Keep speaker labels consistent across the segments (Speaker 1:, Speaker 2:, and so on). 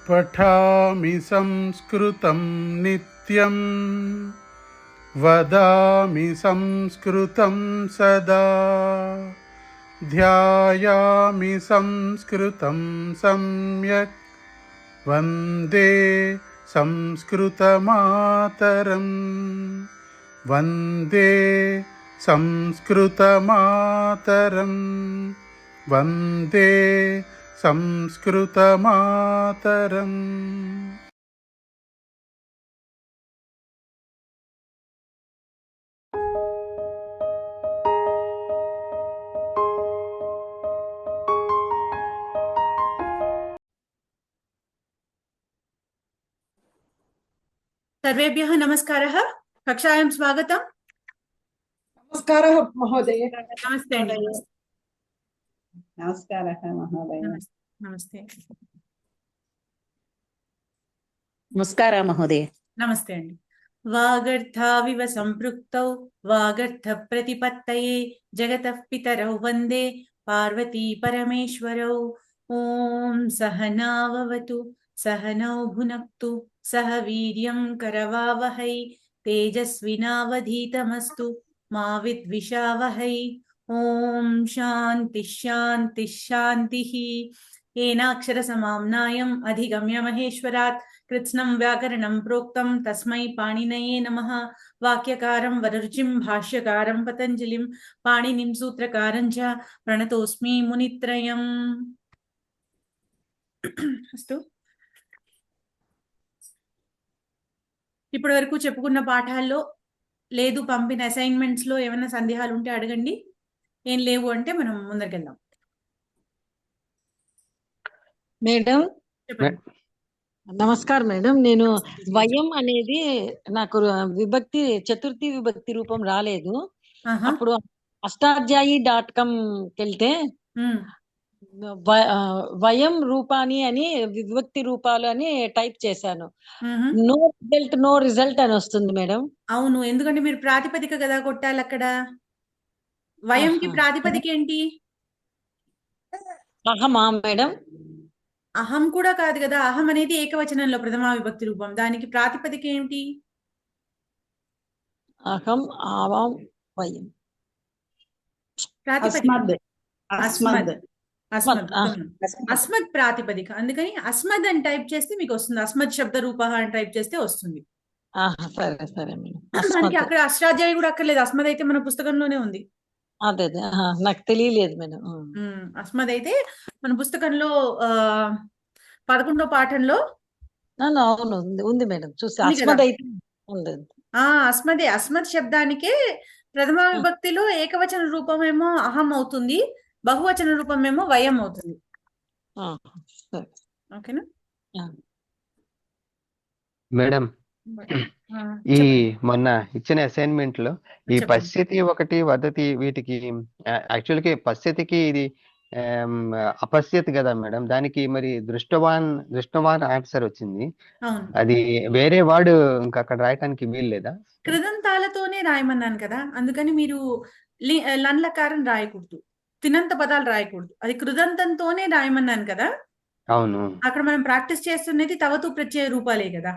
Speaker 1: पठामि संस्कृतं नित्यं वदामि संस्कृतं सदा ध्यायामि संस्कृतं सम्यक् वन्दे संस्कृतमातरं वन्दे संस्कृतमातरं वन्दे संस्कृतमातरम्।
Speaker 2: सर्वेभ्यः नमस्कारः। कक्षायां स्वागतम्।
Speaker 3: नमस्कारः महोदय।
Speaker 2: नमस्ते।
Speaker 3: नमस्कारः महोदय।
Speaker 2: नमस्ते।
Speaker 4: नमस्कार महोदय।
Speaker 2: नमस्ते अंडी। वागर्थाविव संपृक्तौ वागर्थ प्रतिपत्तये जगतः पितरौ वन्दे पार्वती परमेश्वरौ। ओम सहनाववतु सहनौ भुनक्तु सह वीर्यं करवावहै तेजस्विनावधीतमस्तु मा विद्विषावहै। ओम शांति शांति शांतिः। येनाक्षरसमाम्नायम् अधिगम्य महेश्वरात् कृत्स्नं व्याकरणं प्रोक्तं तस्मै पाणिनये नमः। वाक्यकारं वररुचिं भाष्यकारं पतञ्जलिं पाणिनिं सूत्रकारं च प्रणतोऽस्मि मुनित्रयम्। अस्तु, ఇప్పటి వరకు చెప్పుకున్న పాఠాల్లో లేదు పంపిన అసైన్మెంట్స్ లో ఏమైనా సందేహాలు ఉంటే అడగండి, ఏం లేవు అంటే మనం ముందరికెళ్దాం.
Speaker 3: మేడం నమస్కారం మేడం. నేను వయం అనేది నాకు విభక్తి చతుర్థి విభక్తి రూపం రాలేదు. అప్పుడు అష్టాధ్యాయి.com వెళ్తే వయం రూపాని అని విభక్తి రూపాలు అని టైప్ చేశాను. నో రిజల్ట్ అని వస్తుంది మేడం.
Speaker 2: అవును, ఎందుకంటే మీరు ప్రాతిపదిక కదా కొట్టాలి అక్కడ. వయంకి ప్రాతిపదిక ఏంటి?
Speaker 3: అహమా మేడం?
Speaker 2: అహం కూడా కాదు కదా. అహం అనేది ఏకవచనంలో ప్రథమా విభక్తి రూపం, దానికి ప్రాతిపదిక ఏంటి?
Speaker 3: అహం ఆవాం వయం
Speaker 2: అస్మద్ ప్రాతిపదిక. అందుకని అస్మద్ అని టైప్ చేస్తే మీకు వస్తుంది. అస్మద్ శబ్ద రూప అని టైప్ చేస్తే వస్తుంది.
Speaker 3: సరే సరే మేడం.
Speaker 2: దానికి అక్కడ అష్టాధ్యాయి కూడా అక్కర్లేదు. అస్మద్ అయితే మన పుస్తకంలోనే ఉంది.
Speaker 3: అదే నాకు తెలియలేదు మేడం.
Speaker 2: అస్మద్ అయితే మన పుస్తకంలో 11వ పాఠంలో
Speaker 3: అవును ఉంది మేడం. చూసి అస్మద్ అయితే
Speaker 2: అస్మదే. అస్మద్ శబ్దానికే ప్రథమ విభక్తిలో ఏకవచన రూపమేమో అహం అవుతుంది, బహువచన రూపమేమో వయం అవుతుంది. ఓకేనా
Speaker 5: మేడం? ఈ మొన్న ఇచ్చిన అసైన్మెంట్ లో ఈ పశ్యతి ఒకటి వదతి వీటికి యాక్చువల్గా పశ్యతికి ఇది అపశ్యతి కదా మేడం, దానికి మరి దృష్టవాన్ ఆన్సర్ వచ్చింది. అది వేరే వర్డ్ ఇంకా అక్కడ రాయటానికి వీలు లేదా?
Speaker 2: కృదంతాలతోనే రాయమన్నాను కదా, అందుకని మీరు లన్లకారం రాయకూడదు, తినంత పదాలు రాయకూడదు. అది కృదంతంతోనే రాయమన్నాను కదా.
Speaker 5: అవును,
Speaker 2: అక్కడ మనం ప్రాక్టీస్ చేస్తున్నది తవతు ప్రత్యయ రూపాలే కదా.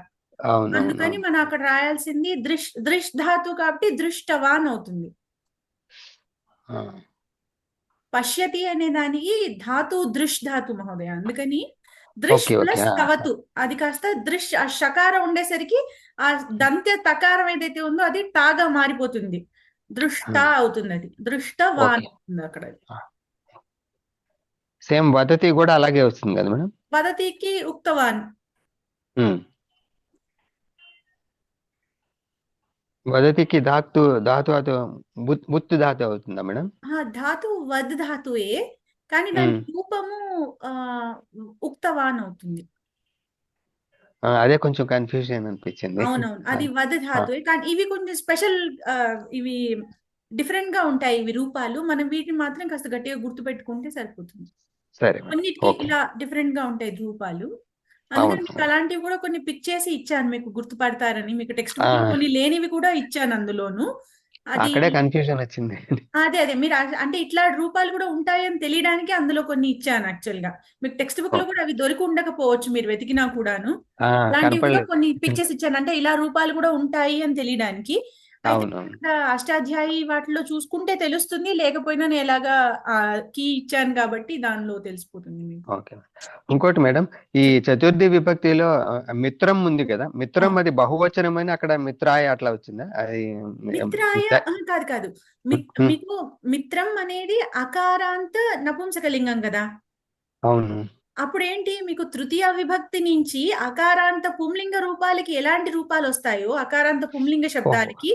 Speaker 2: అందుకని మనం అక్కడ రాయాల్సింది దృష్ ధాతు కాబట్టి దృష్టవాన్ అవుతుంది. పశ్యతి అనే దానికి ధాతు దృష్ ధాతు మహోదయ. అందుకని దృష్ ప్లస్ తవతు అది కాస్త దృష్ ఆ షకారం ఉండేసరికి ఆ దంత్య తకారం ఏదైతే ఉందో అది టాగా మారిపోతుంది, దృష్ట అవుతుంది. అది దృష్టవాన్ అవుతుంది అక్కడ.
Speaker 5: సేమ్ వదతి కూడా అలాగే వస్తుంది కదా మేడం.
Speaker 2: వదతికి ఉక్తవాన్.
Speaker 5: వదతికి ధాతు బుత్తు ధాతు అవుతుందా మేడం?
Speaker 2: ధాతు వద్ ధాతుయే, కానీ దాని రూపము ఉక్తవాన్ అవుతుంది.
Speaker 5: అదే కొంచెం కన్ఫ్యూజన్ అనిపించింది.
Speaker 2: అవునవును, అది వద్ ధాతుయే, కానీ ఇవి కొంచెం స్పెషల్, ఇవి డిఫరెంట్ గా ఉంటాయి ఇవి రూపాలు. మనం వీటిని మాత్రం కాస్త గట్టిగా గుర్తు పెట్టుకుంటే సరిపోతుంది. కొన్నిటికి ఇలా డిఫరెంట్ గా ఉంటాయి రూపాలు. అందుకని మీకు అలాంటివి కూడా కొన్ని పిక్ చేసి ఇచ్చాను, మీకు గుర్తుపడతారని. మీకు టెక్స్ట్ బుక్ కొన్ని లేనివి కూడా ఇచ్చాను అందులోను. అది
Speaker 5: అక్కడే కన్ఫ్యూజన్ వచ్చింది.
Speaker 2: అదే మీరు అంటే ఇట్లా రూపాలు కూడా ఉంటాయని తెలియడానికి అందులో కొన్ని ఇచ్చాను యాక్చువల్ గా. మీకు టెక్స్ట్ బుక్ లో కూడా అవి దొరికి ఉండకపోవచ్చు మీరు వెతికినా కూడాను. అలాంటివి కూడా
Speaker 5: కనపడలేదు.
Speaker 2: కొన్ని పిక్చర్స్ ఇచ్చాను, అంటే ఇలా రూపాలు కూడా ఉంటాయి అని తెలియడానికి. అయితే
Speaker 5: అవునవును.
Speaker 2: ఇక్కడ అష్టాధ్యాయి వాటిలో చూసుకుంటే తెలుస్తుంది, లేకపోయినా నేను ఎలాగా కీ ఇచ్చాను కాబట్టి దానిలో తెలిసిపోతుంది మీకు.
Speaker 5: ఓకే. ఇంకోటి మేడం, ఈ చతుర్థి విభక్తిలో మిత్రం ఉంది కదా, మిత్రం అది బహువచనమని అక్కడ మిత్రాయ అట్లా వచ్చిందా? అది
Speaker 2: మిత్రాయ కాదు కాదు, మీకు మిత్రం అనేది అకారాంత నపుంసకలింగం కదా.
Speaker 5: అవును.
Speaker 2: అప్పుడేంటి మీకు తృతీయ విభక్తి నుంచి అకారాంత పుంలింగ రూపాలకి ఎలాంటి రూపాలు వస్తాయో, అకారాంత పుంలింగ శబ్దాలకి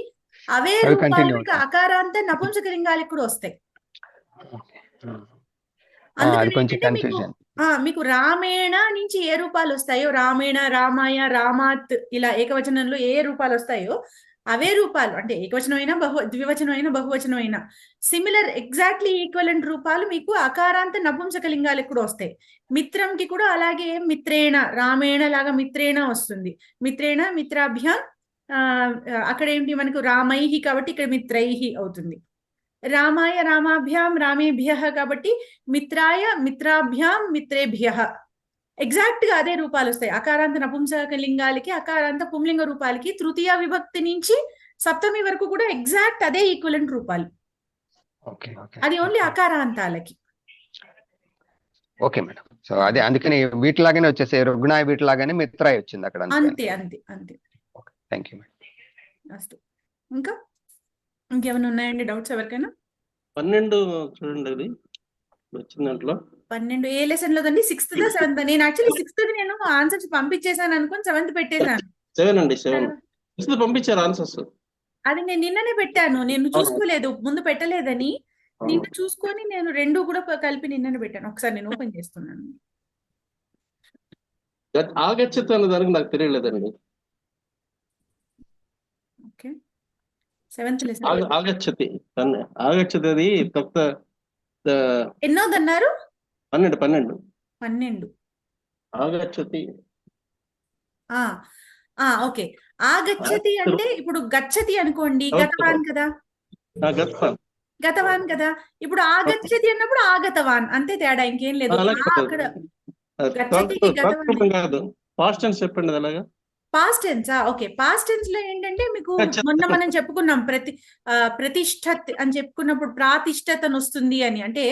Speaker 2: అవే
Speaker 5: అవి
Speaker 2: రూపాలు
Speaker 5: కంటిన్యూ
Speaker 2: మీకు అకారాంత నపుంసకలింగాలకి కూడా వస్తాయి.
Speaker 5: అది
Speaker 2: అందుకని
Speaker 5: కొంచెం
Speaker 2: ఏంటంటే మీకు
Speaker 5: కన్ఫ్యూజన్.
Speaker 2: మీకు రామేణ నుంచి ఏ రూపాలు వస్తాయో, రామేణ, రామాయ, రామాత్ ఇలా ఏకవచనంలో ఏ రూపాలు వస్తాయో అవే రూపాలు, అంటే ఏకవచనం అయినా ద్వివచనం అయినా బహువచనం అయినా సిమిలర్ ఎగ్జాక్ట్లీ ఈక్వలెంట్ రూపాలు మీకు అకారాంత నపుంసకలింగాలకు కూడా వస్తాయి. మిత్రంకి కూడా అలాగే మిత్రేణ, రామేణ లాగా మిత్రేణ వస్తుంది. మిత్రేణ, మిత్రాభ్యాం, అక్కడ ఏంటి మనకు రామైహి కాబట్టి ఇక్కడ మిత్రైహి అవుతుంది. రామాయ, రామాభ్యాం, రామేభ్య కాబట్టి మిత్రాయ, మిత్రాభ్యాం, మిత్రేభ్య ఎగ్జాక్ట్ గా అదే రూపాలు వస్తాయి. అకారాంత నపుంసకలింగాలకి అకారాంత పుంలింగ రూపాలకి తృతీయ విభక్తి నుంచి సప్తమి వరకు కూడా ఎగ్జాక్ట్ అదే ఈక్వలెంట్ రూపాలు. అది ఓన్లీ అకారాంతాలకి.
Speaker 5: Okay madam. సో అదే అందుకని వీటిలాగానే వచ్చేసాయి, రుగ్ణాయ వీటిలాగానే మిత్రాయ వచ్చింది అక్కడ.
Speaker 2: అంతే అంతే అంతే.
Speaker 5: Thank you madam.
Speaker 2: ఇంకా ఇంకేమైనా ఉన్నాయండి డౌట్స్ ఎవరికైనా?
Speaker 6: 12 చూడండి, అది వచ్చిన దాంట్లో
Speaker 2: 12 ఏ లెసన్ లోదండి? 6th దా 7th? నేను యాక్చువల్లీ 6th నేను ఆన్సర్స్ పంపించేసాను అనుకుని 7th పెట్టేశాను.
Speaker 6: 7 అండి, 7 పంపించారు ఆన్సర్స్.
Speaker 2: అది నేను నిన్ననే పెట్టాను, నేను చూసుకోలేదు, ముందు పెట్టలేదని. నిన్న చూసుకొని నేను 2 కూడా కలిపి నిన్ననే పెట్టాను. ఒకసారి నేను ఓపెన్ చేస్తున్నాను.
Speaker 6: ఆగచ్చత అనే దానికి నాకు తెలియలేదండి.
Speaker 2: ఓకే, 7th లెసన్
Speaker 6: ఆగచ్చతి, ఆగచ్చతి అది కొత్త
Speaker 2: ఎన్నోదన్నారు?
Speaker 6: 12 ఆగచ్చతి.
Speaker 2: ఓకే, ఆగచ్చతి అంటే ఇప్పుడు గచ్చతి అనుకోండి, గతవాన్ కదా, గతవాన్ కదా. ఇప్పుడు ఆగచ్చతి అన్నప్పుడు ఆగతవాన్, అంతే తేడా, ఇంకేం లేదు. అక్కడ గచ్చతికి గతవాన్
Speaker 6: కాదు, పాస్ట్ టెన్స్ చెప్పండి అలాగా.
Speaker 2: పాస్ట్ టెన్సా? ఓకే, పాస్ట్ టెన్స్ లో ఏంటంటే మీకు మొన్న మనం చెప్పుకున్నాం ప్రతిష్ఠత్ అని చెప్పుకున్నప్పుడు ప్రాతిష్ఠత్ అని వస్తుంది అని. అంటే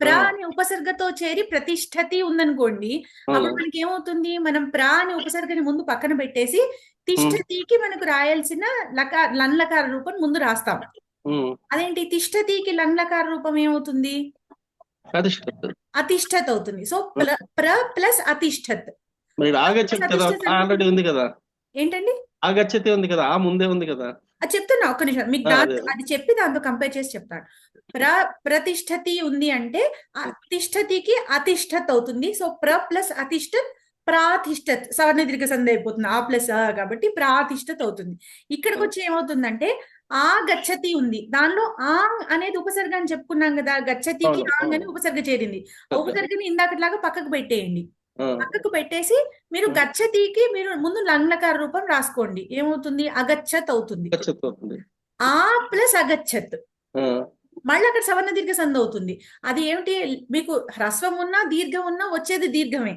Speaker 2: ప్ర అని ఉపసర్గతో చేరి ప్రతిష్ఠతి ఉందనుకోండి, అప్పుడు మనకి ఏమవుతుంది, మనం ప్ర అని ఉపసర్గని ముందు పక్కన పెట్టేసి తిష్ఠతికి మనకు రాయాల్సిన లన్లకార రూపం ముందు రాస్తాం. అదేంటి తిష్ఠతికి లన్లకార రూపం ఏమవుతుంది? అతిష్ఠత్ అవుతుంది. సో ప్ర ప్లస్ అతిష్ఠత్.
Speaker 6: ఆల్రెడీ ఉంది కదా.
Speaker 2: ఏంటండి?
Speaker 6: ఆగచ్చతి ఉంది కదా, ఆ ముందే ఉంది కదా.
Speaker 2: అది చెప్తున్నా, ఒక్క నిమిషం మీకు అది చెప్పి దాంతో కంపేర్ చేసి చెప్తాను. ప్రతిష్ఠతి ఉంది అంటే తిష్ఠతికి అతిష్ఠత్ అవుతుంది. సో ప్ర ప్లస్ అతిష్ఠత్ ప్రాతిష్ఠత్, సవర్ణ దీర్ఘ సంధి అయిపోతుంది, ఆ ప్లస్ కాబట్టి ప్రాతిష్ఠత్ అవుతుంది. ఇక్కడికి వచ్చి ఏమవుతుందంటే ఆ గచ్చతి ఉంది, దానిలో ఆంగ్ అనేది ఉపసర్గ అని చెప్పుకున్నాం కదా, గచ్చతికి ఆంగ్ అని ఉపసర్గ చేరింది. ఉపసర్గని ఇందాకట్లాగా పక్కకు పెట్టేయండి. పక్కకు పెట్టేసి మీరు గచ్చతికి మీరు ముందు లగ్నకార రూపం రాసుకోండి. ఏమవుతుంది? అగచ్చత్ అవుతుంది. ఆ ప్లస్ అగచ్చత్, మళ్ళీ అక్కడ సవర్ణ దీర్ఘ సంధి అవుతుంది. అది ఏమిటి, మీకు హ్రస్వం ఉన్నా దీర్ఘం ఉన్నా వచ్చేది దీర్ఘమే.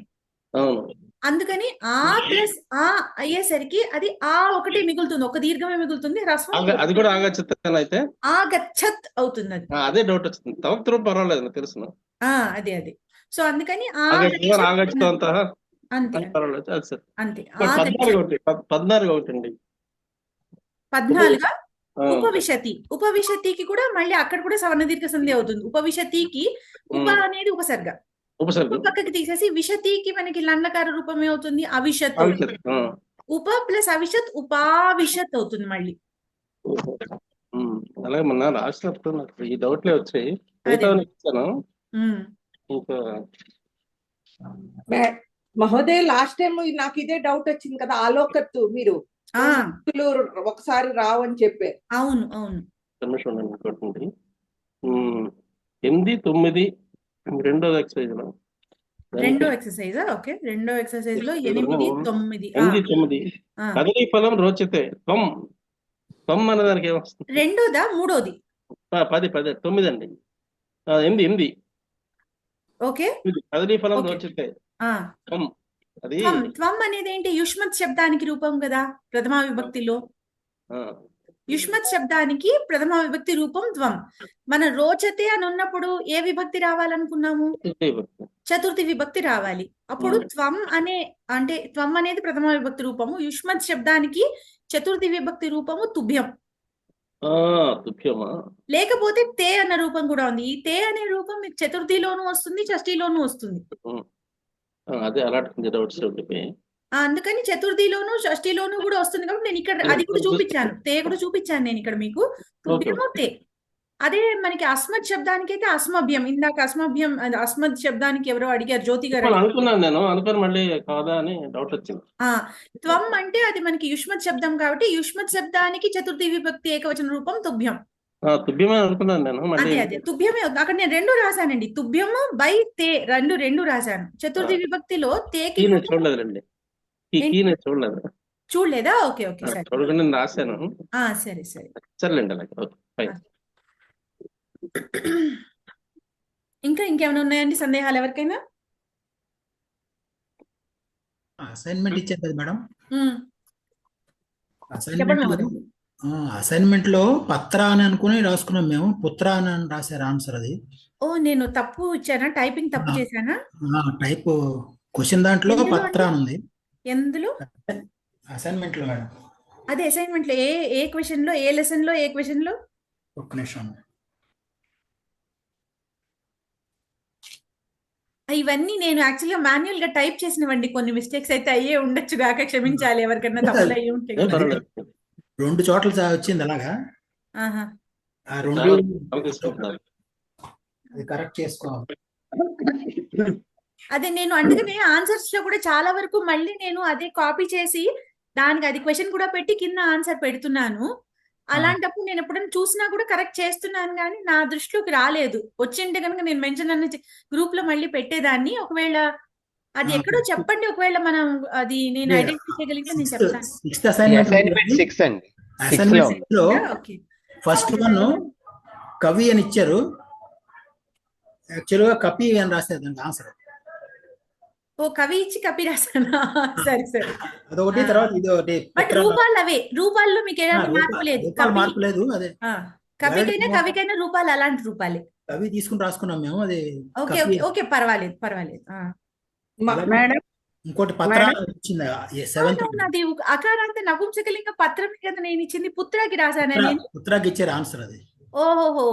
Speaker 2: అందుకని ఆ ప్లస్ ఆ అయ్యేసరికి అది ఆ ఒకటి మిగులుతుంది, ఒక దీర్ఘమే మిగులుతుంది, హ్రస్వం
Speaker 6: అది కూడా ఆగచ్చత్ అయితే
Speaker 2: ఆగచ్చత్ అవుతుంది. అది
Speaker 6: అదే డౌట్ వచ్చింది, తప్ప పర్వాలేదు తెలుసు.
Speaker 2: అదే అదే. సో అందుకని
Speaker 6: అంతే
Speaker 2: అంతే
Speaker 6: 14 ఒకటండి.
Speaker 2: 14 ఉపవిశతి. ఉపవిశతికి కూడా మళ్ళీ అక్కడ కూడా సవర్ణ దీర్ఘ సంధి అవుతుంది. ఉపవిశతికి ఉప అనేది ఉపసర్గ, పక్కకి తీసేసి విశతికి మనకి లండకార రూపం ఏమవుతుంది? అవిశత్. ఉప ప్లస్ అవిశత్ ఉపావిశత్ అవుతుంది మళ్ళీ.
Speaker 6: అలాగే మొన్న రాసినప్పుడు నాకు ఈ డౌట్లే వచ్చాయి.
Speaker 4: మహోదయ లాస్ట్ టైం నాకు ఇదే డౌట్ వచ్చింది కదా, ఆలోకత్తు మీరు ఒకసారి రావని చెప్పారు.
Speaker 2: అవును అవును.
Speaker 6: 8, 9 రెండో ఎక్సర్సైజ్ లో,
Speaker 2: ఓకే, రెండో ఎక్సర్సైజ్ లో 8, 9
Speaker 6: కదలీ ఫలం రోచతే త్వం త్వం అనే దానికి ఏమొస్తుంది?
Speaker 2: రెండోదా మూడోది?
Speaker 6: 10 9 అండి. 8
Speaker 2: ఓకే,
Speaker 6: కదలీ ఫలం
Speaker 2: ఓకే.
Speaker 6: రోచతే.
Speaker 2: ఆ
Speaker 6: త్వం అది
Speaker 2: త్వం త్వం అనేది ఏంటి? యుష్మత్ శబ్దానికి రూపం కదా ప్రథమా విభక్తిలో.
Speaker 6: ఆ,
Speaker 2: యుష్మత్ శబ్దానికి ప్రథమా విభక్తి రూపం త్వం. మన రోచతే అని ఉన్నప్పుడు ఏ విభక్తి రావాలనుకున్నాము?
Speaker 6: విభక్తి.
Speaker 2: చతుర్థి విభక్తి రావాలి. అప్పుడు
Speaker 6: Hmm.
Speaker 2: త్వం అంటే త్వం అనేది ప్రథమ విభక్తి రూపము. యుష్మత్ శబ్దానికి చతుర్థి విభక్తి రూపము తుభ్యం.
Speaker 6: తుభ్యమా?
Speaker 2: లేకపోతే తే అన్న రూపం కూడా ఉంది. ఈ తే అనే రూపం మీకు చతుర్థిలోనూ వస్తుంది, షష్ఠిలోనూ వస్తుంది.
Speaker 6: అదే అలాంటి డౌట్స్ ఉండిపోయి.
Speaker 2: అందుకని చతుర్థిలోను షష్ఠిలోను కూడా వస్తుంది కాబట్టి నేను ఇక్కడ అది కూడా చూపించాను. తే కూడా చూపించాను నేను ఇక్కడ మీకు. తుభ్యము తే. అదే మనకి అస్మత్ శబ్దానికి అయితే అస్మభ్యం. ఇందాక అస్మభ్యం అస్మత్ శబ్దానికి ఎవరో అడిగారు, జ్యోతి గారు అడిగారు.
Speaker 6: అనుకున్నాను నేను, అనుకుని మళ్ళీ కాదా అని డౌట్ వచ్చింది.
Speaker 2: త్వం అంటే అది మనకి యుష్మత్ శబ్దం కాబట్టి యుష్మత్ శబ్దానికి చతుర్థి విభక్తి ఏకవచన రూపం తుభ్యం.
Speaker 6: తుభ్యమే అనుకున్నాను నేను. మళ్ళీ
Speaker 2: అదే తుభ్యమే. అక్కడ నేను రెండు రాశానండి, తుభ్యము బై తే రెండు రాశాను. చతుర్థి విభక్తిలో తేకి
Speaker 6: చూడలేదండి, చూడలేదు.
Speaker 2: చూడలేదా? ఓకే ఓకే సరే,
Speaker 6: చూడకుండా నేను రాశాను.
Speaker 2: సరే సరే
Speaker 6: సర్లేండి అలాగే. Okay fine.
Speaker 2: ఇంకా ఇంకేమైనా ఉన్నాయండి సందేహాలు ఎవరికైనా?
Speaker 7: అసైన్మెంట్ ఇచ్చారు కదా మేడం,
Speaker 2: చెప్పండి మరి.
Speaker 7: అసైన్మెంట్ లో పత్ర అని అనుకుని రాసుకున్నాం మేము, పుత్ర అని రాశారు ఆన్సర్. అది
Speaker 2: నేను తప్పు ఇచ్చానా? టైపింగ్ తప్పు చేశానా?
Speaker 7: టైప్ క్వశ్చన్ దాంట్లో
Speaker 2: ఎందులో
Speaker 7: పత్ర అని ఉంది.
Speaker 2: ఎందులో?
Speaker 7: అసైన్మెంట్ లో మేడం.
Speaker 2: అదే అసైన్మెంట్ లో ఏ క్వశ్చన్ లో, ఏ లెసన్ లో, ఏ క్వశ్చన్ లో?
Speaker 7: ఒక్క నిమిషం.
Speaker 2: ఇవన్నీ నేను యాక్చువల్గా మాన్యువల్ గా టైప్ చేసినవండి. కొన్ని మిస్టేక్స్ అయితే అయ్యే ఉండొచ్చు గాక, క్షమించాలి ఎవరికైనా తప్పులు అయ్యి ఉంటే.
Speaker 7: రెండు చోట్ల వచ్చింది అలాగా.
Speaker 2: ఆహా,
Speaker 7: ఆ రెండు అది కరెక్ట్ చేసుకోవాలి.
Speaker 2: అదే నేను అందుకనే ఆన్సర్స్ లో కూడా చాలా వరకు మళ్ళీ నేను అదే కాపీ చేసి దానికి అది క్వశ్చన్ కూడా పెట్టి కింద ఆన్సర్ పెడుతున్నాను. అలాంటప్పుడు నేను ఎప్పుడైనా చూసినా కూడా కరెక్ట్ చేస్తున్నాను, కానీ నా దృష్టిలోకి రాలేదు. వచ్చింటే కనుక నేను మెన్షన్ అన్న గ్రూప్ లో మళ్ళీ పెట్టేదాన్ని. ఒకవేళ అది ఎక్కడో చెప్పండి, ఒకవేళ మనం అది నేను ఐడెంటిఫై చేయగలిగితే నేను చెప్తాను.
Speaker 7: అసైన్మెంట్ లో
Speaker 2: ఓకే,
Speaker 7: ఫస్ట్ వన్ కవి అని ఇచ్చారు, యాక్చువల్ గా కపి అని రాశారు దానికి ఆన్సర్.
Speaker 2: కవి ఇచ్చి కపి రాసానా? సరే సరే,
Speaker 7: అదొకటి. తర్వాత ఇది ఒకటి.
Speaker 2: బట్ రూపాలు అవే, రూపాల్లో మీకు ఎలాంటి మార్పు లేదు.
Speaker 7: మార్పు లేదు. అదే
Speaker 2: కవికైనా కవికైనా రూపాలు అలాంటి రూపాలే.
Speaker 7: కవి తీసుకుని రాసుకున్నాం మేము. అది
Speaker 2: ఓకే ఓకే ఓకే, పర్వాలేదు పర్వాలేదు.
Speaker 4: మేడం
Speaker 7: ఇంకోటి పత్ర వచ్చింది.
Speaker 2: అది అకారాంత నపుంసకలింగ పత్రమే కదా నేను ఇచ్చింది. పుత్రకి రాసానా నేను?
Speaker 7: పుత్రకి ఇచ్చారు ఆన్సర్ అది.
Speaker 2: ఓహోహో,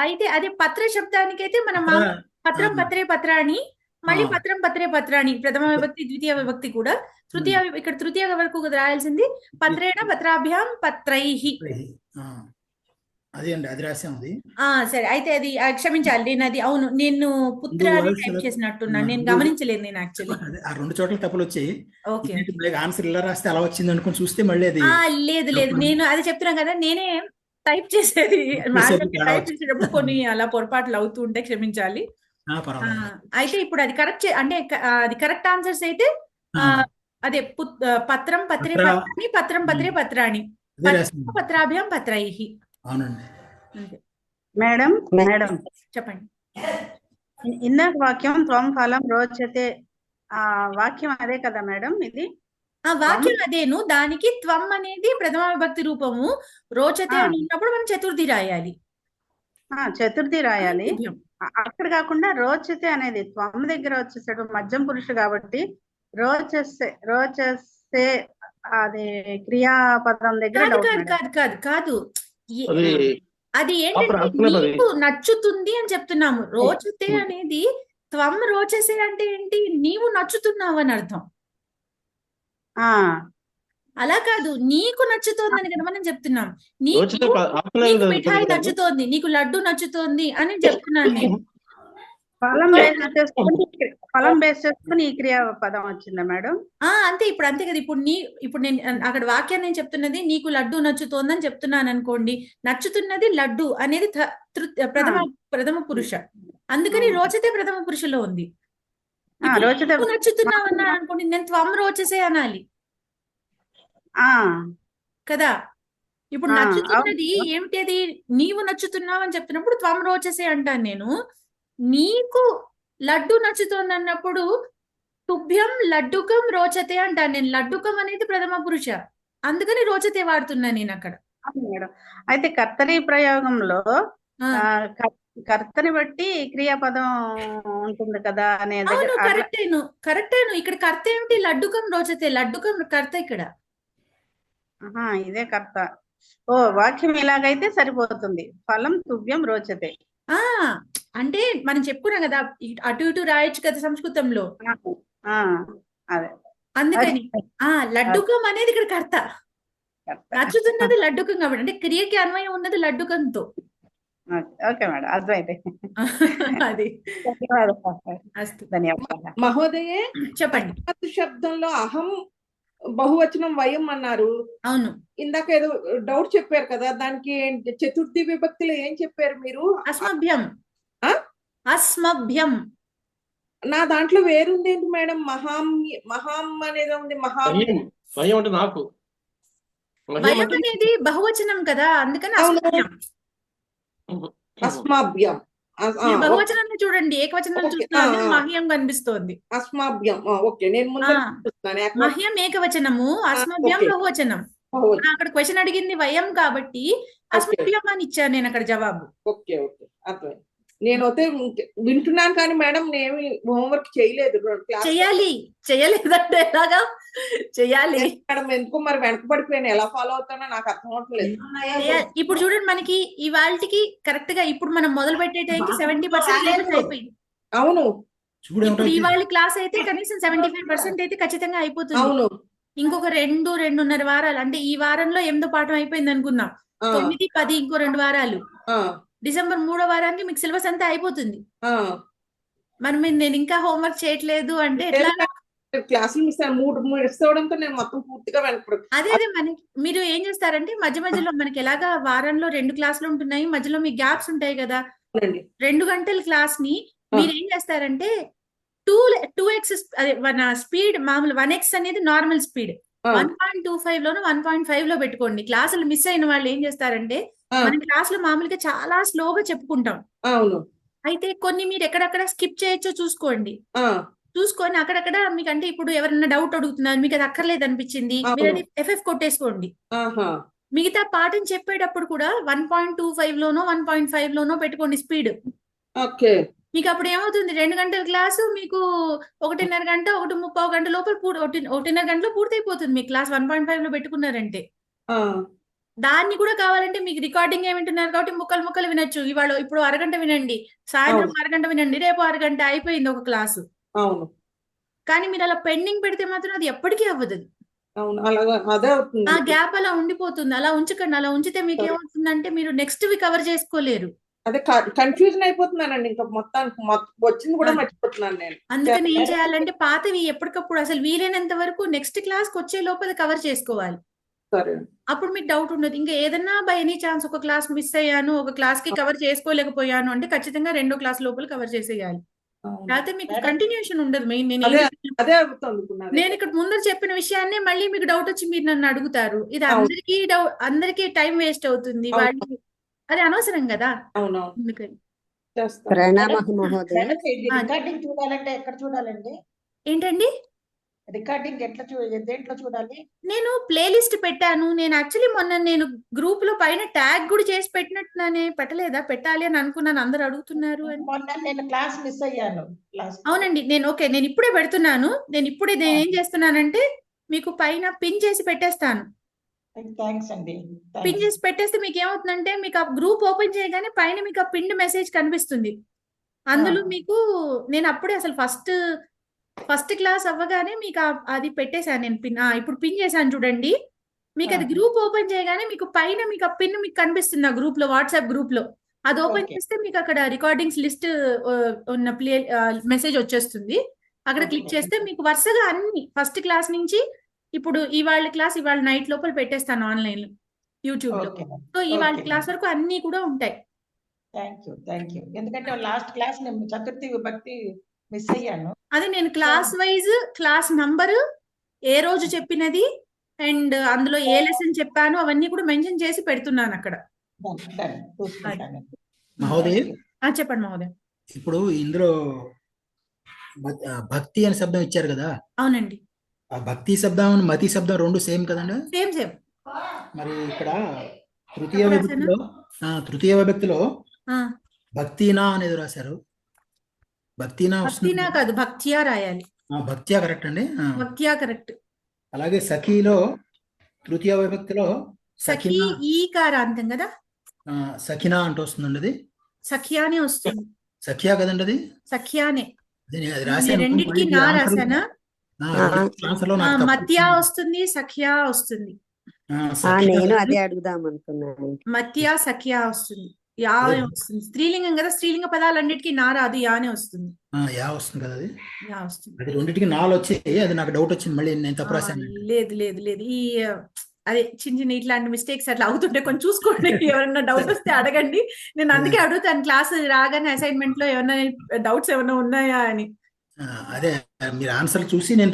Speaker 2: అయితే అదే పత్ర శబ్దానికి అయితే మనం పత్రం పత్రే పత్రాణి, మళ్ళీ పత్రం పత్రే పత్రాణి ప్రథమ విభక్తి ద్వితీయ విభక్తి కూడా. తృతీయ ఇక్కడ తృతీయ వరకు రాయాల్సింది పత్రేణ పత్రాభ్యాం పత్రైహి.
Speaker 7: అదే అండి, అది రాసాం అది.
Speaker 2: సరే, అయితే అది క్షమించాలి, నేను అది అవును నేను పుత్ర అని టైప్ చేసినట్టున్నాను, నేను గమనించలేదు. నేను యాక్చువల్లీ
Speaker 7: ఆ రెండు చోట్ల తప్పులు వచ్చాయి.
Speaker 2: ఓకే,
Speaker 7: ఆన్సర్ ఇలా రాస్తే అలా వచ్చింది అనుకుని చూస్తే మళ్ళీ అది
Speaker 2: లేదు లేదు, నేను అది చెప్తున్నాను కదా, నేనే టైప్ చేసేది. టైప్ చేసేటప్పుడు కొన్ని అలా పొరపాట్లు అవుతూ ఉంటే క్షమించాలి. అయితే ఇప్పుడు అది కరెక్ట్ అంటే అది కరెక్ట్ ఆన్సర్స్ అయితే అదే పత్రం పత్రే పత్రాణి, పత్రం పత్రే పత్రాణి, పత్రాభ్యాం పత్రైహి.
Speaker 8: మేడం మేడం
Speaker 2: చెప్పండి.
Speaker 8: ఇందాక వాక్యం త్వం ఫలం రోచతే, ఆ వాక్యం అదే కదా మేడం ఇది?
Speaker 2: ఆ వాక్యం అదేను, దానికి త్వం అనేది ప్రథమ విభక్తి రూపము. రోచతే అని ఉన్నప్పుడు మనం చతుర్థి రాయాలి.
Speaker 8: చతుర్థి రాయాలి. అక్కడ కాకుండా రోచతే అనేది త్వం దగ్గర వచ్చేసాడు మధ్యం పురుషుడు కాబట్టి రోచసే అది క్రియాపదం దగ్గర
Speaker 2: కాదు. అది ఏంటంటే నీకు నచ్చుతుంది అని చెప్తున్నాము. రోచతే అనేది త్వం రోచసే అంటే ఏంటి? నీవు నచ్చుతున్నావు అని అర్థం. అలా కాదు, నీకు నచ్చుతోంది అని కదా మనం చెప్తున్నాం. నీకు మిఠాయి నచ్చుతోంది, నీకు లడ్డు నచ్చుతోంది అని చెప్తున్నాను నేను.
Speaker 8: ఫలం బేస్ చేసుకుని ఈ క్రియాపదం వచ్చిందా మేడం?
Speaker 2: అంతే. ఇప్పుడు అంతే కదా. ఇప్పుడు నేను అక్కడ వాక్యాన్ని నేను చెప్తున్నది నీకు లడ్డు నచ్చుతోంది అని చెప్తున్నాను అనుకోండి. నచ్చుతున్నది లడ్డు అనేది ప్రథమ పురుష, అందుకని రోచతే ప్రథమ పురుషులో ఉంది. నచ్చుతున్నావు అన్నా అనుకోండి, నేను త్వం రోచసే అనాలి కదా. ఇప్పుడు
Speaker 8: ఆ,
Speaker 2: నచ్చుతున్నది
Speaker 8: అవును.
Speaker 2: ఏమిటి? అది నీవు నచ్చుతున్నావు అని చెప్తున్నప్పుడు త్వం రోచసే అంటాను నేను. నీకు లడ్డు నచ్చుతోంది అన్నప్పుడు తుభ్యం లడ్డుకం రోచతే అంటాను నేను. లడ్డుకం అనేది ప్రథమ పురుష, అందుకని రోచతే వాడుతున్నా నేను అక్కడ.
Speaker 8: అవును మేడం. అయితే కర్తరి ప్రయోగంలో
Speaker 2: ఆ,
Speaker 8: ఆ, కర్తని బట్టి క్రియాపదం ఉంటుంది కదా అనే
Speaker 2: అవును,
Speaker 8: దగ్గర అట్లా.
Speaker 2: కరెక్టేను. ఇక్కడ కర్త ఏమిటి? లడ్డుకం రోచతే, లడ్డుకం కర్త ఇక్కడ.
Speaker 8: ఆహా, ఇదే కర్త. ఓ, వాక్యం ఇలాగైతే సరిపోతుంది. ఫలం తుభ్యం రోచతే.
Speaker 2: ఆ అంటే మనం చెప్పుకున్నాం కదా, అటు ఇటు రాయొచ్చు కదా సంస్కృతంలో,
Speaker 8: ఆ, అదే
Speaker 2: అందుకని లడ్డుకం అనేది ఇక్కడ కర్త.
Speaker 8: కర్త.
Speaker 2: నచ్చుతున్నది లడ్డుకం కాబట్టి, అంటే క్రియకి అన్వయం ఉన్నది లడ్డుకంతో.
Speaker 8: ఓకే మేడం, అర్థమైతే.
Speaker 2: అది
Speaker 8: ధన్యవాదాలు.
Speaker 2: అస్తు.
Speaker 8: ధన్యవాదాలు.
Speaker 4: మహోదయే,
Speaker 2: చెప్పండి.
Speaker 4: తస్మాత్ శబ్దంలో అహం బహువచనం వయం అన్నారు.
Speaker 2: అవును,
Speaker 4: ఇందాక ఏదో డౌట్ చెప్పారు కదా, దానికి చతుర్థి విభక్తిలో ఏం చెప్పారు మీరు?
Speaker 2: అస్మభ్యం.
Speaker 4: ఆ?
Speaker 2: అస్మభ్యం.
Speaker 4: నా దాంట్లో వేరుంది ఏంటి మేడం? మహాం అనేది ఉంది.
Speaker 6: వయం వయం అంటే నాకు, వయం
Speaker 2: వయం
Speaker 6: అంటే
Speaker 2: అనేది బహువచనం కదా, అందుకని
Speaker 4: అవును.
Speaker 2: అస్మభ్యం.
Speaker 4: అస్మాభ్యం.
Speaker 2: మీరు బహువచనాన్ని చూడండి, ఏకవచనం
Speaker 4: ఓకే.
Speaker 2: చూస్తున్నారు, మహ్యం కనిపిస్తోంది.
Speaker 4: అస్మాభ్యం. ఓకే, నేను ముందు
Speaker 2: ఆ.
Speaker 4: చూస్తున్నాను.
Speaker 2: మహ్యం ఏకవచనము, అస్మభ్యం
Speaker 4: ఓకే.
Speaker 2: బహువచనం.
Speaker 4: బహువచనం.
Speaker 2: అక్కడ క్వశ్చన్ అడిగింది వయం కాబట్టి అస్మభ్యం అని ఇచ్చాను నేను అక్కడ జవాబు.
Speaker 4: ఓకే ఓకే, అర్థమైంది. నేను అయితే వింటున్నాను కానీ మేడం నేను హోంవర్క్ చేయలేదు. క్లాస్
Speaker 2: చేయలేదంటే ఎలాగా చెయ్యాలి.
Speaker 4: మేడం ఎందుకు మరి వెనకబడిపోయాను, ఎలా ఫాలో అవుతానో నాకు అర్థం అవట్లేదు.
Speaker 2: ఇప్పుడు చూడండి, మనకి ఇవాళకి కరెక్ట్ గా ఇప్పుడు మనం మొదలు పెట్టే టైంకి 70% అయిపోయింది.
Speaker 4: అవును
Speaker 2: ఇప్పుడు ఇవాళ క్లాస్ అయితే కనీసం 75% అయితే ఖచ్చితంగా అయిపోతుంది.
Speaker 4: అవును.
Speaker 2: ఇంకొక 2-2.5 వారాలు, అంటే ఈ వారంలో 8వ పాఠం అయిపోయింది అనుకుందాం. 9, 10 ఇంకో 2 వారాలు. డిసెంబర్ 3వ వారానికి మీకు సిలబస్ అంతా అయిపోతుంది. మరి నేను ఇంకా హోంవర్క్ చేయట్లేదు అంటే ఎట్లా?
Speaker 4: క్లాసులు మూడు మిస్ అవడంతో నేను మొత్తం పూర్తిగా వెనకబడి.
Speaker 2: అదే మనకి మీరు ఏం చేస్తారంటే మధ్య మధ్యలో మనకి ఎలాగా వారంలో 2 క్లాసులు ఉంటున్నాయి, మధ్యలో మీ గ్యాప్స్ ఉంటాయి కదా. 2 గంటల క్లాస్ ని మీరు ఏం చేస్తారంటే 2x అదే మన స్పీడ్ మామూలు 1x అనేది నార్మల్ స్పీడ్ 1.25 లోను 1.5 లో పెట్టుకోండి. క్లాసులు మిస్ అయిన వాళ్ళు ఏం చేస్తారంటే మన క్లాసులు మామూలుగా చాలా స్లోగా చెప్పుకుంటాం.
Speaker 4: అవును.
Speaker 2: అయితే కొన్ని మీరు ఎక్కడెక్కడ స్కిప్ చేయొచ్చో చూసుకోండి. చూసుకొని అక్కడక్కడ మీకు, అంటే ఇప్పుడు ఎవరైనా డౌట్ అడుగుతున్నారు, మీకు అది అక్కర్లేదు అనిపించింది, మీరు అది FF కొట్టేసుకోండి. మిగతా పాఠం చెప్పేటప్పుడు కూడా 1.25 లోనో 1.5 లోనో పెట్టుకోండి స్పీడ్. మీకు అప్పుడు ఏమవుతుంది, 2 గంటల క్లాసు మీకు 1.5 గంట 1:30 గంట లోపల 1.5 గంటలో పూర్తయిపోతుంది మీ క్లాస్ 1.5 లో పెట్టుకున్నారంటే. దాన్ని కూడా కావాలంటే మీకు రికార్డింగ్ ఏమింటున్నారు కాబట్టి ముక్కలు వినొచ్చు. ఇప్పుడు అరగంట వినండి, సాయంత్రం అరగంట వినండి, రేపు అరగంట, అయిపోయింది ఒక క్లాసు.
Speaker 4: అవును.
Speaker 2: కానీ మీరు అలా పెండింగ్ పెడితే మాత్రం అది ఎప్పటికీ అవ్వదు. ఆ గ్యాప్ అలా ఉండిపోతుంది. అలా ఉంచకండి. అలా ఉంచితే మీకు ఏమవుతుందంటే మీరు నెక్స్ట్ వి కవర్ చేసుకోలేరు.
Speaker 4: అదే కన్ఫ్యూజన్ అయిపోతున్నానండి. ఇంకా మొత్తానికి వచ్చింది కూడా మర్చిపోతున్నాను నేను.
Speaker 2: అందుకని ఏం చేయాలంటే పాతవి ఎప్పటికప్పుడు అసలు వీలైనంత వరకు నెక్స్ట్ క్లాస్ కి వచ్చే లోపల కవర్ చేసుకోవాలి. అప్పుడు మీకు డౌట్ ఉండదు. ఇంకా ఏదన్నా బై ఎనీ ఛాన్స్ ఒక క్లాస్ మిస్ అయ్యాను, ఒక క్లాస్ కి కవర్ చేసుకోలేకపోయాను అంటే ఖచ్చితంగా 2వ క్లాస్ లోపల కవర్ చేసేయాలి. లేకపోతే మీకు కంటిన్యూషన్ ఉండదు. మెయిన్ నేను ఇక్కడ ముందర చెప్పిన విషయాన్ని మళ్ళీ మీకు డౌట్ వచ్చి మీరు నన్ను అడుగుతారు. ఇది అందరికీ టైం వేస్ట్ అవుతుంది. వాళ్ళు అది అనవసరం కదా.
Speaker 9: రికార్డింగ్ చూడాలంటే ఎక్కడ చూడాలండి?
Speaker 2: ఏంటండి
Speaker 9: రికార్డింగ్ దేంట్లో చూడాలి?
Speaker 2: నేను ప్లేలిస్ట్ పెట్టాను. నేను యాక్చువల్లీ మొన్న నేను గ్రూప్ లో పైన ట్యాగ్ కూడా చేసి పెట్టినట్టునే పెట్టలేదా? పెట్టాలి అని అనుకున్నాను, అందరు అడుగుతున్నారు అని.
Speaker 9: మొన్న నేను క్లాస్ మిస్ అయ్యాను.
Speaker 2: అవునండి, నేను ఇప్పుడే పెడుతున్నాను. నేను ఏం చేస్తున్నానంటే మీకు పైన పిన్ చేసి పెట్టేస్తాను.
Speaker 9: థ్యాంక్స్ అండి.
Speaker 2: పిన్ చేసి పెట్టేస్తే మీకు ఏమవుతుందంటే మీకు ఆ గ్రూప్ ఓపెన్ చేయగానే పైన మీకు ఆ పిన్ మెసేజ్ కనిపిస్తుంది. అందులో మీకు నేను అప్పుడే అసలు ఫస్ట్ క్లాస్ అవ్వగానే మీకు అది పెట్టేశాను నేను పిన్. ఇప్పుడు పిన్ చేశాను చూడండి. మీకు అది గ్రూప్ ఓపెన్ చేయగానే మీకు పైన మీకు ఆ పిన్ మీకు కనిపిస్తుంది. ఆ గ్రూప్ లో, వాట్సాప్ గ్రూప్ లో అది ఓపెన్ చేస్తే మీకు అక్కడ రికార్డింగ్స్ లిస్ట్ ఉన్న మెసేజ్ వచ్చేస్తుంది. అక్కడ క్లిక్ చేస్తే మీకు వరుసగా అన్ని ఫస్ట్ క్లాస్ నుంచి ఇప్పుడు ఇవాళ క్లాస్ ఇవాళ నైట్ లోపల పెట్టేస్తాను ఆన్లైన్ లో యూట్యూబ్ లో. సో ఇవాళ క్లాస్ వరకు అన్ని కూడా ఉంటాయి.
Speaker 9: Thank you. ఎందుకంటే లాస్ట్ క్లాస్ నేను చతుర్థి విభక్తి మిస్ అయ్యాను.
Speaker 2: అదే నేను క్లాస్ వైజ్ క్లాస్ నంబరు, ఏ రోజు చెప్పినది, అండ్ అందులో ఏ లెసన్ చెప్పాను అవన్నీ కూడా మెన్షన్ చేసి పెడుతున్నాను అక్కడ.
Speaker 9: చూసుకుంటాను.
Speaker 7: మహోదయ,
Speaker 2: చెప్పండి మహోదయ.
Speaker 7: ఇప్పుడు ఇందులో భక్తి అనే శబ్దం ఇచ్చారు కదా,
Speaker 2: అవునండి,
Speaker 7: ఆ భక్తి శబ్దం మతి శబ్దం రెండు సేమ్ కదండి.
Speaker 2: సేమ్.
Speaker 7: మరి ఇక్కడ తృతీయ విభక్తిలో భక్తినా అనేది రాశారు. భక్తినా
Speaker 2: భక్తినా కాదు, భక్త్యా రాయాలి.
Speaker 7: భక్త్యా కరెక్ట్ అండి.
Speaker 2: భక్త్యా కరెక్ట్.
Speaker 7: అలాగే సఖీలో తృతీయ విభక్తిలో
Speaker 2: సఖీ ఈకారాంతం కదా,
Speaker 7: సఖినా అంటూ వస్తుందండి. అది
Speaker 2: సఖ్యానే వస్తుంది.
Speaker 7: సఖియా కదండి, అది
Speaker 2: సఖ్యానే.
Speaker 7: అది రాశాను.
Speaker 2: రెండిటికి నా రాశానా?
Speaker 7: ఆన్సర్ లో నాకు
Speaker 2: మత్యా వస్తుంది, సఖ్యా వస్తుంది.
Speaker 10: నేను అదే అడుగుదాం అనుకున్నాను.
Speaker 2: మత్యా సఖ్యా వస్తుంది, యానే వస్తుంది. స్త్రీలింగం కదా, స్త్రీలింగ పదాలన్నిటికీ నా రాదు, యానే వస్తుంది.
Speaker 7: యా వస్తుంది కదా, అది
Speaker 2: యా వస్తుంది.
Speaker 7: అది రెండింటికి నాలు వచ్చి అది నాకు డౌట్ వచ్చింది. మళ్ళీ నేను తప్పు రాశాను.
Speaker 2: లేదు ఈ అదే చిన్న ఇట్లాంటి మిస్టేక్స్ అట్లా అవుతుంటే కొంచెం చూసుకోండి. ఎవరైనా డౌట్ వస్తే అడగండి. నేను అందుకే అడుగుతాను క్లాస్ రాగానే అసైన్మెంట్ లో ఏమన్నా డౌట్స్ ఏమైనా ఉన్నాయా అని.
Speaker 7: అదే మీరు ఆన్సర్ చూసి నేను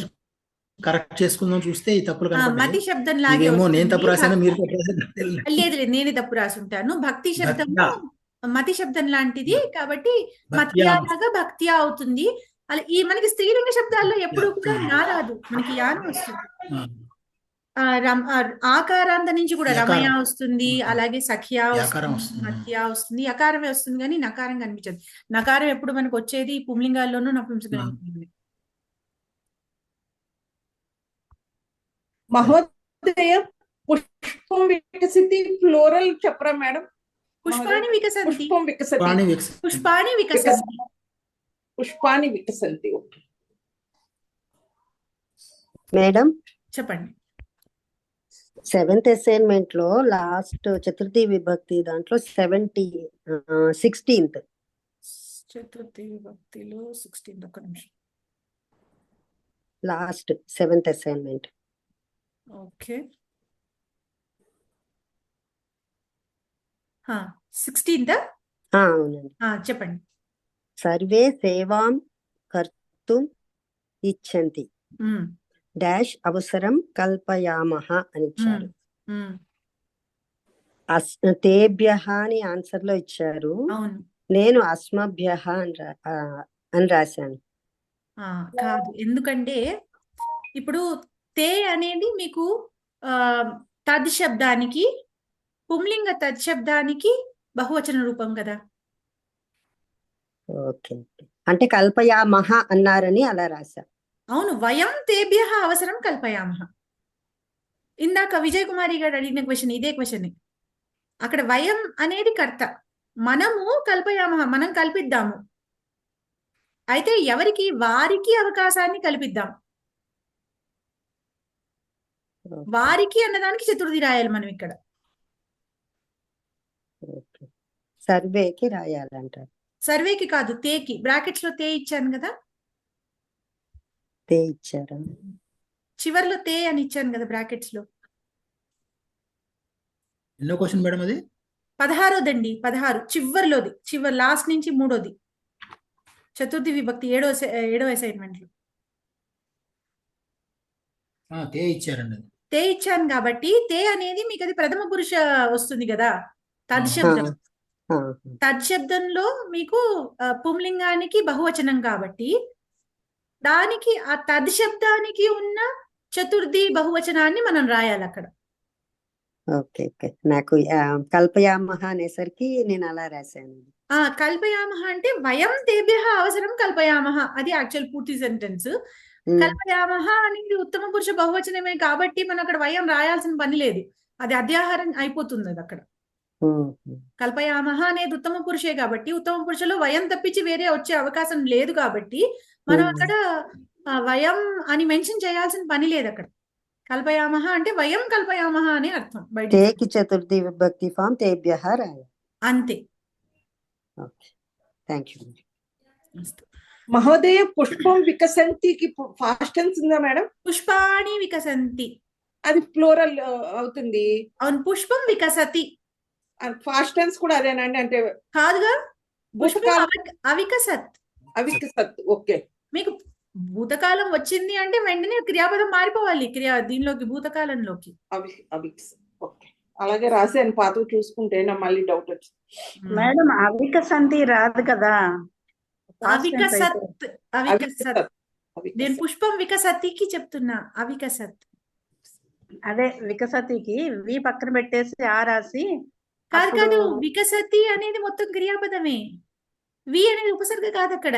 Speaker 7: కరెక్ట్ చేసుకుందాం చూస్తే ఈ తప్పులు
Speaker 2: మతి శబ్దం లాగే
Speaker 7: నేను తప్పు రాశాను, మీరు తప్పు రాశాను.
Speaker 2: లేదు నేనే తప్పు రాసుంటాను. భక్తి శబ్దం మతి శబ్దం లాంటిది కాబట్టి మత్యా లాగా భక్త్యా అవుతుంది. అలా ఈ మనకి స్త్రీలింగ శబ్దాల్లో ఎప్పుడు కూడా నా రాదు, మనకి యాన వస్తుంది. ఆకారాంత నుంచి కూడా రమయ వస్తుంది, అలాగే సఖ్యా వస్తుంది, మత్యా వస్తుంది, యకారమే వస్తుంది కానీ నకారం కనిపించదు. నకారం ఎప్పుడు మనకు వచ్చేది పుంలింగాల్లోనూ నపుంసకలింగంలోనూ.
Speaker 4: మహోదయ, పుష్పం వికసితి ఫ్లోరల్ చెప్పరా మేడం?
Speaker 2: పుష్పాని వికసంతి.
Speaker 4: పుష్పాని వికసంతి.
Speaker 10: మేడం
Speaker 2: చెప్పండి.
Speaker 10: 7th అసైన్మెంట్ లో లాస్ట్ చతుర్థి విభక్తి దాంట్లో 16th
Speaker 2: చతుర్థి విభక్తిలో 16th ఒక నిమిషం.
Speaker 10: Last 7th assignment.
Speaker 2: Okay, 16th.
Speaker 10: అవునండి,
Speaker 2: చెప్పండి.
Speaker 10: సర్వే సేవాం కర్తుం ఇచ్చంతి డాష్ అవసరం కల్పయామః అని ఇచ్చారు. తేభ్యః అని ఆన్సర్ లో ఇచ్చారు. నేను అస్మభ్యః అని రాశాను.
Speaker 2: కాదు, ఎందుకంటే ఇప్పుడు తే అనేది మీకు తద్ శబ్దానికి, పుంలింగ తద్ శబ్దానికి బహువచన రూపం కదా.
Speaker 10: ఓకే, అంటే కల్పయామః అన్నారని అలా రాశా.
Speaker 2: అవును, వయం తేభ్యః అవసరం కల్పయామః. ఇందాక విజయ్ కుమారి గారు అడిగిన క్వశ్చన్ ఇదే క్వశ్చన్. అక్కడ వయం అనేది కర్త, మనము కల్పయామః, మనం కల్పిద్దాము. అయితే ఎవరికి? వారికి అవకాశాన్ని కల్పిద్దాం. వారికి అన్నదానికి చతుర్థి రాయాలి మనం ఇక్కడ.
Speaker 10: సర్వేకి రాయాలంటారు.
Speaker 2: సర్వేకి కాదు, తేకి. బ్రాకెట్స్ లో తే ఇచ్చాను కదా,
Speaker 10: తే ఇచ్చారా?
Speaker 2: చివర్లో తే అని ఇచ్చాను కదా బ్రాకెట్స్ లో.
Speaker 7: ఎన్నో క్వశ్చన్ మేడం అది?
Speaker 2: 16దండి, 16 చివర్లోది, లాస్ట్ నుంచి 3వది చతుర్థి విభక్తి 7వ అసైన్మెంట్ లో.
Speaker 7: తే ఇచ్చారండి.
Speaker 2: తే ఇచ్చాను కాబట్టి తే అనేది మీకు అది ప్రథమ పురుష వస్తుంది కదా, తద్శబ్దం. తద్శబ్దంలో మీకు పుంలింగానికి బహువచనం కాబట్టి దానికి ఆ తద్శబ్దానికి ఉన్న చతుర్థి బహువచనాన్ని మనం రాయాలి అక్కడ.
Speaker 10: ఓకే, నాకు కల్పయామః అనేసరికి నేను అలా రాశాను.
Speaker 2: కల్పయామః అంటే వయం తేభ్యః అవసరం కల్పయామః, అది యాక్చువల్ పూర్తి సెంటెన్స్. కల్పయామః అనేది ఉత్తమ పురుష బహువచనమే కాబట్టి మనం అక్కడ వయం రాయాల్సిన పని లేదు, అది అధ్యాహారం అయిపోతుంది. అది అక్కడ కల్పయామః అనేది ఉత్తమ పురుషే కాబట్టి ఉత్తమ పురుషలో వయం తప్పించి వేరే వచ్చే అవకాశం లేదు కాబట్టి మనం అక్కడ వయం అని మెన్షన్ చేయాల్సిన పని లేదు. అక్కడ కల్పయామః అంటే వయం కల్పయామః అని అర్థం.
Speaker 10: తేకి చతుర్థి విభక్తి ఫామ్ తేభ్యః రాయాలి
Speaker 2: అంతే.
Speaker 10: థాంక్యూ.
Speaker 4: మహోదయ, పుష్పం వికసంతికి ఫాస్ట్ టెన్స్ ఉందా మేడం?
Speaker 2: పుష్పాణి వికసంతి
Speaker 4: అది ఫ్లోరల్ అవుతుంది.
Speaker 2: అవును, పుష్పం వికసతి
Speaker 4: ఫాస్ట్ టెన్స్ కూడా అదేనండి? అంటే
Speaker 2: కాదుగా, పుష్పం అవికసత్.
Speaker 4: అవికసత్. ఓకే,
Speaker 2: మీకు భూతకాలం వచ్చింది అంటే వెంటనే క్రియాపదం మారిపోవాలి దీనిలోకి భూతకాలంలోకి.
Speaker 4: ఓకే, అలాగే రాసాను పాతవి చూసుకుంటే నా మళ్ళీ డౌట్ వచ్చింది.
Speaker 8: మేడం అవికసంతి రాదు కదా.
Speaker 2: అవికసత్ అవికసత్ నేను పుష్పం వికసతికి చెప్తున్నా. అవికసత్
Speaker 8: అదే వికసతికి వి పక్కన పెట్టేసి ఆ రాసి.
Speaker 2: కాదు వికసతి అనేది మొత్తం క్రియాపదమే. వి అనేది ఉపసర్గ కాదు అక్కడ.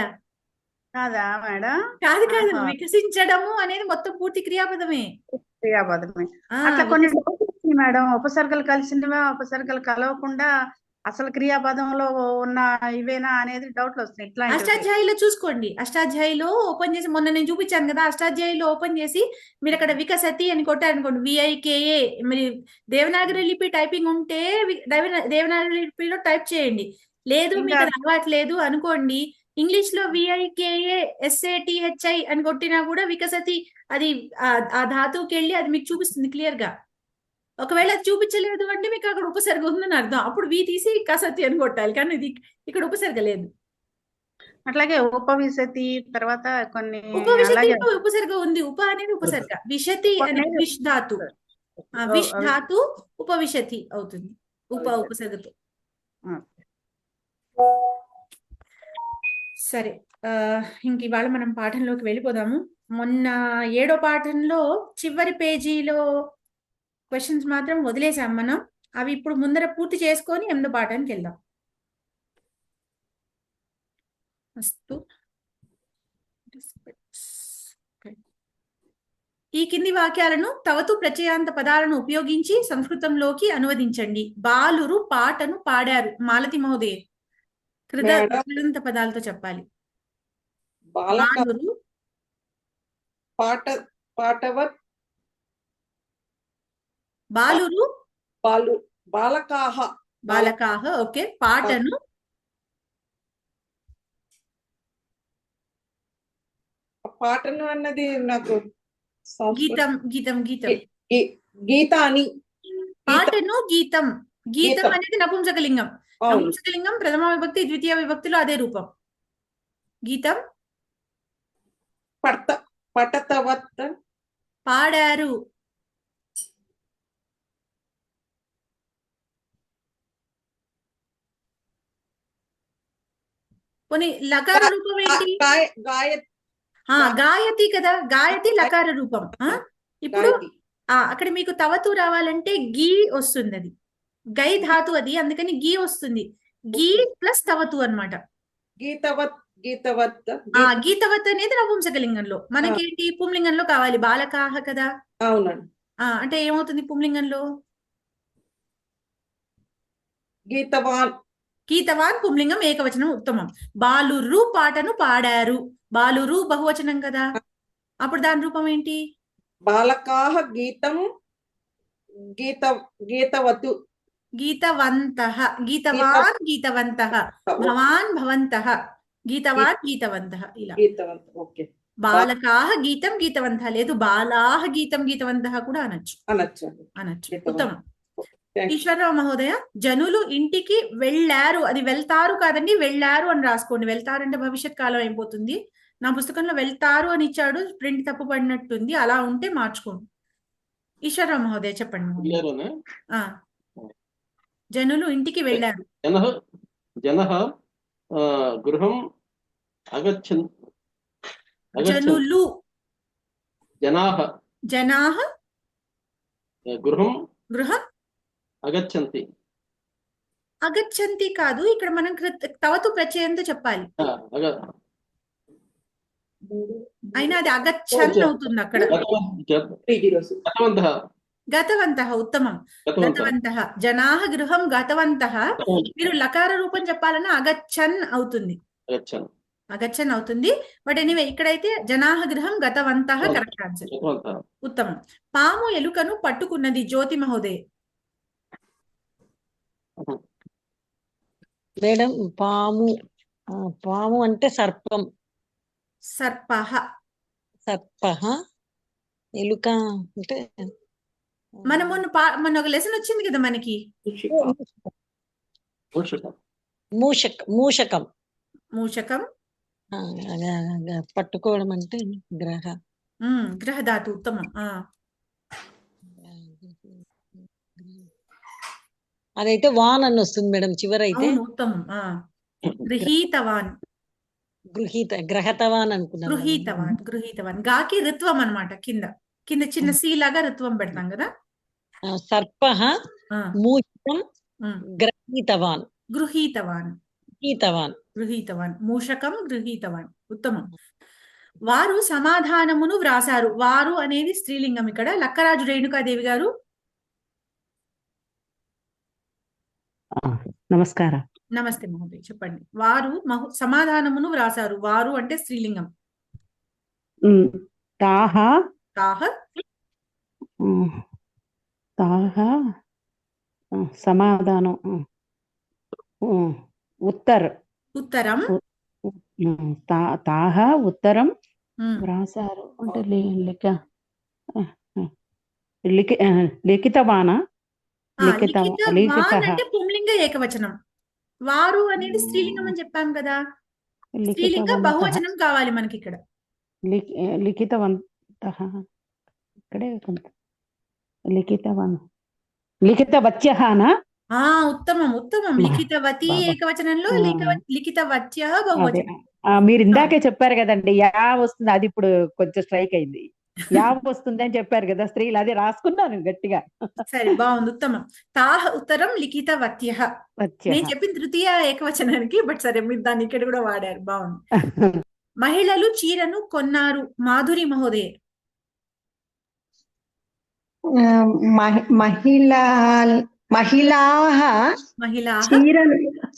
Speaker 8: కాదా మేడం?
Speaker 2: కాదు వికసించడము అనేది మొత్తం పూర్తి క్రియాపదమే.
Speaker 8: క్రియాపదమే. అట్లా కొన్ని డౌట్స్ వచ్చినాయి మేడం. ఉపసర్గలు కలిసినవా ఉపసర్గలు కలవకుండా అసలు క్రియాపదంలో ఉన్న ఇవేనా అనేది డౌట్లు వస్తున్నాయి. ఇట్లా
Speaker 2: అష్టాధ్యాయిలో చూసుకోండి. అష్టాధ్యాయిలో ఓపెన్ చేసి మొన్న నేను చూపించాను కదా, అష్టాధ్యాయిలో ఓపెన్ చేసి మీరు అక్కడ వికసతి అని కొట్టారనుకోండి, విఐకేఏ. మరి దేవనాగరి లిపి టైపింగ్ ఉంటే దేవనాగరి లిపిలో టైప్ చేయండి. లేదు మీకు అది అలవాట్లేదు అనుకోండి, ఇంగ్లీష్ లో విఐకేఏ SATHI అని కొట్టినా కూడా వికసతి అది ఆ ధాతువుకి వెళ్ళి అది మీకు చూపిస్తుంది క్లియర్ గా. ఒకవేళ అది చూపించలేదు అంటే మీకు అక్కడ ఉపసర్గ ఉందని అర్థం. అప్పుడు వి తీసి కసతి అని కొట్టాలి, కానీ ఇది ఇక్కడ ఉపసర్గ లేదు.
Speaker 8: అట్లాగే ఉపవిశతి తర్వాత కొన్ని
Speaker 2: ఉపవిశతి ఉపసర్గ ఉంది. ఉప అనేది ఉపసర్గ, విశతి అనేది విష్ ధాతు. విష్ ధాతు ఉపవిశతి అవుతుంది ఉపసర్గతో. సరే, ఇంక ఇవాళ మనం పాఠంలోకి వెళ్ళిపోదాము. మొన్న 7వ పాఠంలో చివరి పేజీలో క్వశ్చన్స్ మాత్రం వదిలేసాం మనం. అవి ఇప్పుడు ముందర పూర్తి చేసుకొని 8వ పాఠానికి వెళ్దాం. ఈ కింది వాక్యాలను తవతు ప్రత్యయాంత పదాలను ఉపయోగించి సంస్కృతంలోకి అనువదించండి. బాలురు పాటను పాడారు. మాలతి మహోదయ కృదంత పదాలతో చెప్పాలి. బాలురు
Speaker 4: పాటవత్
Speaker 2: బాలురు
Speaker 4: బాలకాహ
Speaker 2: ఓకే. పాటను
Speaker 4: అన్నది నాకు
Speaker 2: గీతం
Speaker 4: గీతాని.
Speaker 2: పాటను గీతం. గీతం అనేది నపుంసకలింగం. నపుంసకలింగం ప్రథమ విభక్తి ద్వితీయ విభక్తిలో అదే రూపం. గీతం.
Speaker 4: పటతవత్
Speaker 2: పాడారు. పోనీ లకార రూపం ఏంటి? గాయతి కదా, గాయతి లకార రూపం. ఇప్పుడు అక్కడ మీకు తవతు రావాలంటే గీ వస్తుంది. అది గై ధాతు అది, అందుకని గీ వస్తుంది. గీ ప్లస్ తవతు అన్నమాట. గీతవత్ అనేది నపుంసకలింగంలో. మనకేంటి పుంలింగంలో కావాలి, బాలకాహ కదా.
Speaker 4: అవునండి.
Speaker 2: అంటే ఏమవుతుంది పుంలింగంలో? గీతవాన్ పుంలింగం ఏకవచనం ఉత్తమం. బాలురు పాటను పాడారు. బాలురు బహువచనం కదా, అప్పుడు దాని రూపం ఏంటి?
Speaker 4: బాలకాహ గీతం గీతవతు.
Speaker 2: గీతవంతః. గీతవాన్ గీతవంతః. భవాన్ భవంతః. గీతవాన్ గీతవంతః. ఇలా బాలకాహ గీతం గీతవంతః లేదు, బాలాహ గీతం గీతవంతః కూడా అనొచ్చు. ఉత్తమం. ఈశ్వరరావు మహోదయ, జనులు ఇంటికి వెళ్ళారు. అది వెళ్తారు కాదండి, వెళ్ళారు అని రాసుకోండి. వెళ్తారు అంటే భవిష్యత్ కాలం అయిపోతుంది. నా పుస్తకంలో వెళ్తారు అని ఇచ్చాడు, ప్రింట్ తప్పు పడినట్టుంది. అలా ఉంటే మార్చుకోండి. ఈశ్వరరావు మహోదయ చెప్పండి. జనులు ఇంటికి వెళ్ళారు.
Speaker 6: జనః గృహం అగచ్చన్.
Speaker 2: జనులు జనాః గృహం అగచ్చంతి కాదు, ఇక్కడ మనం తవతు ప్రత్యయంతో చెప్పాలి. అయినా అది అగచ్చన్ అవుతుంది అక్కడ. గతవంతః ఉత్తమం. గతవంతః. జనాః గృహం గతవంతః. మీరు లకార రూపం చెప్పాలన్నా అగచ్చన్ అవుతుంది. అగచ్చన్ అవుతుంది. బట్ ఎనీవే ఇక్కడైతే జనాః గృహం గతవంతః కరెక్ట్ ఆన్సర్. ఉత్తమం. పాము ఎలుకను పట్టుకున్నది. జ్యోతి మహోదయ్.
Speaker 3: మేడం పాము అంటే సర్పం.
Speaker 2: సర్పః.
Speaker 3: ఎలుక అంటే
Speaker 2: మనం మొన్న ఒక లెసన్ వచ్చింది కదా మనకి,
Speaker 3: మూషకం. పట్టుకోవడం అంటే గ్రహ
Speaker 2: గ్రహధాతు ఉత్తమం.
Speaker 3: అదైతే వాన్ అని వస్తుంది మేడం చివరైతే.
Speaker 2: అవును, ఉత్తమం. గృహీతవాన్
Speaker 3: గ్రహతవాన్ అనుకున్నాం.
Speaker 2: గృహీతవాన్ గాకి ఋత్వం అన్నమాట. కింద చిన్న సి లాగా ఋత్వం పెడతాం కదా.
Speaker 3: సర్పః మూషకం గృహీతవాన్
Speaker 2: మూషకం గృహీతవాన్ ఉత్తమం. వారు సమాధానమును వ్రాసారు. వారు అనేది స్త్రీలింగం. ఇక్కడ లక్కరాజు రేణుకాదేవి గారు.
Speaker 11: నమస్కారం.
Speaker 2: నమస్తే మహోదయ్, చెప్పండి. వారు సమాధానమును వ్రాసారు. వారు అంటే స్త్రీలింగం.
Speaker 11: తాహ సమాధానం ఉత్తరం తాహ ఉత్తరం వ్రాసారు అంటే లిఖితవానా
Speaker 2: అంటే పుంలింగ ఏకవచనం. వారు అనేది స్త్రీలింగం అని చెప్పాం కదా. స్త్రీలింగ బహువచనం కావాలి మనకి ఇక్కడ.
Speaker 11: లిఖితవంతః ఇక్కడే లిఖితవత్యఃనా.
Speaker 2: ఉత్తమం. లిఖితవతి ఏకవచనంలో, లిఖితవత్యః బహువచనం.
Speaker 11: మీరు ఇందాకే చెప్పారు కదండి యా వస్తుంది, అది ఇప్పుడు కొంచెం స్ట్రైక్ అయింది. యా వస్తుంది అని చెప్పారు కదా స్త్రీలు, అది రాసుకున్నాను గట్టిగా.
Speaker 2: సరే, బాగుంది, ఉత్తమం. తాహ ఉత్తరం లిఖితవత్యః. నేను చెప్పిన తృతీయ ఏకవచనానికి, బట్ సరే మీరు దాన్ని ఇక్కడ కూడా వాడారు, బాగుంది. మహిళలు చీరను కొన్నారు. మాధురి మహోదయ.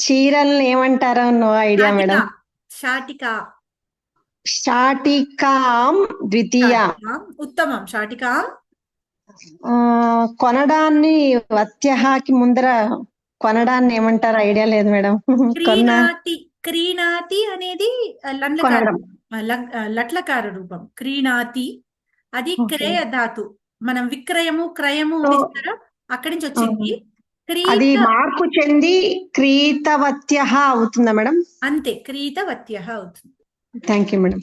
Speaker 10: చీరలను ఏమంటారో నో ఐడియా మేడం. శాటికాం ద్వితీయ.
Speaker 2: ఉత్తమం. శాటికాం.
Speaker 10: కొనడాన్ని వత్యహాకి ముందర కొనడాన్ని ఏమంటారు ఐడియా లేదు మేడం.
Speaker 2: క్రీణాతి అనేది లట్లకార రూపం. క్రీణాతి అది క్రయ ధాతు. మనం విక్రయము క్రయము అక్కడి నుంచి వచ్చింది.
Speaker 10: అది మార్పు చెంది క్రీతవత్యః అవుతుందా మేడం?
Speaker 2: అంతే, క్రీతవత్యః అవుతుంది.
Speaker 10: Thank you madam.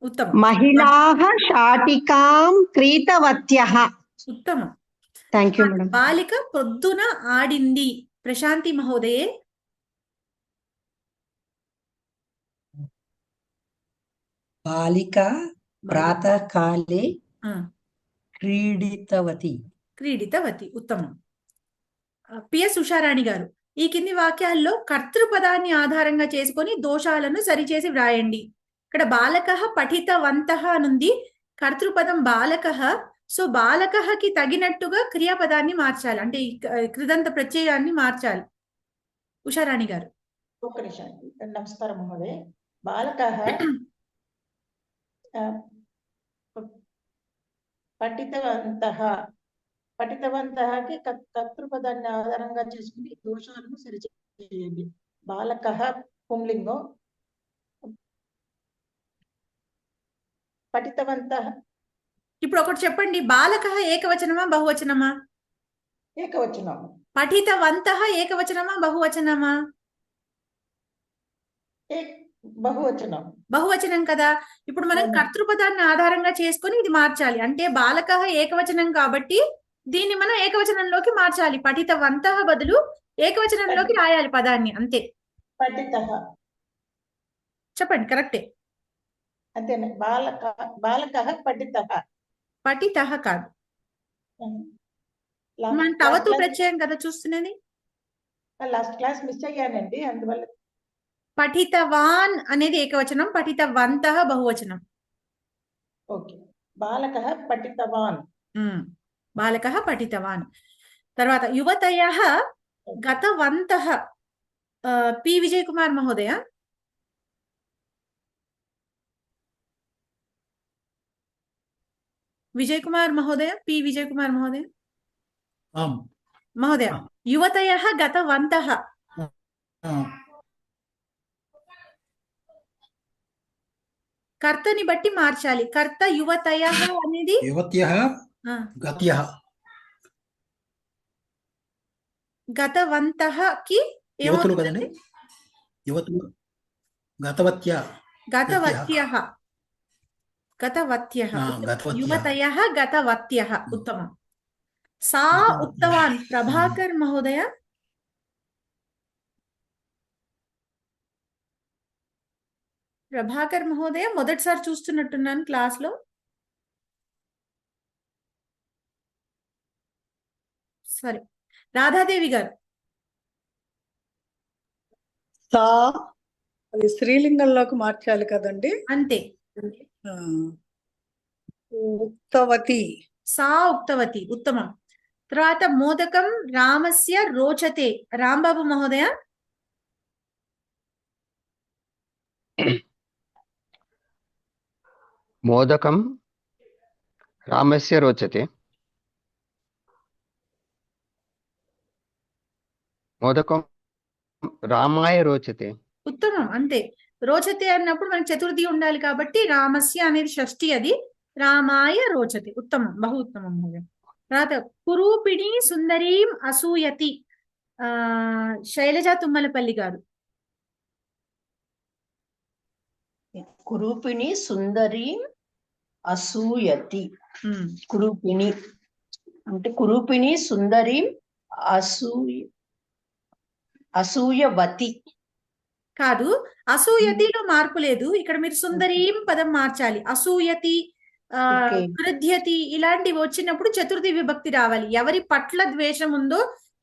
Speaker 2: ఉత్తమం.
Speaker 10: మహిళాః శాటికాం క్రీతవత్యః.
Speaker 2: ఉత్తమం.
Speaker 10: Thank you madam.
Speaker 2: బాలిక పొద్దున ఆడింది. ప్రశాంతి మహోదయే.
Speaker 12: బాలిక ప్రాతకాలే క్రీడితవతి.
Speaker 2: ఉత్తమం. పిఎస్ ఉషారాణి గారు. ఈ కింది వాక్యాల్లో కర్తృపదాన్ని ఆధారంగా చేసుకొని దోషాలను సరిచేసి వ్రాయండి. ఇక్కడ బాలకః పఠితవంతః అనుంది. కర్తృపదం బాలకః. సో బాలకఃకి తగినట్టుగా క్రియాపదాన్ని మార్చాలి, అంటే కృదంత ప్రత్యయాన్ని మార్చాలి. ఉషారాణి గారు.
Speaker 9: ఒక్క నిమిషం. నమస్కారం మహోదయ. బాలకః పఠితవంతఃకి కర్తృపదాన్ని ఆధారంగా చేసుకుని దోషాలను సరిచేయండి. బాలకః పుంలింగం. పఠితవంతః.
Speaker 2: ఇప్పుడు ఒకటి చెప్పండి, బాలకః ఏకవచనమా బహువచనమా?
Speaker 9: ఏకవచనం.
Speaker 2: పఠితవంతః ఏకవచనమా బహువచనమా? బహువచనం కదా. ఇప్పుడు మనం కర్తృపదాన్ని ఆధారంగా చేసుకొని ఇది మార్చాలి. అంటే బాలకః ఏకవచనం కాబట్టి దీన్ని మనం ఏకవచనంలోకి మార్చాలి. పఠితవంతః బదులు ఏకవచనంలోకి రాయాలి పదాన్ని, అంతే. చెప్పండి, కరెక్టే.
Speaker 9: అంతేనా? బాలకః
Speaker 2: పఠితః కాదు. మనం తవతు ప్రత్యయం కదా చూస్తున్నది.
Speaker 9: లాస్ట్ క్లాస్ మిస్ అయ్యానండి, అందువల్ల.
Speaker 2: పఠితవాన్ అనేది ఏకవచనం, పఠితవంతః బహువచనం.
Speaker 9: ఓకే. బాలకః పఠితవాన్. తర్వాత యువతయః గతవంతః. పి విజయ్ కుమార్ మహోదయ. పి విజయ్ కుమార్ మహోదయ. యువతయః గతవంతః. కర్తని బట్టి మార్చాలి. కర్త యువతయః అనేది గతవంతఃకి
Speaker 7: యువతులు కదండి. యువతులు
Speaker 2: గతవత్యః గతవత్యః యువతయః గతవత్యః ఉత్తమం. సా ఉక్తవాన్ ప్రభాకర్ మహోదయ. ప్రభాకర్ మహోదయ మొదటిసారి చూస్తున్నట్టున్నాను క్లాస్ లో. సరే, రాధాదేవి గారు.
Speaker 13: సా అది స్త్రీలింగంలోకి మార్చాలి కదండి.
Speaker 2: అంతే.
Speaker 13: ఉక్తవతి.
Speaker 2: సా ఉక్తవతి ఉత్తమం. తర్వాత మోదకం రామస్య రోచతే. రాంబాబు మహోదయ.
Speaker 5: మోదకం రామస్య రోచతే. మోదకం రామాయ రోచతే.
Speaker 2: ఉత్తమం, అంతే. రోచతే అన్నప్పుడు మనకి చతుర్థి ఉండాలి కాబట్టి రామస్య అనేది షష్ఠి, అది రామాయ రోచతే. ఉత్తమం, బహు ఉత్తమం మహోదయ. తర్వాత కురూపిణి సుందరీం అసూయతి. శైలజ తుమ్మలపల్లి గారు.
Speaker 14: కురూపిణి సుందరీం అసూయతి. కురూపిణి అంటే కురూపిణి సుందరీం అసూయవతి
Speaker 2: కాదు, అసూయతిలో మార్పు లేదు. ఇక్కడ మీరు సుందరీం పదం మార్చాలి. అసూయతి, కృధ్యతి ఇలాంటివి వచ్చినప్పుడు చతుర్థి విభక్తి రావాలి. ఎవరి పట్ల ద్వేషం ఉందో,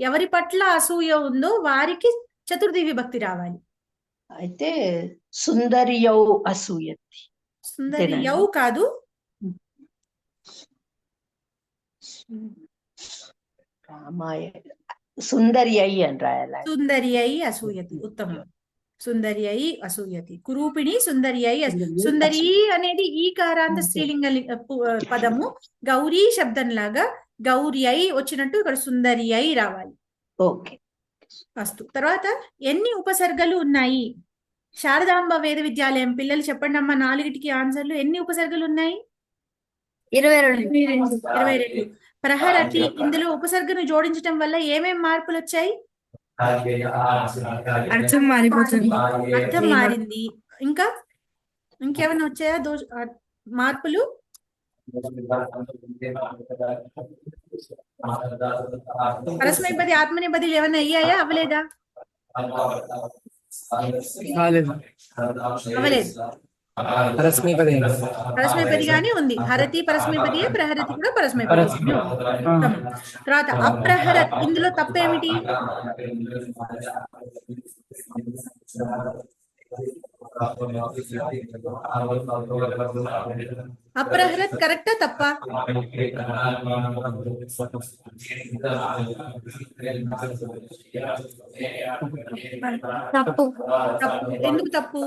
Speaker 2: ఎవరి పట్ల అసూయ ఉందో వారికి చతుర్థి విభక్తి రావాలి.
Speaker 14: అయితే సుందరియౌ అసూయతి.
Speaker 2: సుందరియౌ కాదు,
Speaker 14: రామాయ సుందరియై అని రాయాలి.
Speaker 2: సుందరియై అసూయతి. ఉత్తమం. సుందరియై అసూయతి. కురూపిణి సుందరియై. సుందరి అనేది ఈకారాంత స్త్రీలింగ పదము. గౌరీ శబ్దం లాగా గౌరియై వచ్చినట్టు ఇక్కడ సుందరియై రావాలి.
Speaker 14: ఓకే,
Speaker 2: అస్తు. తర్వాత ఎన్ని ఉపసర్గలు ఉన్నాయి? శారదాంబ వేద విద్యాలయం పిల్లలు చెప్పండి అమ్మా, 4టికి ఆన్సర్లు. ఎన్ని ఉపసర్గలు ఉన్నాయి? 22. ప్రహరతి, ఇందులో ఉపసర్గను జోడించడం వల్ల ఏమేం మార్పులు వచ్చాయి?
Speaker 15: అర్థం మారిపోతుంది.
Speaker 2: అర్థం మారింది. ఇంకా ఇంకేమైనా వచ్చాయా మార్పులు? పరస్మైపది ఆత్మనేపదిలు ఏమైనా అయ్యాయా? అవ్వలేదా? అవ్వలేదు. పరస్మైపదిగానే ఉంది. హరతి పరస్మైపదియే, ప్రహరతి కూడా పరస్మైపది. తర్వాత అప్రహరత్, ఇందులో తప్పేమిటి? అప్రహరత్ కరెక్టా తప్పా?
Speaker 15: తప్పు.
Speaker 2: ఎందుకు తప్పు?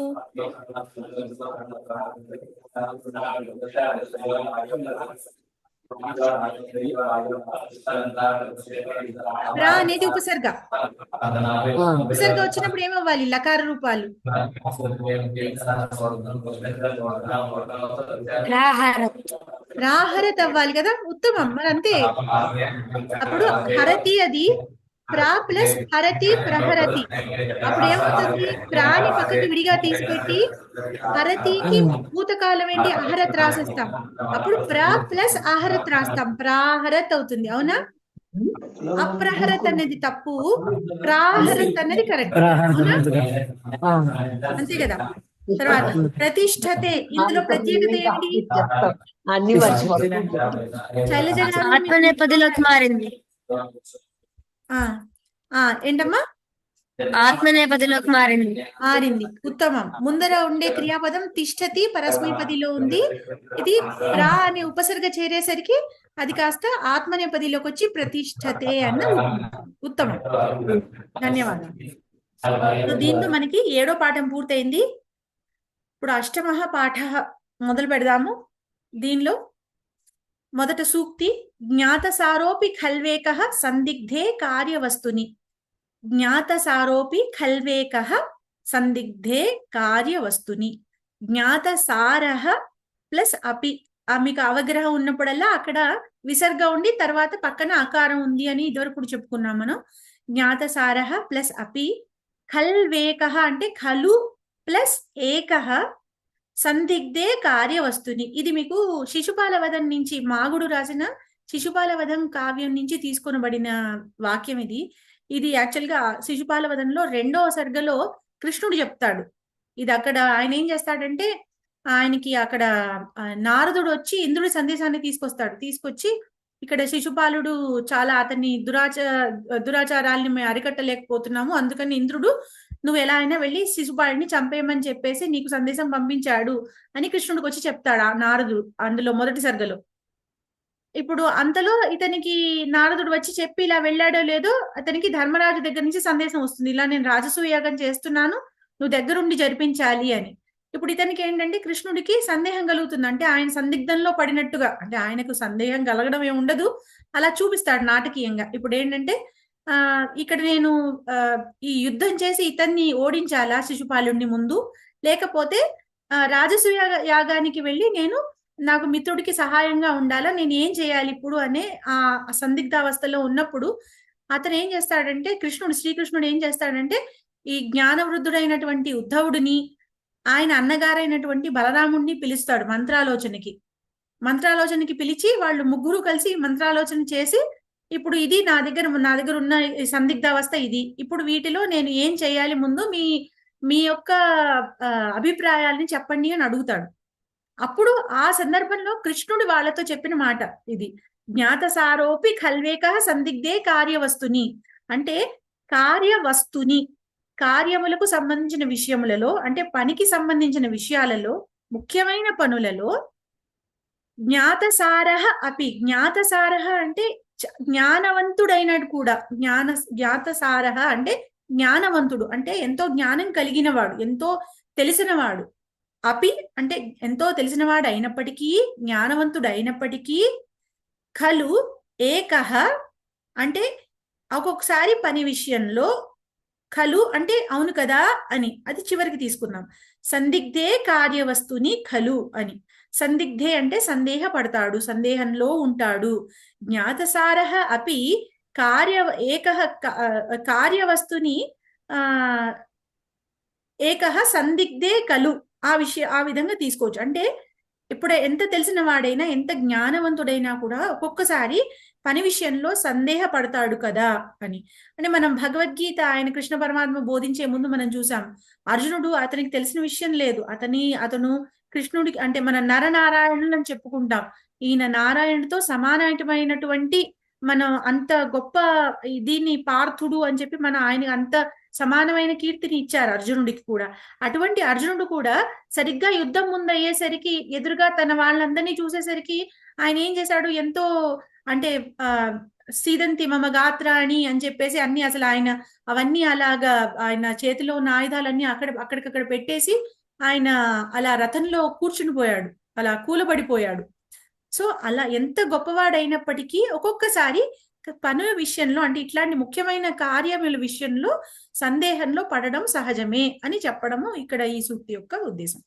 Speaker 2: రా అనేది ఉపసర్గ. ఉపసర్గ వచ్చినప్పుడు ఏమవ్వాలి? లకార రూపాలు. రాహరత్ అవ్వాలి కదా. ఉత్తమం, మరి అంతే. అప్పుడు హరతి అది ప్రా ప్లస్ హరతి ప్రహరతి. అప్పుడు ఏమవుతుంది? ప్రాని పక్కకి విడిగా తీసిపెట్టి హరతికి భూతకాలం ఏంటి? అహరత్ రాసేస్తాం. అప్పుడు ప్రా ప్లస్ అహరత్ రాస్తాం, ప్రాహరత్ అవుతుంది. అవునా? అప్రహరత్ అనేది తప్పు, ప్రాహరత్ అనేది కరెక్ట్. అంతే కదా. తర్వాత ప్రతిష్టతే, ఇందులో ప్రత్యేకత ఏంటి? శైలజ
Speaker 15: ఆత్మనేపదిలోకి మారింది.
Speaker 2: ఏంటమ్మా?
Speaker 15: ఆత్మనేపదిలోకి
Speaker 2: మారింది. ఉత్తమం. ముందర ఉండే క్రియాపదం తిష్టతి పరస్మైపదిలో ఉంది. ఇది రా అనే ఉపసర్గ చేరేసరికి అది కాస్త ఆత్మనేపదిలోకి వచ్చి ప్రతిష్టతే అన్న ఉత్తమం. ధన్యవాదాలు. దీంతో మనకి 7వ పాఠం పూర్తయింది. ఇప్పుడు అష్టమః పాఠ మొదలు పెడదాము. దీనిలో మొదట సూక్తి. జ్ఞాతసారోపి ఖల్వేకః సందిగ్ధే కార్యవస్తుని. జ్ఞాతసారోపి ఖల్వేకః సందిగ్ధే కార్యవస్తుని. జ్ఞాతసారః ప్లస్ అపి. మీకు అవగ్రహం ఉన్నప్పుడల్లా అక్కడ విసర్గ ఉండి తర్వాత పక్కన అకారం ఉంది అని ఇదివరకు చెప్పుకున్నాం మనం. జ్ఞాతసారః ప్లస్ అపి. ఖల్వేకః అంటే ఖలు ప్లస్ ఏకః సందిగ్ధే కార్యవస్తుని. ఇది మీకు శిశుపాల వధం నుంచి మాగుడు రాసిన శిశుపాల వధం కావ్యం నుంచి తీసుకొనబడిన వాక్యం ఇది. ఇది యాక్చువల్ గా శిశుపాల వధంలో 2వ సర్గలో కృష్ణుడు చెప్తాడు. ఇది అక్కడ ఆయన ఏం చేస్తాడంటే ఆయనకి అక్కడ నారదుడు వచ్చి ఇంద్రుడి సందేశాన్ని తీసుకొచ్చి ఇక్కడ శిశుపాలుడు చాలా అతన్ని దురాచారాల్ని మేము అరికట్టలేకపోతున్నాము, అందుకని ఇంద్రుడు నువ్వు ఎలా అయినా వెళ్ళి శిశుపాలుడిని చంపేయమని చెప్పేసి నీకు సందేశం పంపించాడు అని కృష్ణుడికి వచ్చి చెప్తాడు ఆ నారదుడు అందులో మొదటి సర్గలో. ఇప్పుడు అంతలో ఇతనికి నారదుడు వచ్చి చెప్పి ఇలా వెళ్ళాడో లేదో అతనికి ధర్మరాజు దగ్గర నుంచి సందేశం వస్తుంది, ఇలా నేను రాజసూయ యాగం చేస్తున్నాను, నువ్వు దగ్గరుండి జరిపించాలి అని. ఇప్పుడు ఇతనికి ఏంటంటే కృష్ణుడికి సందేహం కలుగుతుంది, అంటే ఆయన సందిగ్ధంలో పడినట్టుగా, అంటే ఆయనకు సందేహం కలగడం ఏమి ఉండదు, అలా చూపిస్తాడు నాటకీయంగా. ఇప్పుడు ఏంటంటే ఇక్కడ నేను ఈ యుద్ధం చేసి ఇతన్ని ఓడించాలా శిశుపాలుడిని ముందు, లేకపోతే రాజసూయ యాగానికి వెళ్ళి నేను నాకు మిత్రుడికి సహాయంగా ఉండాలా, నేను ఏం చేయాలి ఇప్పుడు అనే ఆ సందిగ్ధావస్థలో ఉన్నప్పుడు అతను ఏం చేస్తాడంటే శ్రీకృష్ణుడు ఏం చేస్తాడంటే ఈ జ్ఞానవృద్ధుడైనటువంటి ఉద్ధవుడిని ఆయన అన్నగారైనటువంటి బలరాముడిని పిలుస్తాడు మంత్రాలోచనకి పిలిచి వాళ్ళు ముగ్గురు కలిసి మంత్రాలోచన చేసి ఇప్పుడు ఇది నా దగ్గర ఉన్న సందిగ్ధావస్థ ఇది, ఇప్పుడు వీటిలో నేను ఏం చేయాలి ముందు మీ యొక్క అభిప్రాయాల్ని చెప్పండి అని అడుగుతాడు. అప్పుడు ఆ సందర్భంలో కృష్ణుడు వాళ్ళతో చెప్పిన మాట ఇది, జ్ఞాతసారోపి ఖల్వేక సందిగ్ధే కార్యవస్తుని. అంటే కార్యవస్తుని, కార్యములకు సంబంధించిన విషయములలో, అంటే పనికి సంబంధించిన విషయాలలో, ముఖ్యమైన పనులలో జ్ఞాతసారః అపి, జ్ఞాతసారః అంటే జ్ఞానవంతుడైనడు కూడా, జ్ఞాతసారః అంటే జ్ఞానవంతుడు, అంటే ఎంతో జ్ఞానం కలిగినవాడు, ఎంతో తెలిసినవాడు. అపి అంటే ఎంతో తెలిసినవాడు అయినప్పటికీ, జ్ఞానవంతుడు అయినప్పటికీ, ఖలు ఏకః అంటే ఒక్కొక్కసారి పని విషయంలో, ఖలు అంటే అవును కదా అని, అది చివరికి తీసుకుందాం. సందిగ్ధే కార్యవస్తుని ఖలు అని, సందిగ్ధే అంటే సందేహపడతాడు, సందేహంలో ఉంటాడు. జ్ఞాతసారః అపి కార్యవస్తుని ఏకః సందిగ్ధే ఖలు, ఆ విధంగా తీసుకోవచ్చు. అంటే ఇప్పుడు ఎంత తెలిసిన వాడైనా, ఎంత జ్ఞానవంతుడైనా కూడా ఒక్కొక్కసారి పని విషయంలో సందేహపడతాడు కదా అని. అంటే మనం భగవద్గీత ఆయన కృష్ణ పరమాత్మ బోధించే ముందు మనం చూసాం, అర్జునుడు అతనికి తెలిసిన విషయం లేదు, అతను కృష్ణుడికి, అంటే మన నరనారాయణులు అని చెప్పుకుంటాం, ఈయన నారాయణుడితో సమానమైనటువంటి మనం అంత గొప్ప దీన్ని పార్థుడు అని చెప్పి ఆయన అంత సమానమైన కీర్తిని ఇచ్చారు అర్జునుడికి కూడా. అటువంటి అర్జునుడు కూడా సరిగ్గా యుద్ధం ముందు అయ్యేసరికి, ఎదురుగా తన వాళ్ళందరినీ చూసేసరికి ఆయన ఏం చేశాడు, ఎంతో అంటే సీదంతి మమ గాత్రాణి అని చెప్పేసి అన్ని అసలు ఆయన అవన్నీ అలాగా ఆయన చేతిలో ఉన్న ఆయుధాలన్నీ అక్కడికక్కడ పెట్టేసి ఆయన అలా రథంలో కూర్చుని పోయాడు, అలా కూలబడిపోయాడు. సో అలా ఎంత గొప్పవాడైనప్పటికీ ఒక్కొక్కసారి పనుల విషయంలో, అంటే ఇట్లాంటి ముఖ్యమైన కార్యముల విషయంలో సందేహంలో పడడం సహజమే అని చెప్పడము ఇక్కడ ఈ సూక్తి యొక్క ఉద్దేశం.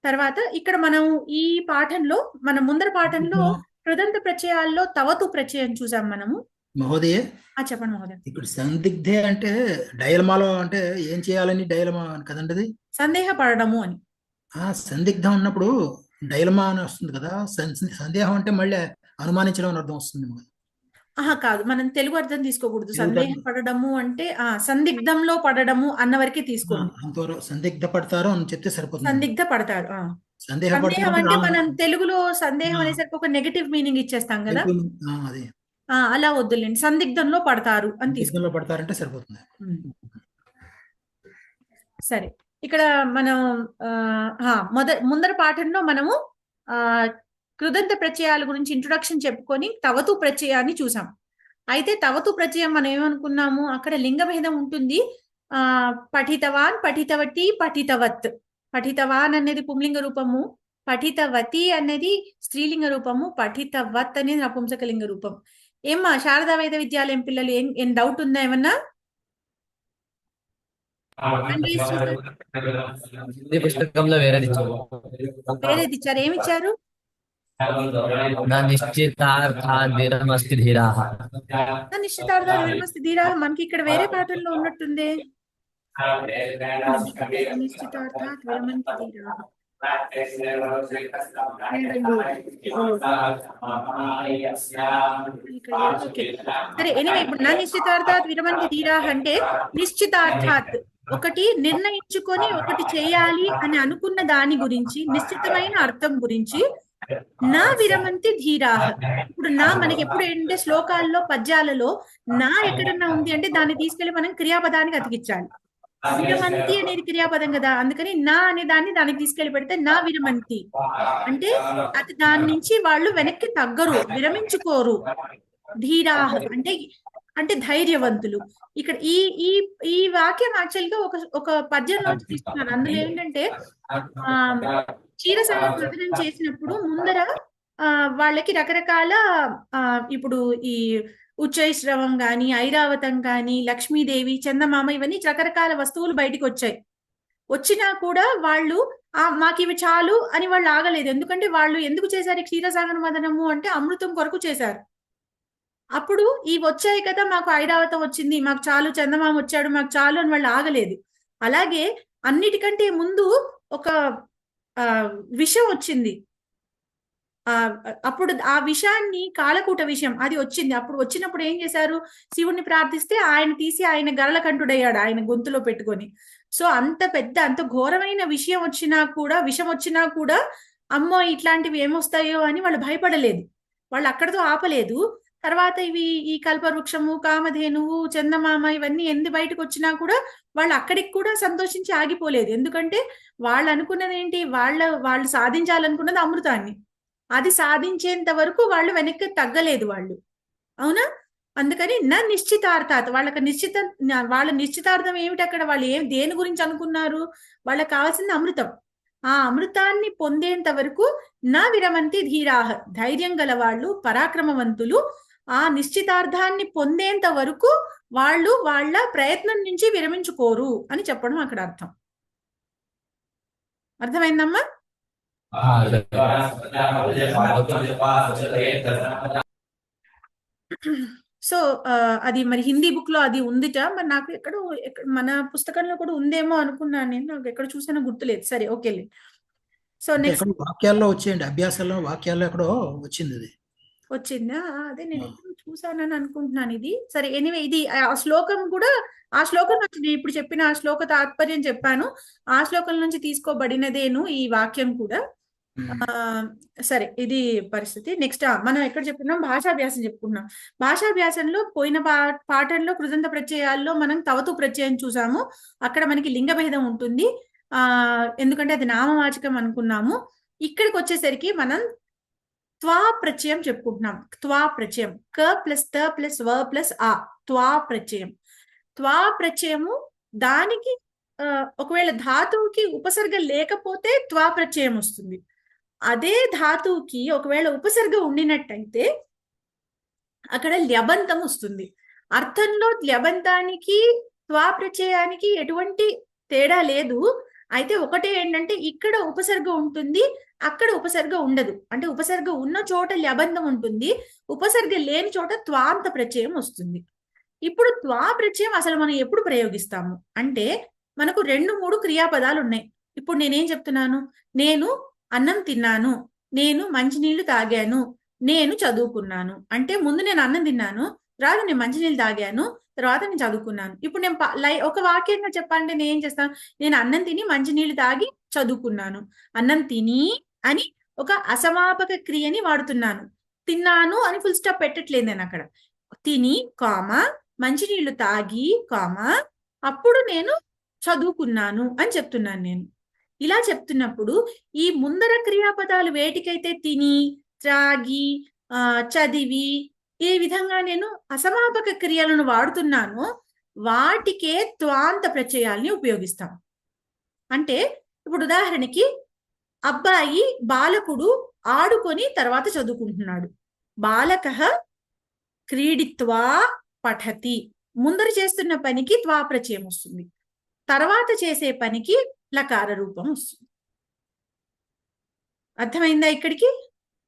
Speaker 2: తర్వాత ఇక్కడ మనం ఈ పాఠంలో, మన ముందర పాఠంలో కృదంత ప్రత్యయాల్లో తవతు ప్రత్యయం చూసాం మనము.
Speaker 7: మహోదయ
Speaker 2: చెప్పండి మహోదయ.
Speaker 7: ఇక్కడ సందిగ్ధే అంటే డైలమాలో, అంటే ఏం చేయాలని డైలమా కదండి,
Speaker 2: సందేహపడము అని.
Speaker 7: సందిగ్ధం ఉన్నప్పుడు డైలమా అని వస్తుంది కదా, సందేహం అంటే మళ్ళీ అనుమానించడం అని అర్థం వస్తుంది.
Speaker 2: కాదు, మనం తెలుగు అర్థం తీసుకోకూడదు. సందేహపడము అంటే సందిగ్ధంలో పడడము అన్న వరకే తీసుకోండి.
Speaker 7: సందిగ్ధ పడతారు అని చెప్తే సరిపోతుంది.
Speaker 2: సందిగ్ధ పడతారు. సందేహం అంటే మనం తెలుగులో సందేహం అనేసరికి ఒక నెగటివ్ మీనింగ్ ఇచ్చేస్తాం కదా, అలా వద్దులేండి, సందిగ్ధంలో పడతారు అని తీసుకుంలో
Speaker 7: పడతారంటే సరిపోతుంది.
Speaker 2: సరే, ఇక్కడ మనం ముందర పాఠంలో మనము కృదంత ప్రత్యయాల గురించి ఇంట్రొడక్షన్ చెప్పుకొని తవతు ప్రత్యయాన్ని చూసాం. అయితే తవతు ప్రత్యయం మనం ఏమనుకున్నాము, అక్కడ లింగ భేదం ఉంటుంది. పఠితవాన్, పఠితవతి, పఠితవత్. పఠితవాన్ అనేది పుంలింగ రూపము, పఠితవతి అనేది స్త్రీలింగ రూపము, పఠితవత్ అనేది నపుంసకలింగ రూపం. ఏమ్మా శారదా వేద విద్యాలయం పిల్లలు ఏం డౌట్ ఉందా ఏమన్నా?
Speaker 16: పుస్తకంలో వేరేది
Speaker 2: ఇచ్చారు. ఏమిచ్చారు?
Speaker 16: నిశ్చితార్థాద్విరమస్తి ధీరాః.
Speaker 2: నిశ్చితార్థాద్విరమస్తి ధీరాః మనకి ఇక్కడ వేరే పాఠంలో ఉన్నట్టుంది. నిశ్చితార్థాద్విరమంతి ధీరాః సరే ఎనివే ఇప్పుడు నా నిశ్చితార్థాత్ విరమంతి ధీరాహ అంటే నిశ్చితార్థాత్ ఒకటి నిర్ణయించుకొని ఒకటి చేయాలి అని అనుకున్న దాని గురించి నిశ్చితమైన అర్థం గురించి నా విరమంతి ధీరాహ. ఇప్పుడు నా మనకి ఎప్పుడు ఏంటంటే శ్లోకాల్లో పద్యాలలో నా ఎక్కడన్నా ఉంది అంటే దాన్ని తీసుకెళ్లి మనం క్రియాపదానికి అతికించాలి. విరమంతి అనేది క్రియాపదం కదా, అందుకని నా అనే దాన్ని దానికి తీసుకెళ్లి పెడితే నా విరమంతి అంటే అది దాని నుంచి వాళ్ళు వెనక్కి తగ్గరు, విరమించుకోరు. ధీరాహ అంటే అంటే ధైర్యవంతులు. ఇక్కడ ఈ ఈ ఈ వాక్యం యాక్చువల్ గా ఒక పద్యంలోంచి తీసుకున్నారు. అందులో ఏంటంటే క్షీరసాగర మథనం చేసినప్పుడు ముందర వాళ్ళకి రకరకాల ఇప్పుడు ఈ ఉచ్చైశ్రవం గాని, ఐరావతం గాని, లక్ష్మీదేవి, చందమామ ఇవన్నీ రకరకాల వస్తువులు బయటికి వచ్చాయి. వచ్చినా కూడా వాళ్ళు మాకు ఇవి చాలు అని వాళ్ళు ఆగలేదు. ఎందుకంటే వాళ్ళు ఎందుకు చేశారు క్షీరసాగర మథనము అంటే అమృతం కొరకు చేశారు. అప్పుడు ఇవి వచ్చాయి కదా, మాకు ఐరావతం వచ్చింది, మాకు చాలు, చందమామ వచ్చాడు, మాకు చాలు అని వాళ్ళు ఆగలేదు. అలాగే అన్నిటికంటే ముందు ఒక విషం వచ్చింది. అప్పుడు ఆ విషాన్ని కాలకూట విషయం అది వచ్చింది. అప్పుడు వచ్చినప్పుడు ఏం చేశారు, శివుణ్ణి ప్రార్థిస్తే ఆయన తీసి ఆయన గరళకంఠుడయ్యాడు ఆయన గొంతులో పెట్టుకొని. సో అంత పెద్ద అంత ఘోరమైన విషయం వచ్చినా కూడా, విషం వచ్చినా కూడా అమ్మో ఇట్లాంటివి ఏమొస్తాయో అని వాళ్ళు భయపడలేదు. వాళ్ళు అక్కడతో ఆపలేదు. తర్వాత ఈ కల్పవృక్షము, కామధేనువు, చందమామ ఇవన్నీ ఎందు బయటకు వచ్చినా కూడా వాళ్ళు అక్కడికి కూడా సంతోషించి ఆగిపోలేదు. ఎందుకంటే వాళ్ళు అనుకున్నది ఏంటి, వాళ్ళు సాధించాలనుకున్నది అమృతాన్ని. అది సాధించేంత వరకు వాళ్ళు వెనక్కి తగ్గలేదు వాళ్ళు, అవునా? అందుకని నా నిశ్చితార్థాత్ వాళ్ళ నిశ్చితార్థం ఏమిటి, అక్కడ వాళ్ళు దేని గురించి అనుకున్నారు, వాళ్ళకి కావాల్సింది అమృతం. ఆ అమృతాన్ని పొందేంత వరకు నా విరమంతి ధీరాహ, ధైర్యం గల వాళ్ళు, పరాక్రమవంతులు ఆ నిశ్చితార్థాన్ని పొందేంత వరకు వాళ్ళు వాళ్ళ ప్రయత్నం నుంచి విరమించుకోరు అని చెప్పడం అక్కడ అర్థం. అర్థమైందమ్మా? సో అది మరి హిందీ బుక్ లో అది ఉందిట, మరి నాకు ఎక్కడో మన పుస్తకంలో కూడా ఉందేమో అనుకున్నాను నేను, నాకు ఎక్కడ చూసానో గుర్తులేదు. సరే ఓకే. సో నెక్స్ట్
Speaker 7: వాక్యాల్లో వచ్చేయండి, అభ్యాసంలో వాక్యాల్లో ఎక్కడో వచ్చింది, అది
Speaker 2: వచ్చిందా? అదే నేను ఎప్పుడు చూసానని అనుకుంటున్నాను ఇది. సరే ఎనివే ఇది ఆ శ్లోకం కూడా, ఆ శ్లోకం నుంచి నేను ఇప్పుడు చెప్పిన ఆ శ్లోక తాత్పర్యం చెప్పాను, ఆ శ్లోకం నుంచి తీసుకోబడినదేను ఈ వాక్యం కూడా. సరే ఇది పరిస్థితి. నెక్స్ట్ మనం ఎక్కడ చెప్పుకున్నాం, భాషాభ్యాసం చెప్పుకున్నాం. భాషాభ్యాసంలో పోయిన పాఠంలో కృదంత ప్రత్యయాల్లో మనం తవతు ప్రత్యయం చూసాము. అక్కడ మనకి లింగభేదం ఉంటుంది, ఎందుకంటే అది నామవాచకం అనుకున్నాము. ఇక్కడికి వచ్చేసరికి మనం త్వా ప్రత్యయం చెప్పుకుంటున్నాం. త్వా ప్రత్యయం క ప్లస్ త ప్లస్ వ ప్లస్ ఆ, త్వా ప్రత్యయం. త్వా ప్రత్యయము దానికి ఒకవేళ ధాతువుకి ఉపసర్గ లేకపోతే త్వా ప్రత్యయం వస్తుంది. అదే ధాతువుకి ఒకవేళ ఉపసర్గ ఉండినట్టయితే అక్కడ ల్యబంతం వస్తుంది. అర్థంలో ల్యబంతానికి త్వా ప్రత్యయానికి ఎటువంటి తేడా లేదు. అయితే ఒకటే ఏంటంటే ఇక్కడ ఉపసర్గ ఉంటుంది, అక్కడ ఉపసర్గ ఉండదు. అంటే ఉపసర్గ ఉన్న చోట ల్యబంధం ఉంటుంది, ఉపసర్గ లేని చోట త్వాంత ప్రత్యయం వస్తుంది. ఇప్పుడు త్వా ప్రత్యయం అసలు మనం ఎప్పుడు ప్రయోగిస్తాము అంటే మనకు 2-3 క్రియాపదాలు ఉన్నాయి. ఇప్పుడు నేనేం చెప్తున్నాను, నేను అన్నం తిన్నాను, నేను మంచినీళ్లు తాగాను, నేను చదువుకున్నాను. అంటే ముందు నేను అన్నం తిన్నాను, తర్వాత నేను మంచినీళ్ళు తాగాను, తర్వాత నేను చదువుకున్నాను. ఇప్పుడు నేను ఒక వాక్యంగా చెప్పాలంటే నేను ఏం చేస్తాను, నేను అన్నం తిని మంచినీళ్ళు తాగి చదువుకున్నాను. అన్నం తిని అని ఒక అసమాపక క్రియని వాడుతున్నాను. తిన్నాను అని ఫుల్ స్టాప్ పెట్టట్లేదు నేను అక్కడ. తిని కామా మంచినీళ్లు తాగి కామా అప్పుడు నేను చదువుకున్నాను అని చెప్తున్నాను నేను. ఇలా చెప్తున్నప్పుడు ఈ ముందర క్రియాపదాలు వేటికైతే తిని, త్రాగి, చదివి ఈ విధంగా నేను అసమాపక క్రియలను వాడుతున్నానో వాటికే త్వాంత ప్రత్యయాల్ని ఉపయోగిస్తాం. అంటే ఇప్పుడు ఉదాహరణకి అబ్బాయి బాలకుడు ఆడుకొని తర్వాత చదువుకుంటున్నాడు. బాలకః క్రీడిత్వా పఠతి. ముందర చేస్తున్న పనికి త్వా ప్రత్యయం వస్తుంది, తర్వాత చేసే పనికి లకార రూపం వస్తుంది. అర్థమైందా ఇక్కడికి?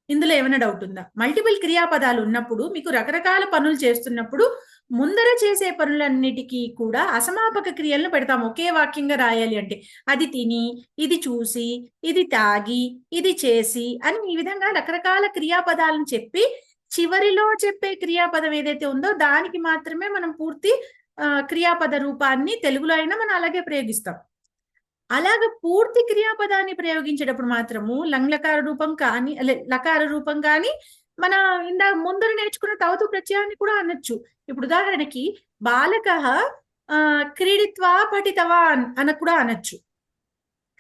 Speaker 2: ఇందులో ఏమైనా డౌట్ ఉందా? మల్టిపుల్ క్రియాపదాలు ఉన్నప్పుడు మీకు రకరకాల పనులు చేస్తున్నప్పుడు ముందర చేసే పనులన్నిటికీ కూడా అసమాపక క్రియలను పెడతాం ఒకే వాక్యంగా రాయాలి అంటే. అది తిని, ఇది చూసి, ఇది తాగి, ఇది చేసి అని ఈ విధంగా రకరకాల క్రియాపదాలను చెప్పి చివరిలో చెప్పే క్రియాపదం ఏదైతే ఉందో దానికి మాత్రమే మనం పూర్తి క్రియాపద రూపాన్ని తెలుగులో అయినా మనం అలాగే ప్రయోగిస్తాం. అలాగ పూర్తి క్రియాపదాన్ని ప్రయోగించేటప్పుడు మాత్రము లంగ్లకార రూపం కానీ లకార రూపం కానీ మన ముందర నేర్చుకున్న తవతు ప్రత్యయాన్ని కూడా అనొచ్చు. ఇప్పుడు ఉదాహరణకి బాలకః క్రీడిత్వా పఠితవాన్ అని కూడా అనొచ్చు.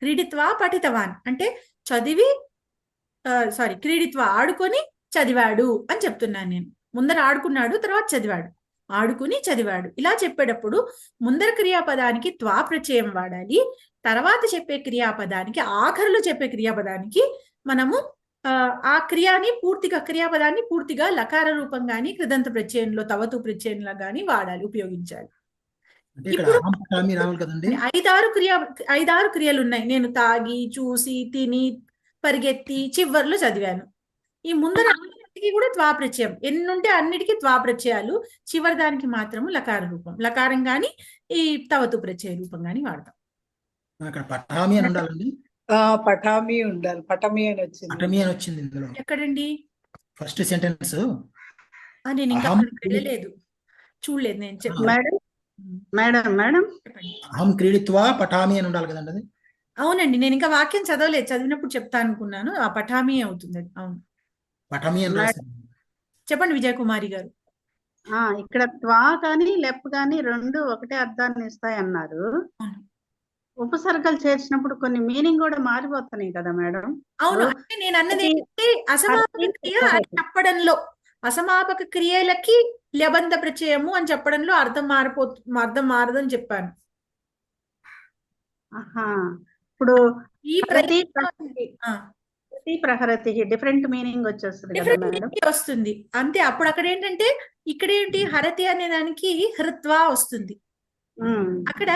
Speaker 2: క్రీడిత్వా పఠితవాన్ అంటే చదివి క్రీడిత్వా ఆడుకొని చదివాడు అని చెప్తున్నాను నేను. ముందర ఆడుకున్నాడు, తర్వాత చదివాడు, ఆడుకుని చదివాడు. ఇలా చెప్పేటప్పుడు ముందర క్రియాపదానికి త్వా ప్రత్యయం వాడాలి. తర్వాత చెప్పే క్రియాపదానికి, ఆఖరులో చెప్పే క్రియాపదానికి మనము ఆ క్రియాపదాన్ని పూర్తిగా లకార రూపం గాని కృదంత ప్రత్యయంలో తవతు ప్రత్యయంలో గాని వాడాలి, ఉపయోగించాలి. ఇప్పుడు 5-6 క్రియలు ఉన్నాయి. నేను తాగి, చూసి, తిని, పరిగెత్తి, చివర్లో చదివాను. ఈ ముందర అన్నిటికీ కూడా త్వా ప్రత్యయం, ఎన్నుంటే అన్నిటికీ త్వా ప్రత్యయాలు, చివరి దానికి మాత్రము లకార రూపం, లకారం గాని ఈ తవతు ప్రత్యయ రూపం గాని వాడతాం.
Speaker 7: పటామి అని ఉండాలండి.
Speaker 13: పటామి ఉండాలి. పటమి అని వచ్చింది
Speaker 7: ఇందులో.
Speaker 2: ఎక్కడండి
Speaker 7: ఫస్ట్ సెంటెన్స్?
Speaker 2: నేను ఇంకా వెళ్ళలేదు, చూడలేదు నేను.
Speaker 8: మేడం
Speaker 7: అహం క్రీడిత్వా పటామి అని ఉండాలి కదండి అది.
Speaker 2: అవునండి, నేను ఇంకా వాక్యం చదవలేదు, చదివినప్పుడు చెప్తా అనుకున్నాను. ఆ పటామి అవుతుంది అది. అవును,
Speaker 7: పటామి అని రాశారు.
Speaker 2: చెప్పండి విజయ కుమారి గారు.
Speaker 8: ఇక్కడ త్వా కానీ లెప్ కానీ రెండు ఒకటే అర్థాన్ని ఇస్తాయి అన్నారు. ఉపసర్గలు చేర్చినప్పుడు కొన్ని మీనింగ్ కూడా మారిపోతున్నాయి కదా మేడం?
Speaker 2: అవును, అంటే నేను అన్నది ఏంటంటే అసమాపక క్రియ అని చెప్పడంలో, అసమాపక క్రియలకి లబంధ ప్రత్యయము అని చెప్పడంలో అర్థం మారదని చెప్పాను.
Speaker 8: ఇప్పుడు
Speaker 2: ఈ
Speaker 8: ప్రతి ప్రహరతి డిఫరెంట్ మీనింగ్ వచ్చేస్తుంది కదా మేడం?
Speaker 2: వస్తుంది అంతే. అప్పుడు అక్కడ ఏంటంటే ఇక్కడ ఏంటి, హరతి అనే దానికి హృత్వా వస్తుంది, అక్కడ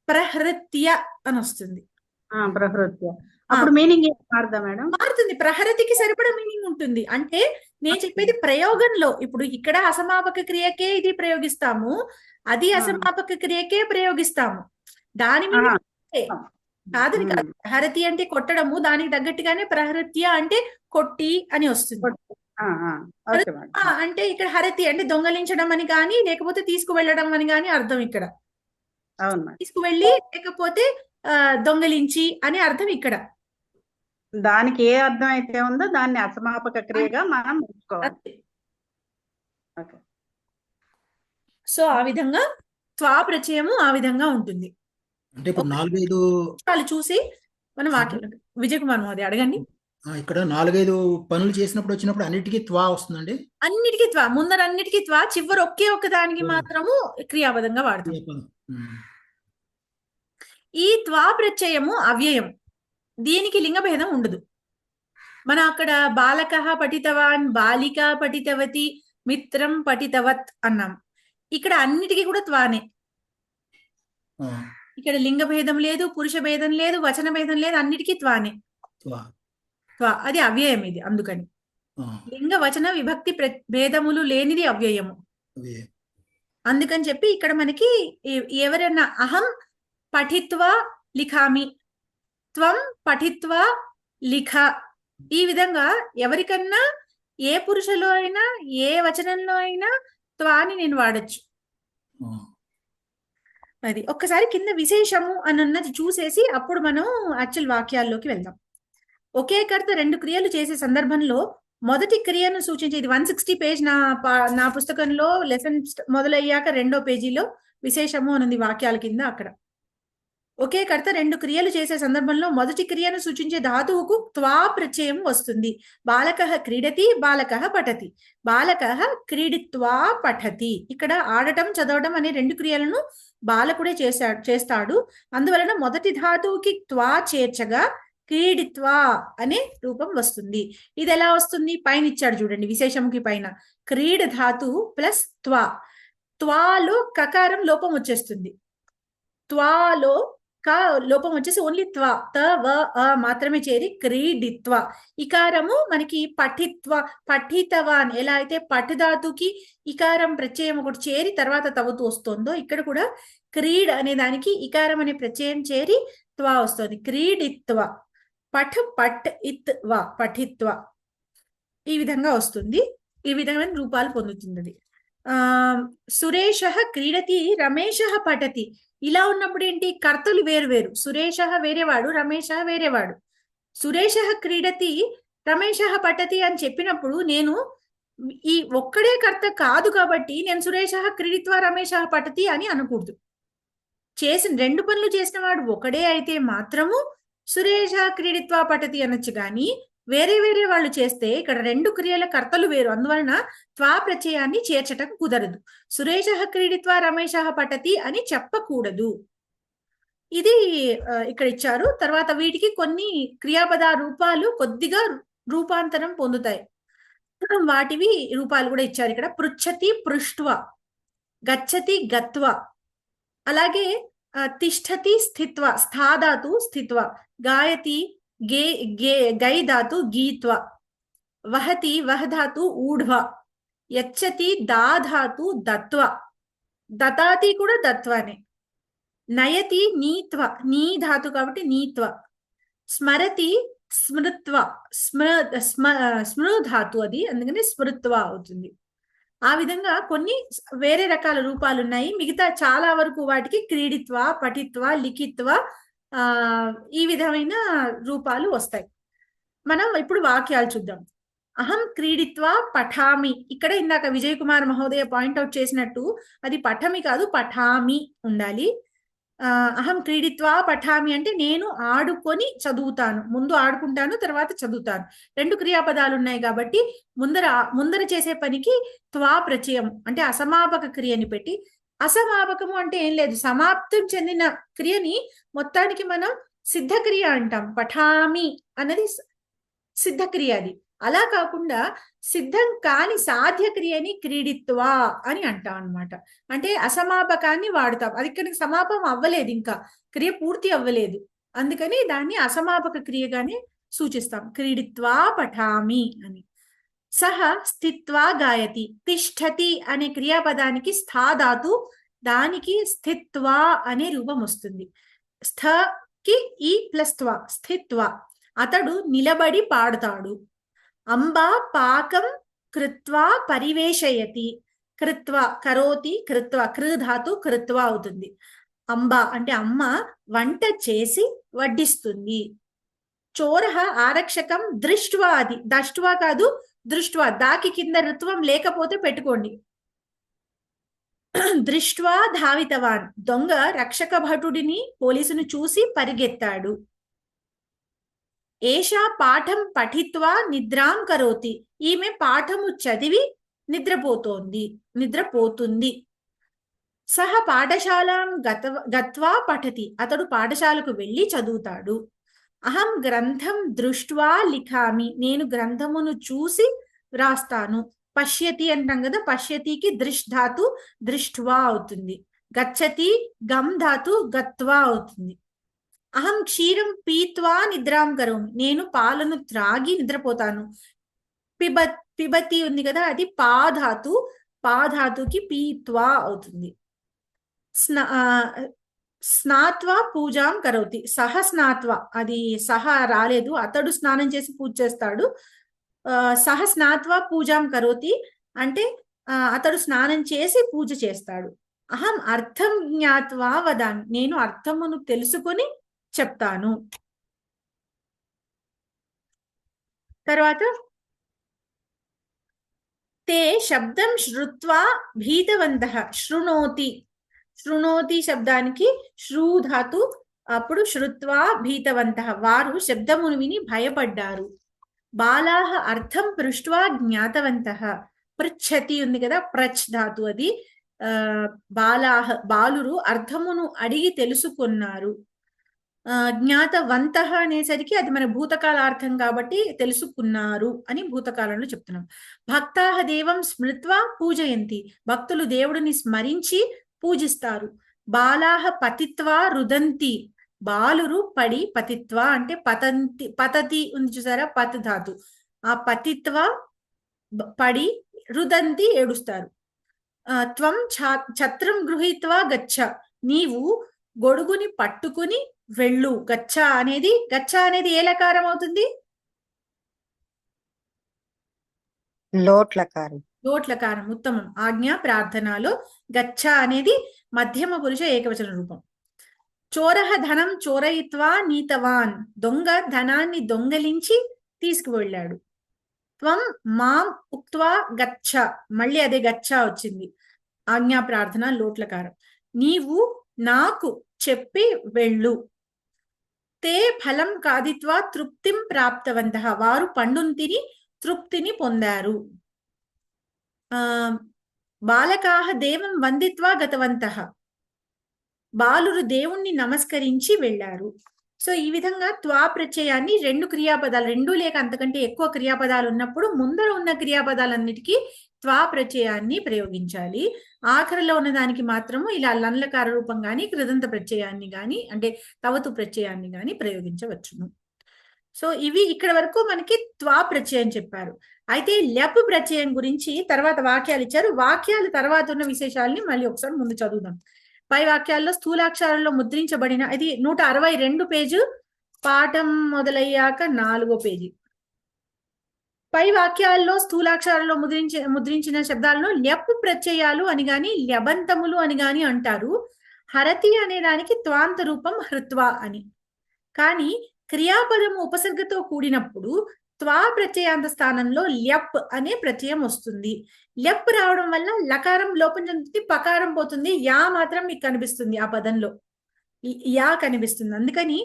Speaker 2: ప్రహృత్య అని వస్తుంది.
Speaker 8: ప్రహృత్య అప్పుడు మీనింగ్ మారుదా మేడం?
Speaker 2: మారుతుంది, ప్రహరతికి సరిపడా మీనింగ్ ఉంటుంది. అంటే నేను చెప్పేది ప్రయోగంలో, ఇప్పుడు ఇక్కడ అసమాపక క్రియకే ఇది ప్రయోగిస్తాము, అది అసమాపక క్రియకే ప్రయోగిస్తాము. దాని మీద కాదని కాదు. ప్రహరతి అంటే కొట్టడము, దానికి తగ్గట్టుగానే ప్రహృత్య అంటే కొట్టి అని వస్తుంది. అంటే ఇక్కడ హరతి అంటే దొంగలించడం అని కానీ, లేకపోతే తీసుకువెళ్ళడం అని కానీ అర్థం. ఇక్కడ తీసుకువెళ్ళి లేకపోతే దొంగలించి అని అర్థం. ఇక్కడ
Speaker 8: దానికి ఏ అర్థం అయితే ఉందో దాన్ని అసమాపక క్రియగా మనం నేర్చుకోవాలి.
Speaker 2: సో ఆ విధంగా త్వా ప్రత్యయము ఆ విధంగా ఉంటుంది.
Speaker 7: అంటే ఇప్పుడు 4-5
Speaker 2: వాళ్ళు చూసి మనం వాక్యం. విజయ్ కుమార్ మహోదయ అడగండి.
Speaker 7: ఇక్కడ 4-5 పనులు చేసినప్పుడు వచ్చినప్పుడు అన్నిటికీ త్వా వస్తుందండి.
Speaker 2: అన్నిటికీ త్వా, ముందర అన్నిటికీ త్వా, చివరి ఒక్క దానికి మాత్రము క్రియాపదంగా వాడతాం. ఈ త్వా ప్రత్యయము అవ్యయం, దీనికి లింగభేదం ఉండదు. మనం అక్కడ బాలకః పఠితవాన్, బాలిక పఠితవతి, మిత్రం పఠితవత్ అన్నాం. ఇక్కడ అన్నిటికీ కూడా త్వానే. ఇక్కడ లింగ భేదం లేదు, పురుష భేదం లేదు, వచన భేదం లేదు, అన్నిటికీ త్వానే. అది అవ్యయం ఇది. అందుకని లింగ వచన విభక్తి భేదములు లేనిది అవ్యయము. అందుకని చెప్పి ఇక్కడ మనకి ఎవరైనా అహం పఠిత్వా లిఖామి, త్వం పఠిత్వా లిఖ, ఈ విధంగా ఎవరికన్నా ఏ పురుషలో అయినా ఏ వచనంలో అయినా త్వాని నేను వాడచ్చు. అది ఒక్కసారి కింద విశేషము అని అన్నది చూసేసి అప్పుడు మనం యాక్చువల్ వాక్యాల్లోకి వెళ్దాం. ఒకే కర్త 2 క్రియలు చేసే సందర్భంలో మొదటి క్రియను సూచించేది 160 పేజ్ నా పుస్తకంలో లెసన్ మొదలయ్యాక 2వ పేజీలో విశేషము అనుంది వాక్యాల కింద. అక్కడ ఒకే కర్త 2 క్రియలు చేసే సందర్భంలో మొదటి క్రియను సూచించే ధాతువుకు త్వా ప్రత్యయం వస్తుంది. బాలకః క్రీడతి, బాలకః పఠతి, బాలకః క్రీడిత్వా పఠతి. ఇక్కడ ఆడటం, చదవడం అనే 2 క్రియలను బాలకుడే చేస్తాడు. అందువలన మొదటి ధాతువుకి త్వా చేర్చగా క్రీడిత్వా అనే రూపం వస్తుంది. ఇది ఎలా వస్తుంది? పైన ఇచ్చాడు చూడండి, విశేషంకి పైన క్రీడ ధాతు ప్లస్ త్వా. త్వాలో కకారం లోపం వచ్చేస్తుంది. త్వాలో కా లోపం వచ్చేసి ఓన్లీ త్వ, త వ అ మాత్రమే చేరి క్రీడిత్వ. ఇకారము మనకి పఠితవాన్ ఎలా అయితే పఠధాతుకి ఇకారం ప్రత్యయం ఒకటి చేరి తర్వాత తవ్వుతూ వస్తుందో, ఇక్కడ కూడా క్రీడ్ అనే దానికి ఇకారం అనే ప్రత్యయం చేరి త్వ వస్తుంది. క్రీడిత్వ, పట్ ఇత్వ, పఠిత్వ, ఈ విధంగా వస్తుంది. ఈ విధమైన రూపాలు పొందుతుంది అది. సురేష క్రీడతి, రమేష పఠతి. ఇలా ఉన్నప్పుడు ఏంటి, కర్తలు వేరు వేరు. సురేష వేరేవాడు, రమేష వేరేవాడు. సురేష క్రీడతి, రమేష పఠతి అని చెప్పినప్పుడు నేను ఈ ఒక్కడే కర్త కాదు కాబట్టి నేను సురేష క్రీడిత్వ రమేష పఠతి అని అనకూడదు. చేసిన రెండు పనులు చేసిన వాడు ఒకడే అయితే మాత్రము సురేష క్రీడిత్వ పఠతి అనొచ్చు. కానీ వేరే వేరే వాళ్ళు చేస్తే ఇక్కడ రెండు క్రియల కర్తలు వేరు, అందువలన త్వా ప్రత్యయాన్ని చేర్చటం కుదరదు. సురేష క్రీడిత్వ రమేష పఠతి అని చెప్పకూడదు. ఇది ఇక్కడ ఇచ్చారు. తర్వాత వీటికి కొన్ని క్రియాపద రూపాలు కొద్దిగా రూపాంతరం పొందుతాయి. వాటివి రూపాలు కూడా ఇచ్చారు ఇక్కడ. పృచ్ఛతి పృష్ట్వ, గచ్చతి గత్వ, అలాగే తిష్టతి స్థిత్వ, స్థాధాతు స్థిత్వ, గాయతి గై ధాతు గీత్వ, వహతి వహధాతు ఊఢ్వ, యచ్చతి దాధాతు దత్వ, దతాతి కూడా దత్వనే, నయతి నీత్వ, నీ ధాతు కాబట్టి నీత్వ, స్మరతి స్మృత్వ, స్మృ ధాతు అది, అందుకని స్మృత్వ అవుతుంది. ఆ విధంగా కొన్ని వేరే రకాల రూపాలు ఉన్నాయి. మిగతా చాలా వరకు వాటికి క్రీడిత్వ, పఠిత్వ, లిఖిత్వ ఈ విధమైన రూపాలు వస్తాయి. మనం ఇప్పుడు వాక్యాలు చూద్దాం. అహం క్రీడిత్వ పఠామి. ఇక్కడ ఇందాక విజయ్ కుమార్ మహోదయ పాయింట్అవుట్ చేసినట్టు అది పఠమి కాదు, పఠామి ఉండాలి. అహం క్రీడిత్వ పఠామి అంటే నేను ఆడుకొని చదువుతాను. ముందు ఆడుకుంటాను, తర్వాత చదువుతాను. రెండు క్రియాపదాలు ఉన్నాయి కాబట్టి ముందర చేసే పనికి త్వా ప్రత్యయం అంటే అసమాపక క్రియని పెట్టి, అసమాపకము అంటే ఏం లేదు, సమాప్తం చెందిన క్రియని మొత్తానికి మనం సిద్ధక్రియ అంటాం. పఠామి అన్నది సిద్ధక్రియ. అది అలా కాకుండా సిద్ధం కాని సాధ్య క్రియని క్రీడిత్వా అని అంటాం అన్నమాట. అంటే అసమాపకాన్ని వాడతాం. అది ఇక్కడికి సమాపం అవ్వలేదు, ఇంకా క్రియ పూర్తి అవ్వలేదు, అందుకని దాన్ని అసమాపక క్రియగానే సూచిస్తాం. క్రీడిత్వా పఠామి అని. సహ స్థిత్వా గాయతి. తిష్టతి అనే క్రియాపదానికి స్థాధాతు, దానికి స్థిత్వా అనే రూపం వస్తుంది. స్థకి ఈ ప్లస్ త్వ, స్థిత్వా. అతడు నిలబడి పాడుతాడు. అంబా పాకం కృత్వా పరివేషయతి. కృత్వ కరోతి, కృత్వ కృధాతు కృత్వ అవుతుంది. అంబా అంటే అమ్మ వంట చేసి వడ్డిస్తుంది. చోరః ఆరక్షకం దృష్ట్వా, అది దష్ట్వా కాదు, దృష్ట్వా. దాకి కింద ఋత్వం లేకపోతే పెట్టుకోండి. దృష్ట్వా ధావితవాన్. దొంగ రక్షక భటుడిని, పోలీసును చూసి పరిగెత్తాడు. ఏషా పాఠం పఠిత్వా నిద్రాం కరోతి. ఈమె పాఠము చదివి నిద్రపోతుంది. సహ పాఠశాలాం గత్వా పఠతి. అతడు పాఠశాలకు వెళ్ళి చదువుతాడు. అహం గ్రంథం దృష్ట్వా లిఖామి. నేను గ్రంథమును చూసి వ్రాస్తాను. పశ్యతి అంటాం కదా, పశ్యతికి దృష్ ధాతు దృష్ట్వా అవుతుంది. గచ్చతి గమ్ ధాతు గత్వా అవుతుంది. అహం క్షీరం పీత్వా నిద్రాం కరోమి. నేను పాలను త్రాగి నిద్రపోతాను. పిబతి ఉంది కదా, అది పాధాతు, పాధాతుకి పీత్వా అవుతుంది. స్నాత్వా పూజాం కరోతి. సహ స్నాత్వా, అది సహ రాలేదు, అతడు స్నానం చేసి పూజ చేస్తాడు. సహ స్నాత్వా పూజాం కరోతి అంటే అతడు స్నానం చేసి పూజ చేస్తాడు. అహం అర్థం జ్ఞాత్వా వదామి. నేను అర్థమును తెలుసుకొని చెప్తాను. తర్వాత తే శబ్దం శ్రుత్వా భీతవంతః. శృణోతి, శృణోతి శబ్దానికి శ్రూ ధాతు, అప్పుడు శ్రుత్వా భీతవంతః. వారు శబ్దమును విని భయపడ్డారు. బాలాహ అర్థం పృష్ట్వా జ్ఞాతవంతః. పృచ్ఛతి ఉంది కదా, ప్రచ్ ధాతు అది. బాలాహ బాలురు అర్థమును అడిగి తెలుసుకున్నారు. జ్ఞాతవంతః అనేసరికి అది మన భూతకాలార్థం కాబట్టి తెలుసుకున్నారు అని భూతకాలంలో చెప్తున్నాం. భక్తాహ దేవం స్మృత్వా పూజయంతి. భక్తులు దేవుడిని స్మరించి పూజిస్తారు. బాలాహ పతిత్వా రుదంతి. బాలురు పడి పతిత్వ అంటే పతతి ఉంది చూసారా, పత్ ధాతు. ఆ పతిత్వ పడి రుదంతి ఏడుస్తారు. త్వం ఛత్రం గృహీత్వా గచ్చ, నీవు గొడుగుని పట్టుకుని వెళ్ళు. గచ్చ అనేది ఏ లకారం అవుతుంది? లోట్లకారం. ఉత్తమం. ఆజ్ఞ ప్రార్థనలో గచ్చ అనేది మధ్యమ పురుష ఏకవచన రూపం. చోరహ ధనం చోరయిత్వా నీతవాన్, దొంగ ధనాన్ని దొంగలించి తీసుకువెళ్ళాడు. త్వం మాం ఉక్త్వా గచ్చ, మళ్ళీ అదే గచ్చ వచ్చింది. ఆజ్ఞా ప్రార్థన లోట్లకారం. నీవు నాకు చెప్పి వెళ్ళు. తే ఫలం కాదిత్వా తృప్తిం ప్రాప్తవంతః, వారు పండును తిని తృప్తిని పొందారు. బాలకాహ దేవం వందిత్వా గతవంతః, బాలురు దేవుణ్ణి నమస్కరించి వెళ్ళారు. సో ఈ విధంగా త్వా ప్రత్యయాన్ని రెండు క్రియాపదాలు, రెండు లేక అంతకంటే ఎక్కువ క్రియాపదాలు ఉన్నప్పుడు ముందర ఉన్న క్రియాపదాలన్నిటికీ త్వా ప్రత్యయాన్ని ప్రయోగించాలి. ఆఖరిలో ఉన్న దానికి మాత్రము ఇలా లన్లకార రూపం గాని కృదంత ప్రత్యయాన్ని గాని అంటే తవతు ప్రత్యయాన్ని గాని ప్రయోగించవచ్చును. సో ఇవి ఇక్కడ వరకు మనకి త్వా ప్రత్యయం చెప్పారు. అయితే ల్యప్ ప్రత్యయం గురించి తర్వాత వాక్యాలు ఇచ్చారు. వాక్యాలు తర్వాత ఉన్న విశేషాలని మళ్ళీ ఒకసారి ముందు చదువుదాం. పై వాక్యాల్లో స్థూలాక్షరాల్లో ముద్రించబడిన, ఇది 162 పేజు, పాఠం మొదలయ్యాక 4వ పేజీ. పై వాక్యాల్లో స్థూలాక్షరాల్లో ముద్రించిన శబ్దాలను ల్యప్ ప్రత్యయాలు అని గాని ల్యబంతములు అని గాని అంటారు. హరతి అనే దానికి త్వాంత రూపం హృత్వా అని. కానీ క్రియాపదము ఉపసర్గతో కూడినప్పుడు త్వా ప్రత్యయాంత స్థానంలో ల్యప్ అనే ప్రత్యయం వస్తుంది. ల్యప్ రావడం వల్ల లకారం లోపం చెందుతుంది, పకారం పోతుంది, యా మాత్రం మీకు కనిపిస్తుంది. ఆ పదంలో యా కనిపిస్తుంది. అందుకని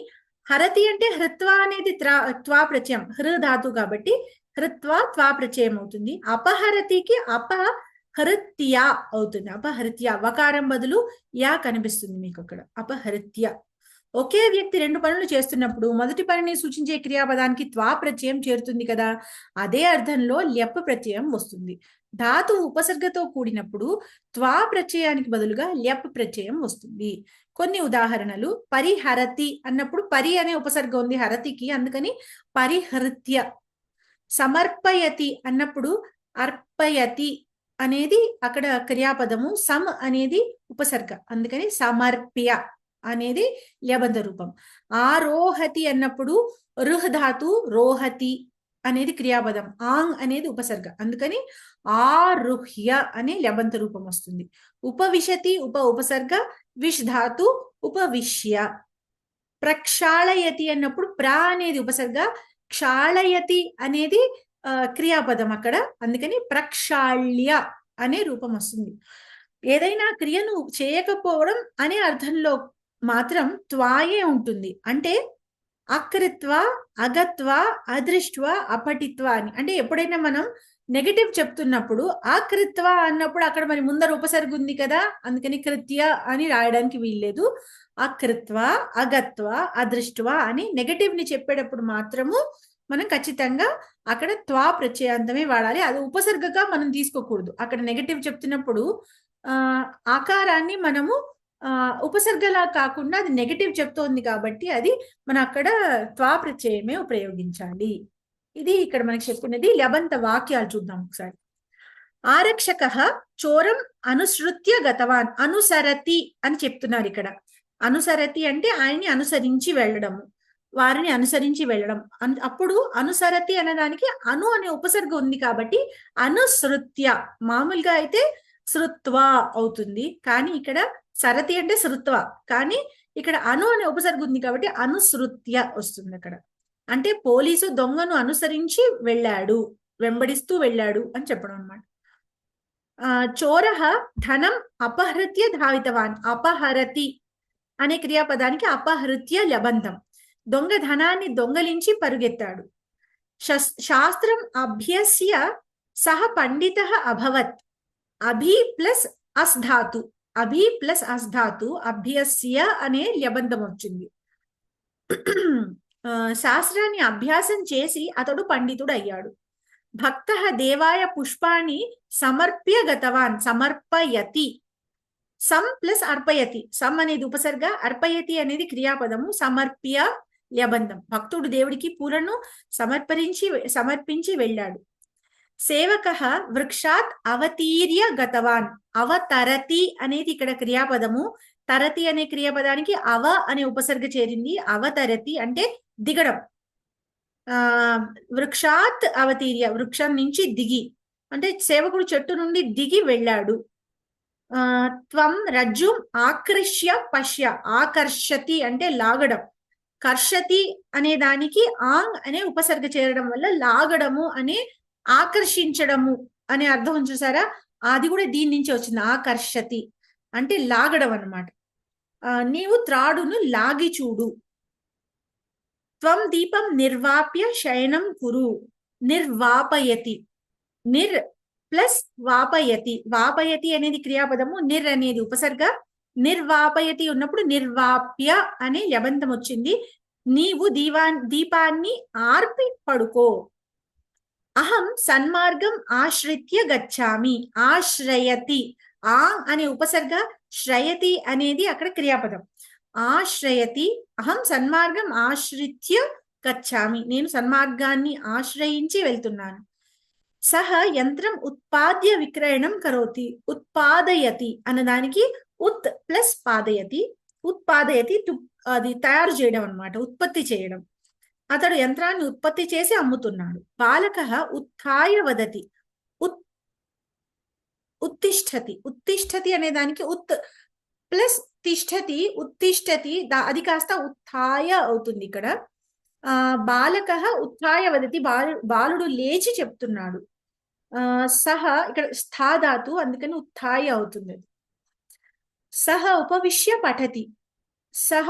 Speaker 2: హరతి అంటే హృత్వా అనేది త్వా ప్రత్యయం, హృ ధాతు కాబట్టి హృత్వా త్వా ప్రత్యయం అవుతుంది. అపహరతికి అపహృత్య అవుతుంది. అపహృత్య వకారం బదులు యా కనిపిస్తుంది మీకు అక్కడ. అపహృత్య. ఒకే వ్యక్తి రెండు పనులు చేస్తున్నప్పుడు మొదటి పనిని సూచించే క్రియాపదానికి త్వా ప్రత్యయం చేరుతుంది కదా, అదే అర్థంలో ల్యప్ ప్రత్యయం వస్తుంది. ధాతు ఉపసర్గతో కూడినప్పుడు త్వా ప్రత్యయానికి బదులుగా ల్యప్ ప్రత్యయం వస్తుంది. కొన్ని ఉదాహరణలు: పరిహరతి అన్నప్పుడు పరి అనే ఉపసర్గ ఉంది హరతికి, అందుకని పరిహృత్య. సమర్పయతి అన్నప్పుడు అర్పయతి అనేది అక్కడ క్రియాపదము, సమ్ అనేది ఉపసర్గ, అందుకని సమర్ప్య అనేది ల్యబంత రూపం. ఆరోహతి అన్నప్పుడు రుహ్ ధాతు, రోహతి అనేది క్రియాపదం, ఆంగ్ అనేది ఉపసర్గ, అందుకని ఆరుహ్య అనే ల్యబంత రూపం వస్తుంది. ఉపవిశతి ఉపసర్గ, విష్ ధాతు, ఉపవిశ్య. ప్రక్షాళయతి అన్నప్పుడు ప్రా అనేది ఉపసర్గ, క్షాళయతి అనేది క్రియాపదం అక్కడ, అందుకని ప్రక్షాళ్య అనే రూపం వస్తుంది. ఏదైనా క్రియను చేయకపోవడం అనే అర్థంలో మాత్రం త్వాయే ఉంటుంది. అంటే అకృత్వ, అగత్వ, అదృష్ట్వ, అపటిత్వ అని. అంటే ఎప్పుడైనా మనం నెగటివ్ చెప్తున్నప్పుడు అకృత్వ అన్నప్పుడు అక్కడ మరి ముందర ఉపసర్గ ఉంది కదా, అందుకని కృత్య అని రాయడానికి వీల్లేదు. అకృత్వ, అగత్వ, అదృష్ట్వ అని నెగటివ్ ని చెప్పేటప్పుడు మాత్రము మనం ఖచ్చితంగా అక్కడ త్వా ప్రత్యయాంతమే వాడాలి. అది ఉపసర్గగా మనం తీసుకోకూడదు. అక్కడ నెగటివ్ చెప్తున్నప్పుడు ఆకారాన్ని మనము ఉపసర్గలా కాకుండా అది నెగటివ్ చెప్తోంది కాబట్టి అది మనం అక్కడ త్వా ప్రత్యయమే ఉపయోగించాలి. ఇది ఇక్కడ మనకి చెప్పుకున్నది. ల్యబంత వాక్యాలు చూద్దాం ఒకసారి. ఆరక్షక చోరం అనుసృత్య గతవాన్. అనుసరతి అని చెప్తున్నారు ఇక్కడ. అనుసరతి అంటే ఆయన్ని అనుసరించి వెళ్ళడము, వారిని అనుసరించి వెళ్ళడం. అప్పుడు అనుసరతి అనేదానికి అను అనే ఉపసర్గ ఉంది కాబట్టి అనుసృత్య. మామూలుగా అయితే శృత్వా అవుతుంది, కానీ ఇక్కడ సరతి అంటే శృత్వ, కానీ ఇక్కడ అను అనే ఉపసర్గ ఉంది కాబట్టి అనుసృత్య వస్తుంది అక్కడ. అంటే పోలీసు దొంగను అనుసరించి వెళ్ళాడు, వెంబడిస్తూ వెళ్ళాడు అని చెప్పడం అన్నమాట. చోరః ధనం అపహృత్య ధావితవాన్. అపహరతి అనే క్రియాపదానికి అపహృత్య ల్యబంతం. దొంగ ధనాన్ని దొంగలించి పరుగెత్తాడు. శాస్త్రం అభ్యస్య సహ పండితః అభవత్. అభి ప్లస్ అస్ ధాతు, అభి ప్లస్ అస్ ధాతు, అభ్యస్య అనే ల్యబంతం వచ్చింది. శాస్త్రాన్ని అభ్యాసం చేసి అతడు పండితుడు అయ్యాడు. భక్త దేవాయ పుష్పాన్ని సమర్ప్య గతవాన్. సమర్పయతి. సమ్ ప్లస్ అర్పయతి. సమ్ అనేది ఉపసర్గ, అర్పయతి అనేది క్రియాపదము. సమర్ప్య ల్యబంధం. భక్తుడు దేవుడికి పూలను సమర్పించి వెళ్ళాడు. సేవక వృక్షాత్ అవతీర్య గతవాన్. అవతరతి అనేది ఇక్కడ క్రియాపదము. తరతి అనే క్రియాపదానికి అవ అనే ఉపసర్గ చేరింది. అవతరతి అంటే దిగడం. వృక్షాత్ అవతీర్య, వృక్షం నుంచి దిగి అంటే సేవకుడు చెట్టు నుండి దిగి వెళ్ళాడు. త్వం రజ్జుం ఆకర్ష్య పశ్య. ఆకర్షతి అంటే లాగడం. కర్షతి అనే దానికి ఆంగ్ అనే ఉపసర్గ చేరడం వల్ల లాగడము అనే ఆకర్షించడము అనే అర్థం చూసారా, అది కూడా దీని నుంచి వచ్చింది. ఆకర్షతి అంటే లాగడం అన్నమాట. నీవు త్రాడును లాగి చూడు. త్వం దీపం నిర్వాప్య శయనం కురు. నిర్వాపయతి. నిర్ ప్లస్ వాపయతి. వాపయతి అనేది క్రియాపదము, నిర్ అనేది ఉపసర్గ. నిర్వాపయతి ఉన్నప్పుడు నిర్వాప్య అనే ల్యబంధం వచ్చింది. నీవు దీపాన్ని ఆర్పి పడుకో. అహం సన్మార్గం ఆశ్రిత్య గచ్చామి. ఆశ్రయతి. ఆ అనే ఉపసర్గ, శ్రయతి అనేది అక్కడ క్రియాపదం. ఆశ్రయతి. అహం సన్మార్గం ఆశ్రిత్య గచ్చామి. నేను సన్మార్గాన్ని ఆశ్రయించి వెళ్తున్నాను. సహ యంత్రం ఉత్పాద్య విక్రయణం కరోతి. ఉత్పాదయతి అన్నదానికి ఉత్ ప్లస్ పాదయతి. ఉత్పాదయతి అది తయారు చేయడం అన్నమాట, ఉత్పత్తి చేయడం. అతడు యంత్రాన్ని ఉత్పత్తి చేసి అమ్ముతున్నాడు. బాలక ఉత్థాయ వదతి. ఉత్తిష్టతి. ఉత్తిష్టతి అనే దానికి ఉత్ ప్లస్ తిష్టతి. ఉత్తిష్టతి అది కాస్త ఉత్థాయ అవుతుంది ఇక్కడ. బాలక ఉత్థాయ వదతి. బాలుడు లేచి చెప్తున్నాడు. సహ ఇక్కడ స్థాధాతు, అందుకని ఉత్థాయ అవుతుంది. సహ ఉపవిశ్య పఠతి. సహ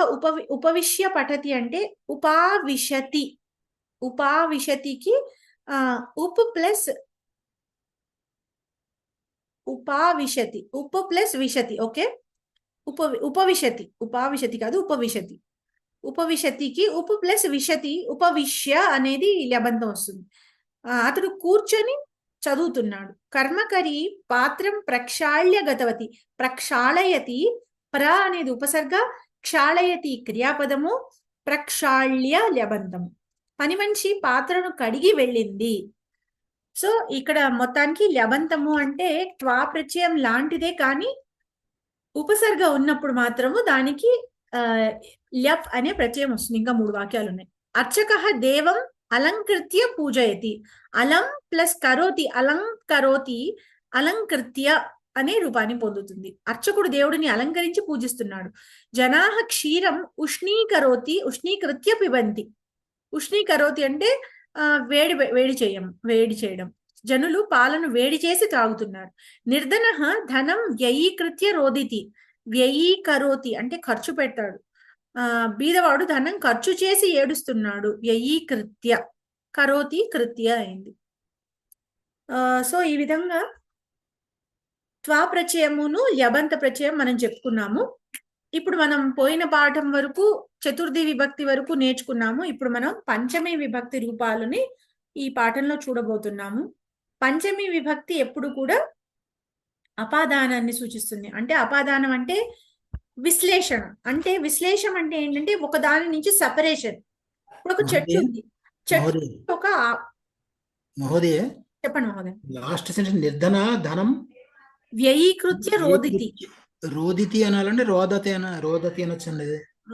Speaker 2: ఉపవిశ్య పఠతి అంటే ఉపావిశతి. ఉపావిశతికి ఉప్ ప్లస్ ఉపావిశతి. ఉప్ ప్లస్ విశతి. ఓకే, ఉపవిశతి. ఉపావిశతి కాదు, ఉపవిశతి. ఉపవిశతికి ఉప్ ప్లస్ విశతి. ఉపవిశ్య అనేది ల్యబంధం వస్తుంది. అతడు కూర్చొని చదువుతున్నాడు. కర్మకరి పాత్రం ప్రక్షాళ్య గతవతి. ప్రక్షాళయతి. ప్ర అనేది ఉపసర్గ, క్షాళయతి క్రియాపదము, ప్రక్షాళ్య ల్యబంధము. పని మనిషి పాత్రను కడిగి వెళ్ళింది. సో ఇక్కడ మొత్తానికి ల్యబంధము అంటే త్వా ప్రత్యయం లాంటిదే, కానీ ఉపసర్గ ఉన్నప్పుడు మాత్రము దానికి ల్యప్ అనే ప్రత్యయం వస్తుంది. ఇంకా 3 వాక్యాలు ఉన్నాయి. అర్చక దేవం అలంకృత్య పూజయతి. అలం ప్లస్ కరోతి. అలంకరోతి. అలంకృత్య అనే రూపాన్ని పొందుతుంది. అర్చకుడు దేవుడిని అలంకరించి పూజిస్తున్నాడు. జనాహ క్షీరం ఉష్ణీకరోతి. ఉష్ణీకృత్య పిబంతి. ఉష్ణీకరోతి అంటే వేడి చేయడం. జనులు పాలను వేడి చేసి తాగుతున్నారు. నిర్ధన ధనం వ్యయీకృత్య రోదితి. వ్యయీకరోతి అంటే ఖర్చు పెడతాడు. బీదవాడు ధనం ఖర్చు చేసి ఏడుస్తున్నాడు. వ్యయీకృత్య. కరోతి కృత్య అయింది. సో ఈ విధంగా త్వా ప్రత్యయమును ల్యబంత ప్రత్యయం మనం చెప్పుకున్నాము. ఇప్పుడు మనం పోయిన పాఠం వరకు చతుర్థి విభక్తి వరకు నేర్చుకున్నాము. ఇప్పుడు మనం పంచమి విభక్తి రూపాలని ఈ పాఠంలో చూడబోతున్నాము. పంచమి విభక్తి ఎప్పుడు కూడా అపాదానాన్ని సూచిస్తుంది. అంటే అపాదానం అంటే విశ్లేషణ. అంటే విశ్లేషణ అంటే ఏంటంటే ఒక దాని నుంచి సెపరేషన్. ఇప్పుడు ఒక చెట్టు ఉంది. చెట్టు ఒక
Speaker 7: మహోదయ
Speaker 2: చెప్పండి మహోదయ.
Speaker 7: లాస్ట్ సెంటెన్స్ నిర్ధన ధనం
Speaker 2: వ్యయీకృత్య రోదితి.
Speaker 7: రోదితి అనాలంటే రోదతి రోదతి అనొచ్చండి.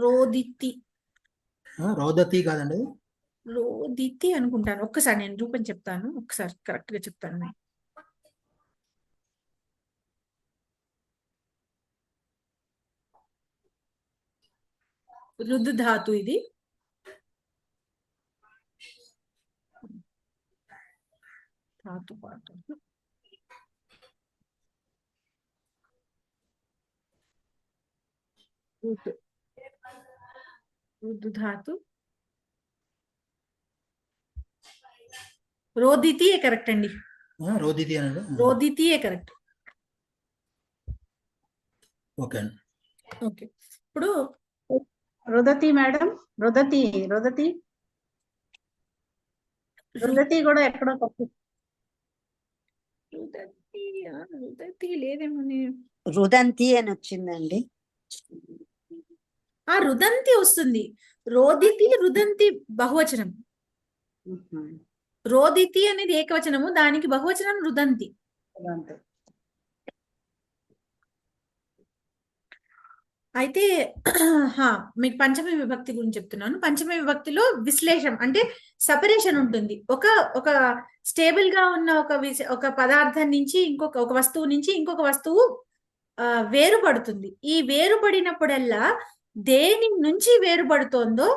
Speaker 2: రోదితి.
Speaker 7: రోదతి కాదండి,
Speaker 2: రోదితి అనుకుంటాను. ఒక్కసారి నేను రూపం చెప్తాను, ఒకసారి కరెక్ట్ గా చెప్తాను. రుద్దు ధాతు ఇది. ధాతు పాటు రుద్దు ధాతు. రోదితియే కరెక్ట్ అండి.
Speaker 7: రోదితి అన్నాడు.
Speaker 2: రోదితియే కరెక్ట్.
Speaker 7: ఓకే.
Speaker 2: ఓకే, ఇప్పుడు
Speaker 8: రుదతి మేడం. రుదతి రుదతి రుదతి కూడా ఎక్కడో తప్పు.
Speaker 2: రుదతి లేదేమో.
Speaker 10: రుదంతి అని వచ్చిందండి.
Speaker 2: ఆ రుదంతి వస్తుంది. రోదితి రుదంతి బహువచనం. రోదితి అనేది ఏకవచనము, దానికి బహువచనం రుదంతి. అయితే మీకు పంచమి విభక్తి గురించి చెప్తున్నాను. పంచమి విభక్తిలో విశ్లేషం అంటే సపరేషన్ ఉంటుంది. ఒక స్టేబుల్ గా ఉన్న ఒక పదార్థం నుంచి ఒక వస్తువు నుంచి ఇంకొక వస్తువు వేరుపడుతుంది. ఈ వేరుపడినప్పుడల్లా దేని నుంచి వేరుపడుతోందో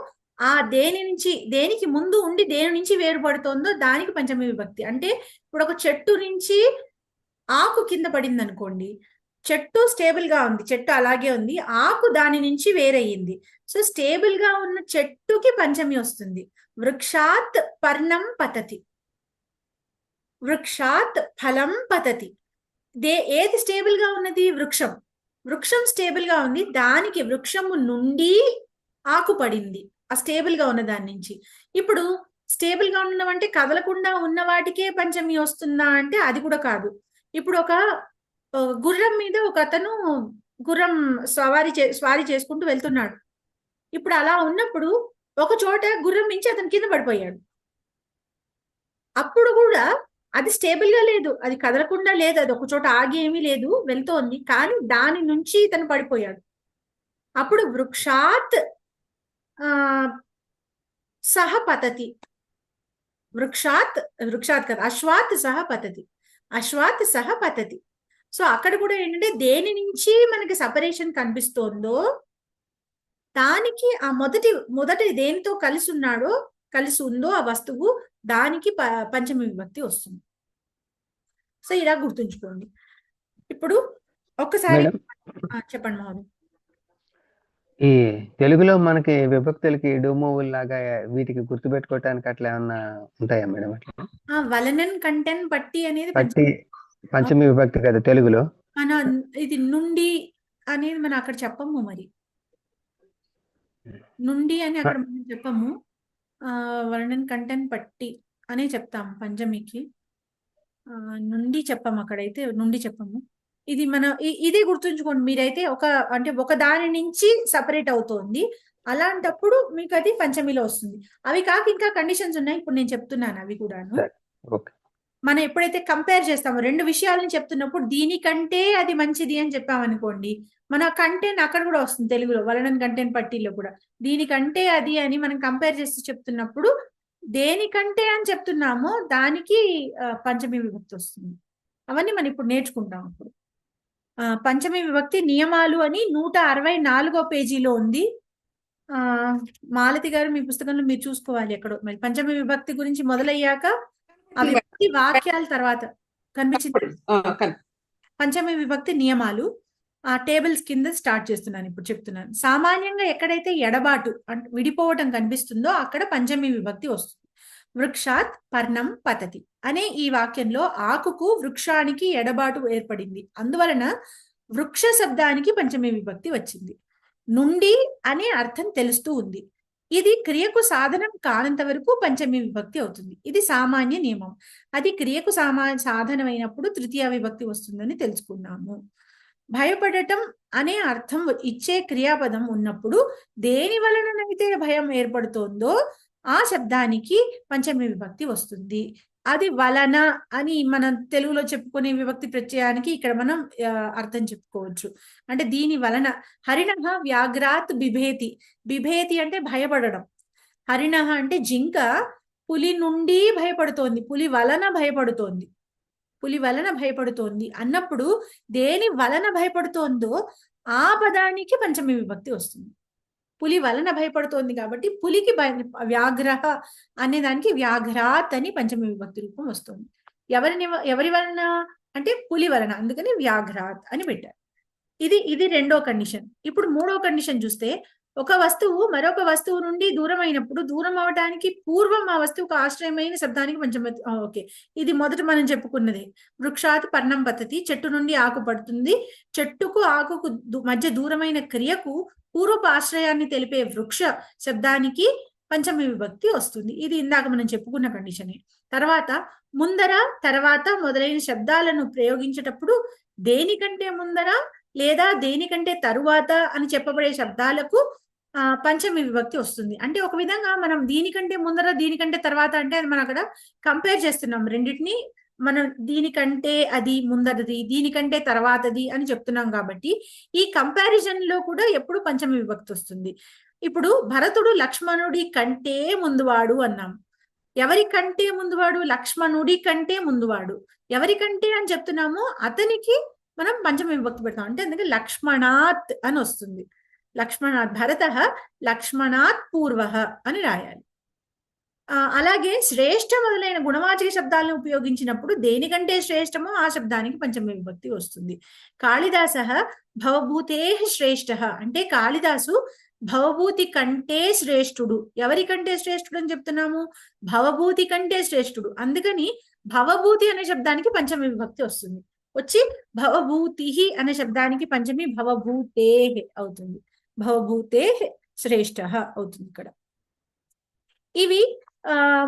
Speaker 2: ఆ దేనికి ముందు ఉండి దేని నుంచి వేరుపడుతోందో దానికి పంచమి విభక్తి. అంటే ఇప్పుడు ఒక చెట్టు నుంచి ఆకు కింద పడింది అనుకోండి, చెట్టు స్టేబుల్ గా ఉంది, చెట్టు అలాగే ఉంది, ఆకు దాని నుంచి వేరయ్యింది. సో స్టేబుల్ గా ఉన్న చెట్టుకి పంచమి వస్తుంది. వృక్షాత్ పర్ణం పతతి, వృక్షాత్ ఫలం పతతి. ఏది స్టేబుల్ గా ఉన్నది? వృక్షం. వృక్షం స్టేబుల్ గా ఉంది, దానికి వృక్షము నుండి ఆకు పడింది, ఆ స్టేబుల్ గా ఉన్న దాని నుంచి. ఇప్పుడు స్టేబుల్ గా ఉన్నవంటే కదలకుండా ఉన్న వాటికే పంచమి వస్తుందా అంటే అది కూడా కాదు. ఇప్పుడు ఒక గుర్రం మీద ఒక అతను గుర్రం స్వారీ చేసుకుంటూ వెళ్తున్నాడు. ఇప్పుడు అలా ఉన్నప్పుడు ఒక చోట గుర్రం మించి అతను కింద పడిపోయాడు. అప్పుడు కూడా అది స్టేబుల్ గా లేదు, అది కదలకుండా లేదు, అది ఒక చోట ఆగి ఏమీ లేదు, వెళ్తోంది, కానీ దాని నుంచి తను పడిపోయాడు. అప్పుడు వృక్షాత్ సహ పతతి, వృక్షాత్ కదా, అశ్వాత్ సహ పతతి, అశ్వాత్ సహ పతతి. సో అక్కడ కూడా ఏంటంటే దేని నుంచి మనకి సపరేషన్ కనిపిస్తోందో దానికి ఆ మొదటి దేనితో కలిసి ఉందో ఆ వస్తువు, దానికి పంచమి విభక్తి వస్తుంది. సో ఇలా గుర్తుంచుకోండి. ఇప్పుడు ఒక్కసారి చెప్పండి మహోదయ్.
Speaker 5: ఈ తెలుగులో మనకి విభక్తులకి డోమోవుల్ లాగా వీటికి గుర్తుపెట్టుకోవటానికి అట్లా ఏమన్నా ఉంటాయా మేడం? అట్లా
Speaker 2: వలనన్ కంటెన్ పట్టి అనేది
Speaker 5: పంచమి విభక్తి కదా తెలుగులో.
Speaker 2: మన ఇది నుండి అనేది మనం అక్కడ చెప్పము, మరి నుండి అని అక్కడ మనం చెప్పము. వర్ణన్ కంటెన్ పట్టి అనే చెప్తాము పంచమికి. నుండి చెప్పము, అక్కడైతే నుండి చెప్పము. ఇది ఇదే గుర్తుంచుకోండి. మీరైతే ఒక దాని నుంచి సపరేట్ అవుతోంది, అలాంటప్పుడు మీకు అది పంచమిలో వస్తుంది. అవి కాక ఇంకా కండిషన్స్ ఉన్నాయి, ఇప్పుడు నేను చెప్తున్నాను అవి కూడాను. మనం ఎప్పుడైతే కంపేర్ చేస్తామో రెండు విషయాలను చెప్తున్నప్పుడు దీనికంటే అది మంచిది అని చెప్పామనుకోండి, మన కంటెంట్ అక్కడ కూడా వస్తుంది తెలుగులో, వలనన్ కంటెంట్ పట్టీలో కూడా దీనికంటే అది అని మనం కంపేర్ చేసి చెప్తున్నప్పుడు దేనికంటే అని చెప్తున్నామో దానికి పంచమి విభక్తి వస్తుంది. అవన్నీ మనం ఇప్పుడు నేర్చుకుంటాం. అప్పుడు పంచమి విభక్తి నియమాలు అని 164వ పేజీలో ఉంది. మాలతి గారు మీ పుస్తకంలో మీరు చూసుకోవాలి ఎక్కడో. మరి పంచమి విభక్తి గురించి మొదలయ్యాక ఆ విభక్తి వాక్యాల తర్వాత కనిపించింది పంచమి విభక్తి నియమాలు. ఆ టేబుల్స్ కింద స్టార్ట్ చేస్తున్నాను, ఇప్పుడు చెప్తున్నాను. సామాన్యంగా ఎక్కడైతే ఎడబాటు అంటే విడిపోవటం కనిపిస్తుందో అక్కడ పంచమి విభక్తి వస్తుంది. వృక్షాత్ పర్ణం పతతి అనే ఈ వాక్యంలో ఆకుకు వృక్షానికి ఎడబాటు ఏర్పడింది, అందువలన వృక్ష శబ్దానికి పంచమి విభక్తి వచ్చింది. నుండి అనే అర్థం తెలుస్తూ ఉంది. ఇది క్రియకు సాధనం కానంత వరకు పంచమి విభక్తి అవుతుంది. ఇది సామాన్య నియమం. అది క్రియకు సాధనమైనప్పుడు తృతీయ విభక్తి వస్తుందని తెలుసుకున్నాము. భయపడటం అనే అర్థం ఇచ్చే క్రియాపదం ఉన్నప్పుడు దేని వలననైతే భయం ఏర్పడుతోందో ఆ శబ్దానికి పంచమి విభక్తి వస్తుంది. అది వలన అని మనం తెలుగులో చెప్పుకునే విభక్తి ప్రత్యయానికి ఇక్కడ మనం అర్థం చెప్పుకోవచ్చు. అంటే దీని వలన హరిణః వ్యాఘ్రాత్ బిభేతి. బిభేతి అంటే భయపడడం. హరిణః అంటే జింక పులి నుండి భయపడుతోంది, పులి వలన భయపడుతోంది, పులి వలన భయపడుతోంది అన్నప్పుడు దేని వలన భయపడుతోందో ఆ పదానికి పంచమి విభక్తి వస్తుంది. పులి వలన భయపడుతోంది కాబట్టి పులికి వ్యాఘ్ర అనే దానికి వ్యాఘ్రాత్ అని పంచమి విభక్తి రూపం వస్తుంది. ఎవరి వలన అంటే పులి వలన, అందుకని వ్యాఘ్రాత్ అని పెట్టారు. ఇది రెండో కండిషన్. ఇప్పుడు మూడో కండిషన్ చూస్తే, ఒక వస్తువు మరొక వస్తువు నుండి దూరం అయినప్పుడు దూరం అవడానికి పూర్వం ఆ వస్తువుకు ఆశ్రయమైన శబ్దానికి పంచమి. ఓకే, ఇది మొదట మనం చెప్పుకున్నది. వృక్షాత్ పర్ణం పతతి, చెట్టు నుండి ఆకు పడుతుంది. చెట్టుకు ఆకుకు మధ్య దూరమైన క్రియకు పూర్వపు ఆశ్రయాన్ని తెలిపే వృక్ష శబ్దానికి పంచమి విభక్తి వస్తుంది. ఇది ఇందాక మనం చెప్పుకున్న కండిషనే. తర్వాత ముందర, తర్వాత మొదలైన శబ్దాలను ప్రయోగించేటప్పుడు దేనికంటే ముందర లేదా దేనికంటే తరువాత అని చెప్పబడే శబ్దాలకు పంచమి విభక్తి వస్తుంది. అంటే ఒక విధంగా మనం దీనికంటే ముందర దీనికంటే తర్వాత అంటే అది మనం అక్కడ కంపేర్ చేస్తున్నాం రెండింటిని. మనం దీనికంటే అది ముందరది, దీనికంటే తర్వాతది అని చెప్తున్నాం కాబట్టి ఈ కంపారిజన్ లో కూడా ఎప్పుడు పంచమి విభక్తి వస్తుంది. ఇప్పుడు భరతుడు లక్ష్మణుడి కంటే ముందువాడు అన్నాం. ఎవరి కంటే ముందువాడు? లక్ష్మణుడి కంటే ముందువాడు. ఎవరికంటే అని చెప్తున్నామో అతనికి మనం పంచమి విభక్తి పెడతాం. అంటే ఎందుకంటే లక్ష్మణాత్ అని వస్తుంది. లక్ష్మణాత్ భరత లక్ష్మణాత్ పూర్వ అని రాయాలి. అలాగే శ్రేష్ఠ మొదలైన గుణవాచక శబ్దాలను ఉపయోగించినప్పుడు దేనికంటే శ్రేష్టమో ఆ శబ్దానికి పంచమి విభక్తి వస్తుంది. కాళిదాస భవభూతే శ్రేష్ఠ అంటే కాళిదాసు భవభూతి కంటే శ్రేష్ఠుడు. ఎవరికంటే శ్రేష్ఠుడు అని చెప్తున్నాము? భవభూతి కంటే శ్రేష్ఠుడు. అందుకని భవభూతి అనే శబ్దానికి పంచమి విభక్తి వస్తుంది. వచ్చి భవభూతి అనే శబ్దానికి పంచమి భవభూతే అవుతుంది. భవభూతే శ్రేష్ఠ అవుతుంది ఇక్కడ. ఇవి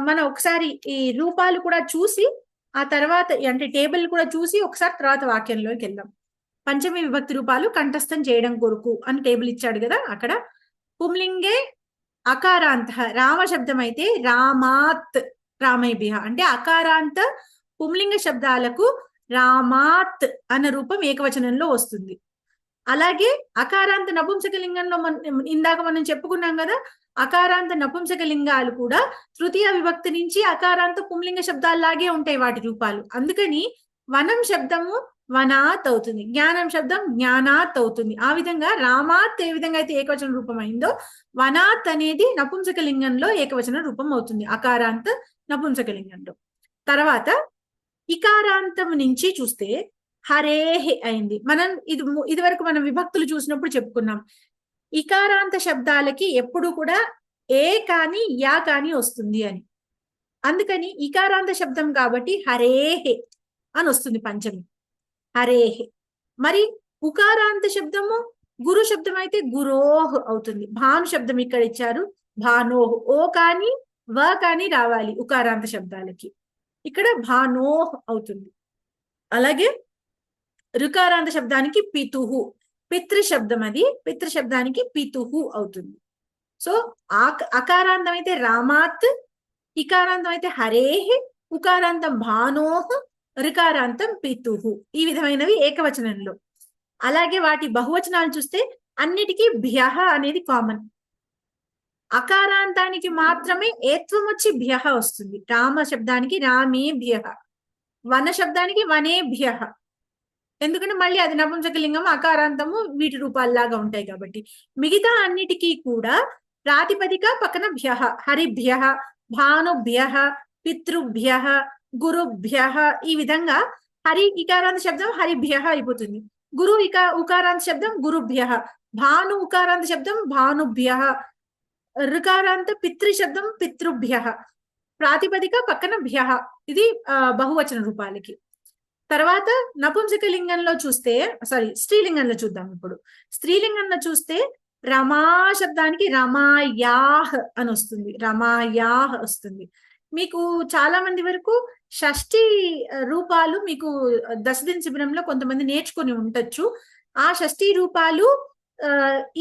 Speaker 2: మనం ఒకసారి ఈ రూపాలు కూడా చూసి ఆ తర్వాత అంటే టేబుల్ కూడా చూసి ఒకసారి తర్వాత వాక్యంలోకి వెళ్దాం. పంచమి విభక్తి రూపాలు కంఠస్థం చేయడం కొరకు అని టేబుల్ ఇచ్చాడు కదా, అక్కడ పుంలింగే అకారాంత రామ శబ్దం అయితే రామాత్ రామైభ్య అంటే అకారాంత పుంలింగ శబ్దాలకు రామాత్ అన్న రూపం ఏకవచనంలో వస్తుంది. అలాగే అకారాంత నపుంసకలింగంలో ఇందాక మనం చెప్పుకున్నాం కదా, అకారాంత నపుంసకలింగాలు కూడా తృతీయ విభక్తి నుంచి అకారాంత పుంలింగ శబ్దాల్లాగే ఉంటాయి వాటి రూపాలు. అందుకని వనం శబ్దము వనాత్ అవుతుంది, జ్ఞానం శబ్దం జ్ఞానాత్ అవుతుంది. ఆ విధంగా రామాత్ ఏ విధంగా అయితే ఏకవచన రూపం అయిందో వనాత్ అనేది నపుంసకలింగంలో ఏకవచన రూపం అవుతుంది అకారాంత నపుంసకలింగంలో. తర్వాత ఇకారాంతం నుంచి చూస్తే హరేహే అయింది. మనం ఇది వరకు మనం విభక్తులు చూసినప్పుడు చెప్పుకున్నాం, ఇకారాంత శబ్దాలకి ఎప్పుడు కూడా ఏ కానీ యా కానీ వస్తుంది అని. అందుకని ఇకారాంత శబ్దం కాబట్టి హరేహే అని వస్తుంది పంచమి, హరేహే. మరి ఉకారాంత శబ్దము గురు శబ్దం అయితే గురోహ్ అవుతుంది. భాను శబ్దం ఇక్కడ ఇచ్చారు భానోహ్, ఓ కానీ వ కానీ రావాలి ఉకారాంత శబ్దాలకి, ఇక్కడ భానోహ్ అవుతుంది. అలాగే రుకారాంత శబ్దానికి పితుహు, పితృ శబ్దం అది, పితృ శబ్దానికి పితుహు అవుతుంది. సో అకారాంతం అయితే రామాత్, ఇకారాంతం అయితే హరేహ్, ఉకారాంతం భానోహ్, రుకారాంతం పితుహు. ఈ విధమైనవి ఏకవచనంలో. అలాగే వాటి బహువచనాలు చూస్తే అన్నిటికీ భ్యః అనేది కామన్. అకారాంతానికి మాత్రమే ఏత్వం వచ్చి భ్యః వస్తుంది. రామ శబ్దానికి రామే భ్యః, వన శబ్దానికి వనే భ్యః. ఎందుకంటే మళ్ళీ అది నపుంసకలింగం అకారాంతము వీటి రూపాల్లాగా ఉంటాయి కాబట్టి. మిగతా అన్నిటికీ కూడా ప్రాతిపదిక పక్కన భ్యః, హరిభ్యః, భానుభ్యః, పితృభ్యః, గురుభ్యః. ఈ విధంగా హరి ఇకారాంత శబ్దం హరిభ్యః అయిపోతుంది, గురు ఉకారాంత శబ్దం గురుభ్యః, భాను ఉకారాంత శబ్దం భానుభ్యః, రుకారాంత పితృ శబ్దం పితృభ్యః, ప్రాతిపదిక పక్కన భ్యః. ఇది బహువచన రూపాలకి. తర్వాత నపుంసకలింగంలో చూస్తే స్త్రీలింగంలో చూద్దాం. ఇప్పుడు స్త్రీలింగంలో చూస్తే రమా శబ్దానికి రమాయాహ్ అని వస్తుంది, రమాయాహ్ వస్తుంది. మీకు చాలా మంది వరకు షష్ఠి రూపాలు మీకు దశదిన శిబిరంలో కొంతమంది నేర్చుకుని ఉండొచ్చు. ఆ షష్ఠి రూపాలు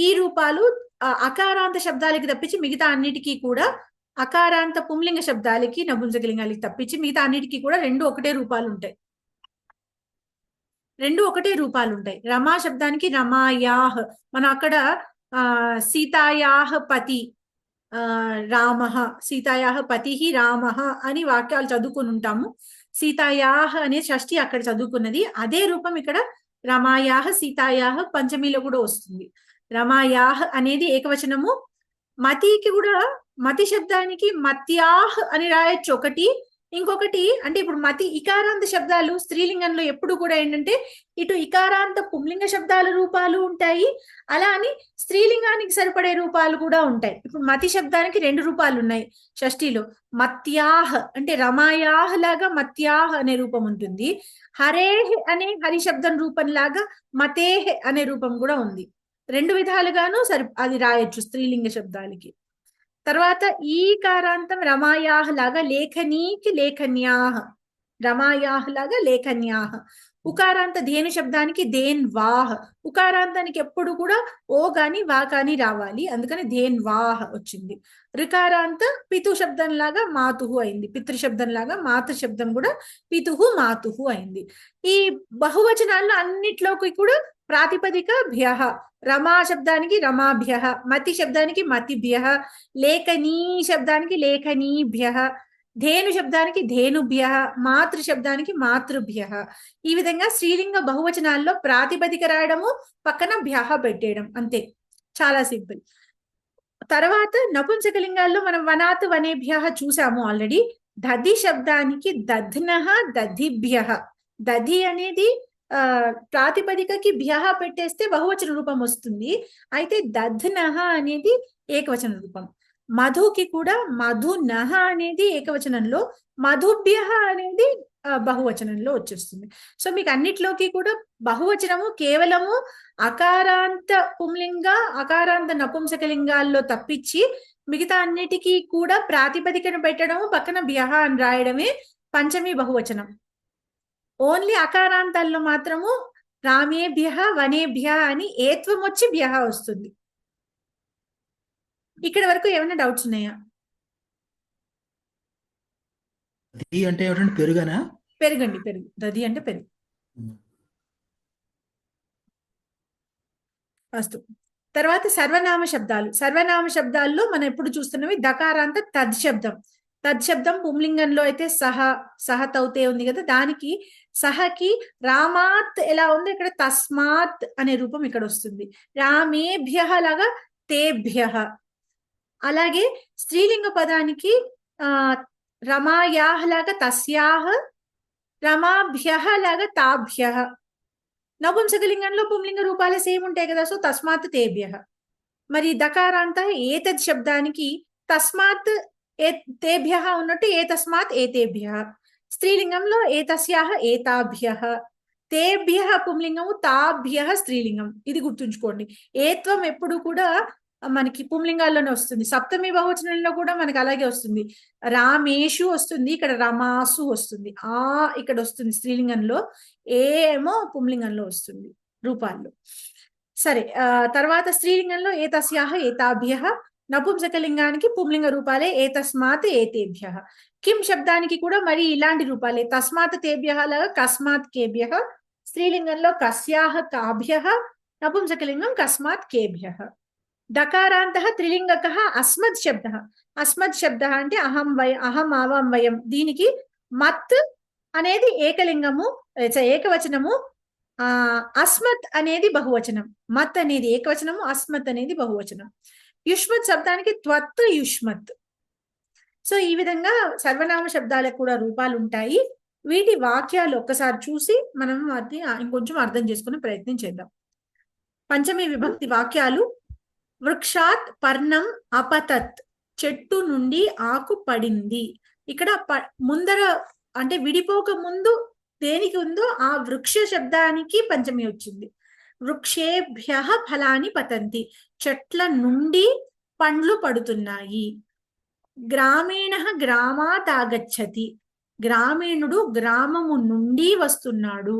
Speaker 2: ఈ రూపాలు అకారాంత శబ్దాలకి తప్పించి మిగతా అన్నిటికీ కూడా, అకారాంత పుంలింగ శబ్దాలకి నపుంసకలింగాలకి తప్పించి మిగతా అన్నిటికీ కూడా రెండు ఒకటే రూపాలు ఉంటాయి. రమా శబ్దానికి రమాయాహ్. మనం అక్కడ సీతాయాహ్ పతి రామః, సీతాయాహ్ పతి రామః అని వాక్యాలు చదువుకుని ఉంటాము. సీతాయాహ్ అనే షష్ఠి అక్కడ చదువుకున్నది. అదే రూపం ఇక్కడ రమాయాహ్ సీతాయాహ్ పంచమిలో కూడా వస్తుంది. రమాయాహ్ అనేది ఏకవచనము. మతికి కూడా మతి శబ్దానికి మత్యాహ్ అని రాయొచ్చు ఒకటి. ఇంకొకటి అంటే ఇప్పుడు మతి ఇకారాంత శబ్దాలు స్త్రీలింగంలో ఎప్పుడు కూడా ఏంటంటే ఇటు ఇకారాంత పుంలింగ శబ్దాల రూపాలు ఉంటాయి, అలా అని స్త్రీలింగానికి సరిపడే రూపాలు కూడా ఉంటాయి. ఇప్పుడు మతి శబ్దానికి రెండు రూపాలు ఉన్నాయి షష్ఠిలో. మత్యాహ్ అంటే రమాయాహ్ లాగా మత్యాహ్ అనే రూపం ఉంటుంది. హరేహ్ అనే హరి శబ్దం రూపం లాగా మతేహ్ అనే రూపం కూడా ఉంది. రెండు విధాలుగాను అది రాయొచ్చు స్త్రీలింగ శబ్దాలకి. తర్వాత ఈకారాంతం రమాయాహ్ లాగా లేఖనీకి లేఖన్యాహ్, రమాయాహ్ లాగా లేఖన్యాహ్. ఉకారాంత ధేను శబ్దానికి ధేన్ వాహ్. ఉకారాంతానికి ఎప్పుడు కూడా ఓ గాని వా కానీ రావాలి, అందుకని ధేన్ వాహ్ వచ్చింది. రికారాంత పితు శబ్దం లాగా మాతుహు అయింది, పితృ శబ్దం లాగా మాతృ శబ్దం కూడా పితుహు మాతుహు అయింది. ఈ బహువచనాల్లో అన్నిట్లోకి కూడా ప్రాతిపదిక భ్యః. రమా శబ్దానికి రమాభ్యః, మతి శబ్దానికి మతిభ్యః, లేఖనీ శబ్దానికి లేఖనీభ్యః, ధేను శబ్దానికి ధేనుభ్యః, మాతృ శబ్దానికి మాతృభ్యః. ఈ విధంగా స్త్రీలింగ బహువచనాల్లో ప్రాతిపదిక రాయడము, పక్కన భ్యః పెట్టేయడం, అంతే, చాలా సింపుల్. తర్వాత నపుంసకలింగాల్లో మనం వనాత్ వనేభ్యః చూసాము ఆల్రెడీ. దధి శబ్దానికి దధ్నః దధిభ్యః. దధి అనేది ప్రాతిపదికకి భ్యః పెట్టేస్తే బహువచన రూపం వస్తుంది, అయితే దధ్నః అనేది ఏకవచన రూపం. మధుకి కూడా మధునః అనేది ఏకవచనంలో, మధుభ్యః అనేది బహువచనంలో వచ్చేస్తుంది. సో మీకు అన్నిట్లోకి కూడా బహువచనము కేవలము అకారాంత పుంలింగ అకారాంత నపుంసకలింగాల్లో తప్పించి మిగతా అన్నిటికీ కూడా ప్రాతిపదికను పెట్టడము, పక్కన భ్యః అని రాయడమే పంచమి బహువచనం. ఓన్లీ అకారాంతాల్లో మాత్రము రామేభ్యః వనేభ్యః అని ఏత్వం వచ్చి భ్యః వస్తుంది. ఇక్కడ వరకు ఏమైనా డౌట్స్ ఉన్నాయా?
Speaker 7: దధి అంటే ఏమిటంటే పెరుగనా?
Speaker 2: పెరుగండి, పెరుగు. దధి అంటే పెరుగు. అస్తు. తర్వాత సర్వనామ శబ్దాలు. సర్వనామ శబ్దాల్లో మనం ఎప్పుడు చూస్తున్నవి దకారాంత తద్శబ్దం. తద్శబ్దం పుంలింగంలో అయితే సహ తౌతే ఉంది కదా, దానికి సహకి రామాత్ ఎలా ఉంది, ఇక్కడ తస్మాత్ అనే రూపం ఇక్కడ వస్తుంది. రామేభ్యః లాగా తేభ్యః. అలాగే స్త్రీలింగ పదానికి రమాయాహ్ లాగా తస్యాహ్, రమాభ్యః లాగా తాభ్యః. నపుంసకలింగంలో పుంలింగ రూపాలే సేమ్ ఉంటాయి కదా, సో తస్మాత్ తేభ్యః. మరి దకారాంత ఏతద్ శబ్దానికి తస్మాత్ తేభ్యః ఉన్నట్టు ఏతస్మాత్ ఏతేభ్యః. స్త్రీలింగంలో ఏతస్యాహ ఏతాభ్యః, తేభ్యః పుంలింగము, తాభ్యః స్త్రీలింగం. ఇది గుర్తుంచుకోండి. ఏత్వం ఎప్పుడు కూడా మనకి పుంలింగాల్లోనే వస్తుంది. సప్తమి బహువచనంలో కూడా మనకి అలాగే వస్తుంది. రామేషు వస్తుంది, ఇక్కడ రమాసు వస్తుంది, ఇక్కడ వస్తుంది స్త్రీలింగంలో, ఏమో పుంలింగంలో వస్తుంది రూపాల్లో. సరే, తర్వాత స్త్రీలింగంలో ఏతస్యాహ ఏతాభ్యః, నపుంసకలింగానికి పుంలింగ రూపాలే ఏతస్మాత్ ఏతేభ్యః. కిం శబ్దానికి కూడా మరి ఇలాంటి రూపాలే, తస్మాత్ తేభ్యః లాగా కస్మాత్ కేభ్యః. స్త్రీలింగంలో కస్యాహ కాభ్యః, నపుంసకలింగం కస్మాత్ కేభ్యః. దకారాంతః త్రిలింగకః అస్మద్ శబ్దః. అస్మద్ శబ్దః అంటే అహం అహం ఆవాం వయం. దీనికి మత్ అనేది ఏకలింగము, ఏకవచనము, అస్మత్ అనేది బహువచనం. మత్ అనేది ఏకవచనము, అస్మత్ అనేది బహువచనం. యుష్మత్ శబ్దానికి త్వత్ యుష్మత్. సో ఈ విధంగా సర్వనామ శబ్దాలకు కూడా రూపాలు ఉంటాయి. వీటి వాక్యాలు ఒక్కసారి చూసి మనం వాటిని ఇంకొంచెం అర్థం చేసుకునే ప్రయత్నం చేద్దాం. పంచమి విభక్తి వాక్యాలు. వృక్షాత్ పర్ణం అపతత్. చెట్టు నుండి ఆకు పడింది. ఇక్కడ ముందర అంటే విడిపోక ముందు దేనికి ఉందో ఆ వృక్ష శబ్దానికి పంచమి వచ్చింది. వృక్షేభ్యః ఫలాని పతంతి. చెట్ల నుండి పండ్లు పడుతున్నాయి. గ్రామీణః గ్రామాత్ ఆగచ్చతి. గ్రామీణుడు గ్రామము నుండి వస్తున్నాడు.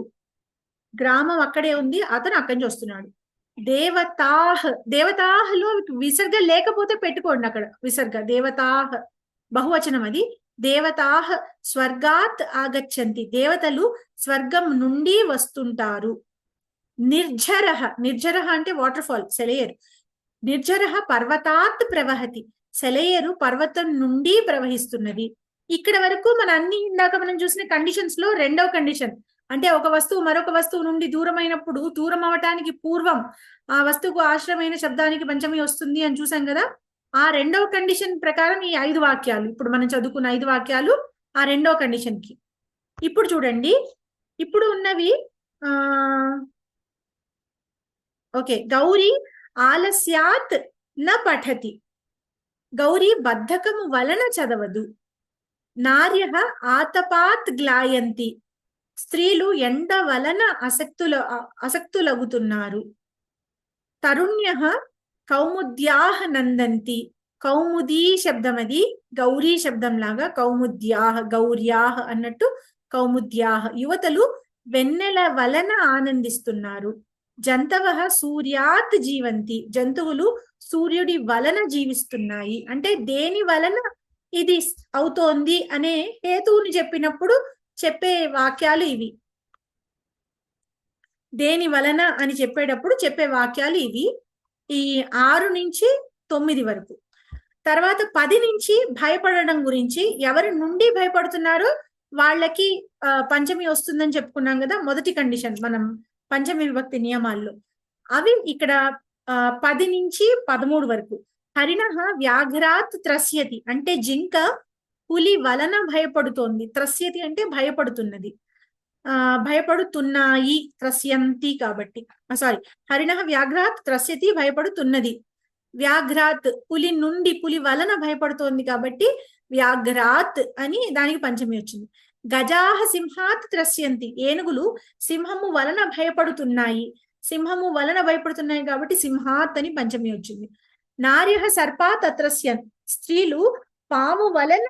Speaker 2: గ్రామం అక్కడే ఉంది, అతను అక్కడి నుంచి వస్తున్నాడు. దేవతాహ్. దేవతాహ్లో విసర్గ లేకపోతే పెట్టుకోండి అక్కడ విసర్గ. దేవతాహ్ బహువచనం అది. దేవతాహ్ స్వర్గాత్ ఆగచ్చంతి. దేవతలు స్వర్గం నుండి వస్తుంటారు. నిర్జరః. నిర్జరః అంటే వాటర్ ఫాల్, సెలయేరు. నిర్జరః పర్వతాత్ ప్రవహతి. సెలయేరు పర్వతం నుండి ప్రవహిస్తున్నది. ఇక్కడ వరకు మన అన్ని ఇందాక మనం చూసిన కండిషన్స్ లో రెండవ కండిషన్ అంటే ఒక వస్తువు మరొక వస్తువు నుండి దూరమైనప్పుడు దూరం అవటానికి పూర్వం ఆ వస్తువుకు ఆశ్రమైన శబ్దానికి పంచమి వస్తుంది అని చూసాం కదా. ఆ రెండవ కండిషన్ ప్రకారం ఈ 5 వాక్యాలు, ఇప్పుడు మనం చదువుకున్న 5 వాక్యాలు ఆ రెండవ కండిషన్ కి. ఇప్పుడు చూడండి, ఇప్పుడు ఉన్నవి ఓకే. గౌరీ ఆలస్యాత్ న పఠతి. గౌరీ బద్ధకము వలన చదవదు. నార్యః ఆతపాత్ గ్లాయంతి. స్త్రీలు ఎండ వలన అసక్తులగుతున్నారు. తరుణ్యః కౌముద్యాః నందంతి. కౌముదీ శబ్దం అది గౌరీ శబ్దం లాగా. కౌముద్యాః గౌర్యాః అన్నట్టు కౌముద్యాః. యువతలు వెన్నెల వలన ఆనందిస్తున్నారు. జంతవః సూర్యాత్ జీవంతి, జంతువులు సూర్యుడి వలన జీవిస్తున్నాయి. అంటే దేని వలన ఇది అవుతోంది అనే హేతువుని చెప్పినప్పుడు చెప్పే వాక్యాలు ఇవి. దేని వలన అని చెప్పేటప్పుడు చెప్పే వాక్యాలు ఇవి. ఈ 6 నుంచి 9 వరకు. తర్వాత 10 నుంచి భయపడడం గురించి, ఎవరి నుండి భయపడుతున్నారో వాళ్ళకి పంచమి వస్తుందని చెప్పుకున్నాం కదా, మొదటి కండిషన్ మనం పంచమి విభక్తి నియమాల్లో. అవి ఇక్కడ 10 నుంచి 13 వరకు. హరిణః వ్యాఘ్రాత్ త్రస్యతి, అంటే జింక పులి వలన భయపడుతోంది. త్రస్యతి అంటే భయపడుతున్నది. భయపడుతున్నాయి, త్రస్యంతి కాబట్టి. సారీ, హరిణః వ్యాఘ్రాత్ త్రస్యతి, భయపడుతున్నది. వ్యాఘ్రాత్ పులి నుండి, పులి వలన భయపడుతోంది కాబట్టి వ్యాఘ్రాత్ అని దానికి పంచమి వచ్చింది. గజాహ సింహాత్ త్రస్యంతి, ఏనుగులు సింహము వలన భయపడుతున్నాయి. సింహము వలన భయపడుతున్నాయి కాబట్టి సింహాత్ అని పంచమి వచ్చింది. నార్యః సర్పాత్ అత్రస్యన్, స్త్రీలు పాము వలన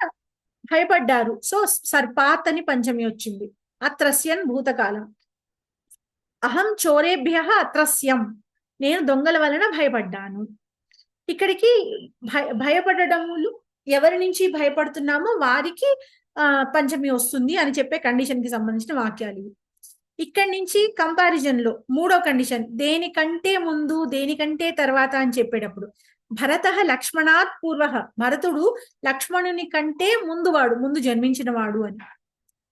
Speaker 2: భయపడ్డారు. సో సర్పాత్ అని పంచమి వచ్చింది. అత్రస్యన్ భూతకాలం. అహం చోరేభ్యః అత్రస్యం, నేను దొంగల వలన భయపడ్డాను. ఇక్కడికి భయపడడములు ఎవరి నుంచి భయపడుతున్నామో వారికి పంచమి వస్తుంది అని చెప్పే కండిషన్ కి సంబంధించిన వాక్యాలు ఇవి. ఇక్కడి నుంచి కంపారిజన్ లో 3వ కండిషన్, దేనికంటే ముందు దేనికంటే తర్వాత అని చెప్పేటప్పుడు భరతః లక్ష్మణాత్ పూర్వః, భరతుడు లక్ష్మణుని కంటే ముందువాడు, ముందు జన్మించిన వాడు అని.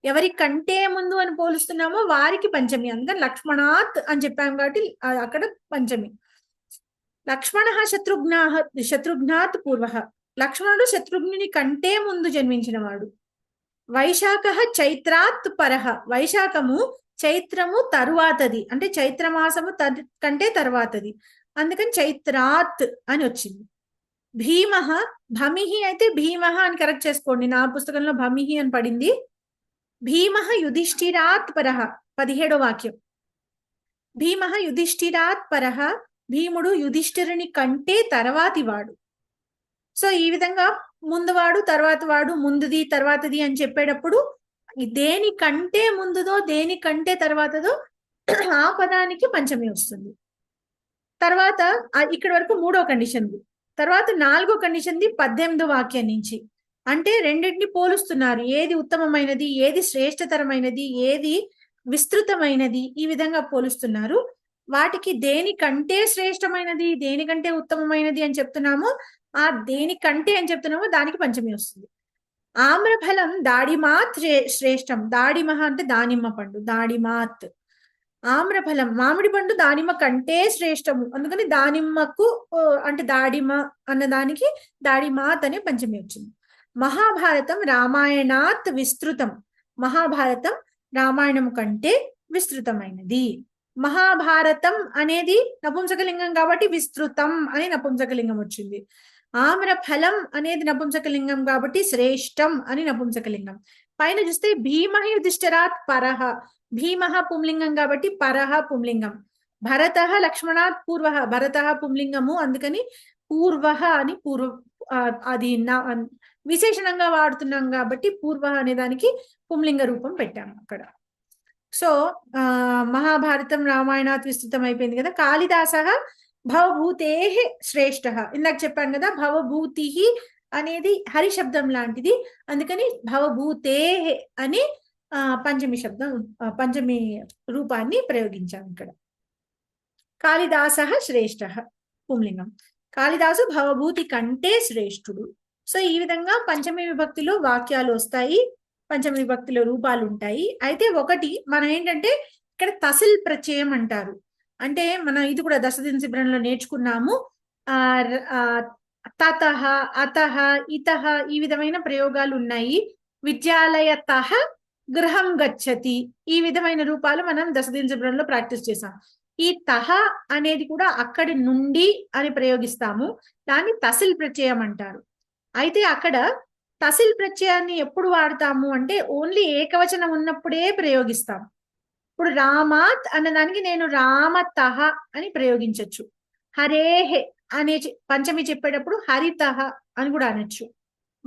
Speaker 2: ఎవరి కంటే ముందు అని పోలుస్తున్నామో వారికి పంచమి, అందుకని లక్ష్మణాత్ అని చెప్పాము కాబట్టి అక్కడ పంచమి. లక్ష్మణః శత్రుఘ్నాత్ పూర్వః, లక్ష్మణుడు శత్రుఘ్నుని కంటే ముందు జన్మించిన వాడు. వైశాఖః చైత్రాత్ పరః, వైశాఖము చైత్రము తరువాతది, అంటే చైత్రమాసము కంటే తర్వాతది, అందుకని చైత్రాత్ అని వచ్చింది. భీమః, భమిహి అయితే భీమః అని కరెక్ట్ చేసుకోండి, నా పుస్తకంలో భమిహి అని పడింది. భీమః యుధిష్ఠిరాత్ పరః, 17వ వాక్యం. భీమః యుధిష్ఠిరాత్ పరః, భీముడు యుధిష్ఠిరుని కంటే తర్వాతి వాడు. సో ఈ విధంగా ముందువాడు తర్వాత వాడు, ముందుది తర్వాతది అని చెప్పేటప్పుడు దేనికంటే ముందుదో దేనికంటే తర్వాతదో ఆ పదానికి పంచమి వస్తుంది. తర్వాత ఇక్కడ వరకు 3వ కండిషన్. తర్వాత 4వ కండిషన్ 18వ వాక్యం నుంచి, అంటే రెండింటిని పోలుస్తున్నారు. ఏది ఉత్తమమైనది, ఏది శ్రేష్టతరమైనది, ఏది విస్తృతమైనది, ఈ విధంగా పోలుస్తున్నారు. వాటికి దేనికంటే శ్రేష్టమైనది, దేనికంటే ఉత్తమమైనది అని చెప్తున్నామో, ఆ దేనికంటే అని చెప్తున్నామో దానికి పంచమి వస్తుంది. ఆమ్రఫలం దాడిమాత్ శ్రేష్టం, దాడిమహ అంటే దానిమ్మ పండు, దాడిమాత్. ఆమ్రఫలం మామిడి పండు దానిమ్మ కంటే శ్రేష్టము, అందుకని దానిమ్మకు అంటే దాడిమ అన్నదానికి దాడిమాత్ అనే పంచమి వచ్చింది. మహాభారతం రామాయణాత్ విస్తృతం, మహాభారతం రామాయణం కంటే విస్తృతమైనది. మహాభారతం అనేది నపుంసకలింగం కాబట్టి విస్తృతం అని నపుంసకలింగం వచ్చింది. ఆమ్రఫలం అనేది నపుంసకలింగం కాబట్టి శ్రేష్టం అని నపుంసకలింగం. పైన చూస్తే భీమః యుధిష్ఠిరాత్ పరః, భీమః పుంలింగం కాబట్టి పరః పుంలింగం. భరతః లక్ష్మణాత్ పూర్వః, భరతః పుంలింగము, అందుకని పూర్వః అని అది విశేషణంగా వాడుతున్నాం కాబట్టి పూర్వః అనే దానికి పుంలింగ రూపం పెట్టాము అక్కడ. సో మహాభారతం రామాయణాత్ విస్తృతం అయిపోయింది కదా. కాళిదాసః భవభూతేః శ్రేష్టః, ఇందాక చెప్పాను కదా భవభూతి అనేది హరి శబ్దం లాంటిది, అందుకని భవభూతేః అని పంచమి శబ్దం, పంచమి రూపాన్ని ప్రయోగించాం ఇక్కడ. కాళిదాసః శ్రేష్టః పుంలింగం, కాళిదాసు భవభూతి కంటే శ్రేష్ఠుడు. సో ఈ విధంగా పంచమి విభక్తిలో వాక్యాలు వస్తాయి, పంచమి విభక్తిలో రూపాలు ఉంటాయి. అయితే ఒకటి మనం ఏంటంటే ఇక్కడ తసిల్ ప్రత్యయం అంటారు. అంటే మనం ఇది కూడా దశదిన శిబిరంలో నేర్చుకున్నాము. తతః, అతః, ఇతః ఈ విధమైన ప్రయోగాలు ఉన్నాయి. విద్యాలయతః గృహం గచ్చతి, ఈ విధమైన రూపాలు మనం దశదిన శిబిరంలో ప్రాక్టీస్ చేసాం. ఈ తహ అనేది కూడా అక్కడి నుండి అని ప్రయోగిస్తాము, దాన్ని తసిల్ ప్రత్యయం అంటారు. అయితే అక్కడ తసిల్ ప్రత్యయాన్ని ఎప్పుడు వాడతాము అంటే ఓన్లీ ఏకవచనం ఉన్నప్పుడే ప్రయోగిస్తాం. ఇప్పుడు రామాత్ అన్నదానికి నేను రామతః అని ప్రయోగించవచ్చు. హరేహే అనే పంచమి చెప్పేటప్పుడు హరితః అని కూడా అనొచ్చు.